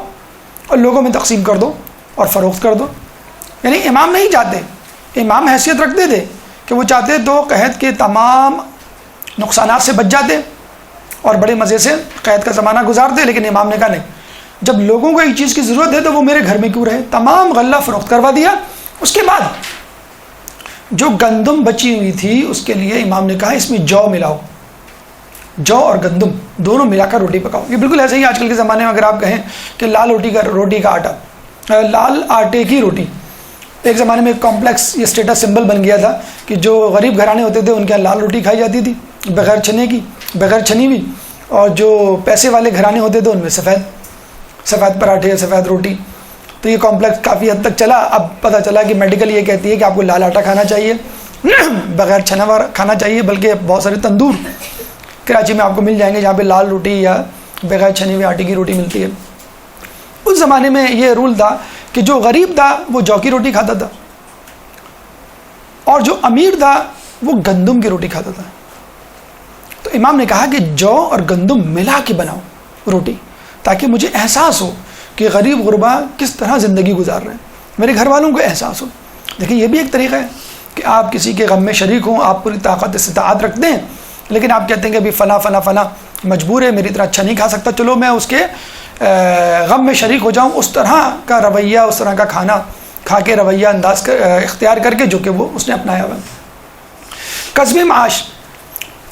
اور لوگوں میں تقسیم کر دو اور فروخت کر دو. یعنی امام نہیں چاہتے، امام حیثیت رکھتے تھے کہ وہ چاہتے تو قحط کے تمام نقصانات سے بچ جاتے اور بڑے مزے سے قحط کا زمانہ گزارتے، لیکن امام نے کہا نہیں، جب لوگوں کو ایک چیز کی ضرورت ہے تو وہ میرے گھر میں کیوں رہے. تمام غلہ فروخت کروا دیا. اس کے بعد جو گندم بچی ہوئی تھی اس کے لیے امام نے کہا اس میں جو ملاؤ، جو اور گندم دونوں ملا کر روٹی پکاؤ. یہ بالکل ایسے ہی آج کل کے زمانے میں اگر آپ کہیں کہ لال روٹی کا آٹا، لال آٹے کی روٹی. ایک زمانے میں ایک کمپلیکس یہ اسٹیٹس سمبل بن گیا تھا کہ جو غریب گھرانے ہوتے تھے ان کے یہاں لال روٹی کھائی جاتی تھی بغیر چھنے کی، بغیر چھنی ہوئی، اور جو پیسے والے گھرانے ہوتے تھے ان میں سفید پراٹھے، سفید روٹی. تو یہ کمپلیکس کافی حد تک چلا. اب پتہ چلا کہ میڈیکل یہ کہتی ہے کہ آپ کو لال آٹا کھانا چاہیے، بغیر چھنا ہوا کھانا چاہیے، بلکہ بہت سارے تندور کراچی میں آپ کو مل جائیں گے جہاں پہ لال روٹی یا بغیر چھنی ہوئی آٹے کی روٹی ملتی ہے. اس زمانے میں یہ رول تھا کہ جو غریب تھا وہ جو کی روٹی کھاتا تھا اور جو امیر تھا وہ گندم کی روٹی کھاتا تھا. تو امام نے کہا کہ جو اور گندم ملا کے بناؤ روٹی تاکہ مجھے احساس ہو کہ غریب غربا کس طرح زندگی گزار رہے ہیں، میرے گھر والوں کو احساس ہو. دیکھیں یہ بھی ایک طریقہ ہے کہ آپ کسی کے غم میں شریک ہوں، آپ پوری طاقت استطاعت رکھتے ہیں، لیکن آپ کہتے ہیں کہ ابھی فلاں مجبور ہے، میری طرح اچھا نہیں کھا سکتا، چلو میں اس کے غم میں شریک ہو جاؤں. اس طرح کا رویہ، اس طرح کا کھانا کھا کے رویہ انداز اختیار کر کے جو کہ وہ اس نے اپنایا ہوا. قصبے معاش،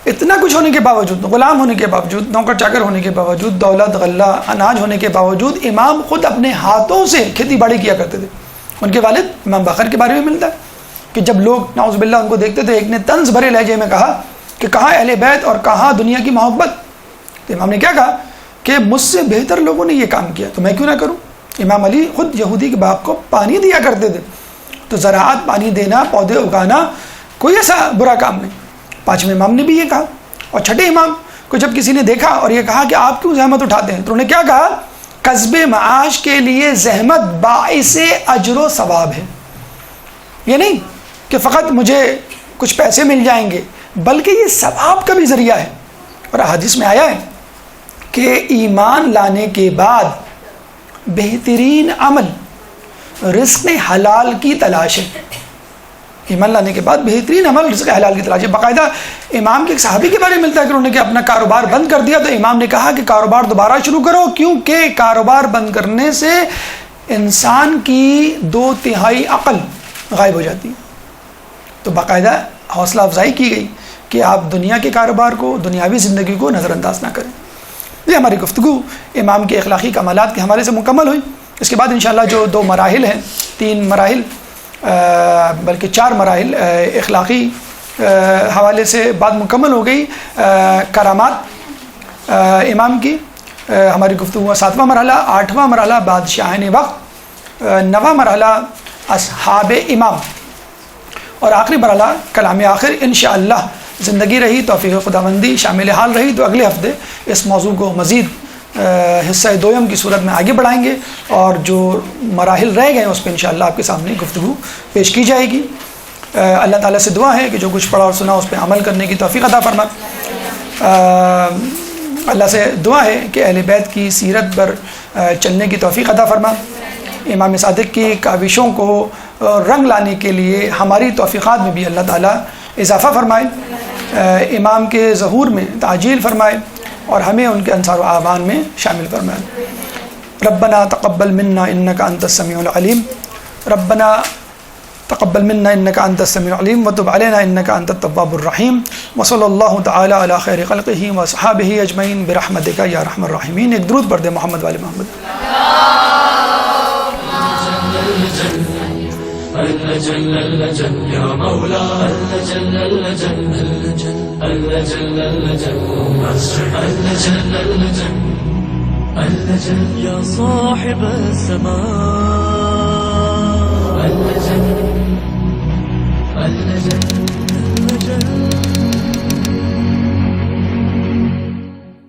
اتنا کچھ ہونے کے باوجود، غلام ہونے کے باوجود، نوکر چاکر ہونے کے باوجود، دولت غلہ اناج ہونے کے باوجود، امام خود اپنے ہاتھوں سے کھیتی باڑی کیا کرتے تھے. ان کے والد امام باقر کے بارے میں ملتا ہے کہ جب لوگ نعوذ باللہ ان کو دیکھتے تھے، ایک نے طنز بھرے لہجے میں کہا کہ کہاں اہل بیت اور کہاں دنیا کی محبت. تو امام نے کیا کہا کہ مجھ سے بہتر لوگوں نے یہ کام کیا تو میں کیوں نہ کروں. امام علی خود یہودی کے باپ کو پانی دیا کرتے تھے، تو زراعت، پانی دینا، پودے اگانا کوئی ایسا برا کام نہیں. پانچویں امام نے بھی یہ کہا. اور چھٹے امام کو جب کسی نے دیکھا اور یہ کہا کہ آپ کیوں زحمت اٹھاتے ہیں، تو انہوں نے کیا کہا، قصب معاش کے لیے زحمت باعث اجر و ثواب ہے. یہ نہیں کہ فقط مجھے کچھ پیسے مل جائیں گے، بلکہ یہ ثواب کا بھی ذریعہ ہے. اور حدیث میں آیا ہے کہ ایمان لانے کے بعد بہترین عمل رزق حلال کی تلاش ہے. ایمان لانے کے بعد بہترین عمل رزق حلال کی تلاش ہے. باقاعدہ امام کے ایک صحابی کے بارے میں ملتا ہے کہ انہوں نے اپنا کاروبار بند کر دیا تو امام نے کہا کہ کاروبار دوبارہ شروع کرو، کیونکہ کاروبار بند کرنے سے انسان کی 2/3 عقل غائب ہو جاتی ہے. تو باقاعدہ حوصلہ افزائی کی گئی کہ آپ دنیا کے کاروبار کو، دنیاوی زندگی کو نظر انداز نہ کریں. یہ ہماری گفتگو امام کے اخلاقی کمالات کے حوالے سے مکمل ہوئی. اس کے بعد انشاءاللہ جو 2 مراحل ہیں، 3 مراحل بلکہ 4 مراحل اخلاقی حوالے سے بات مکمل ہو گئی. کرامات امام کی ہماری گفتگو 7واں مرحلہ، 8واں مرحلہ بادشاہان وقت، 9واں مرحلہ اصحاب امام، اور آخری مرحلہ کلام آخر. انشاءاللہ زندگی رہی، توفیق خداوندی شامل حال رہی تو اگلے ہفتے اس موضوع کو مزید حصہ دوم کی صورت میں آگے بڑھائیں گے، اور جو مراحل رہ گئے ہیں اس پہ انشاءاللہ آپ کے سامنے گفتگو پیش کی جائے گی. اللہ تعالیٰ سے دعا ہے کہ جو کچھ پڑھا اور سنا اس پہ عمل کرنے کی توفیق عطا فرما. اللہ سے دعا ہے کہ اہل بیت کی سیرت پر چلنے کی توفیق عطا فرما. امام صادق کی کاوشوں کو رنگ لانے کے لیے ہماری توفیقات میں بھی اللہ تعالیٰ اضافہ فرمائے، امام کے ظہور میں تعجیل فرمائے، اور ہمیں ان کے انصار و اعوان میں شامل فرمائے. ربنا تقبل منا انك انت السميع العليم، ربنا تقبل منا انك انت السميع العليم وتب علينا انك انت التواب الرحيم، وصلى الله تعالى على خير خلقه واصحابه اجمعين برحمتك يا ارحم الراحمين. ایک درود پڑھ دے محمد والے محمد. جل جل يا مولا جل جل جل جل يا صاحب السماء.